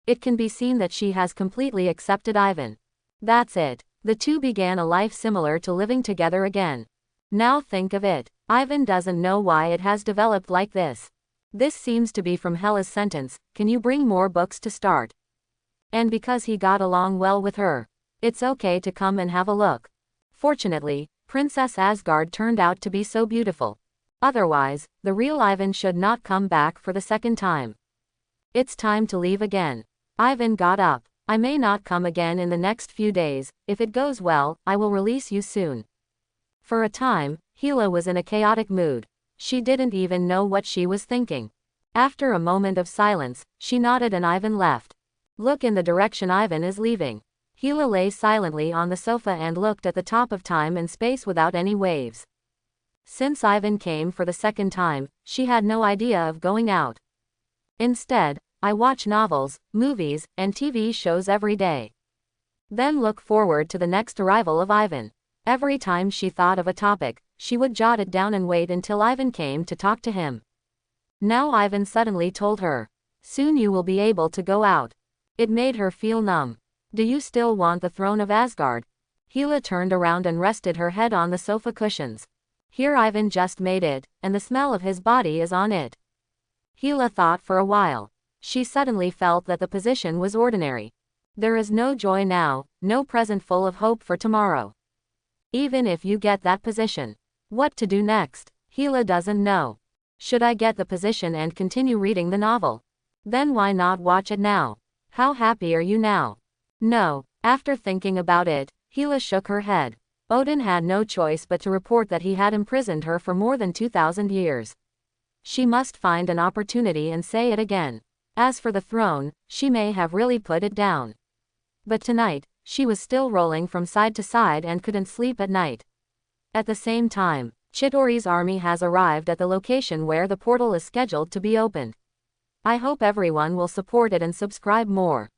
It can be seen that she has completely accepted Ivan. That's it. The two began a life similar to living together again. Now think of it. Ivan doesn't know why it has developed like this. This seems to be from Hela's sentence, "Can you bring more books to start?" And because he got along well with her. It's okay to come and have a look. Fortunately, Princess Asgard turned out to be so beautiful. Otherwise, the real Ivan should not come back for the second time. It's time to leave again. Ivan got up. I may not come again in the next few days. If it goes well, I will release you soon. For a time, Hela was in a chaotic mood. She didn't even know what she was thinking. After a moment of silence, she nodded and Ivan left. Look in the direction Ivan is leaving. Hela lay silently on the sofa and looked at the top of time and space without any waves. Since Ivan came for the second time, she had no idea of going out. Instead, I watch novels, movies, and TV shows every day. Then look forward to the next arrival of Ivan. Every time she thought of a topic, she would jot it down and wait until Ivan came to talk to him. Now Ivan suddenly told her, "Soon you will be able to go out." It made her feel numb. Do you still want the throne of Asgard? Hela turned around and rested her head on the sofa cushions. Here Ivan just made it, and the smell of his body is on it. Hela thought for a while. She suddenly felt that the position was ordinary. There is no joy now, no present full of hope for tomorrow. Even if you get that position, what to do next? Hela doesn't know. Should I get the position and continue reading the novel? Then why not watch it now? How happy are you now? No. After thinking about it, Hela shook her head. Odin had no choice but to report that he had imprisoned her for more than 2,000 years. She must find an opportunity and say it again. As for the throne, she may have really put it down. But tonight, she was still rolling from side to side and couldn't sleep at night. At the same time, Chidori's army has arrived at the location where the portal is scheduled to be opened. I hope everyone will support it and subscribe more.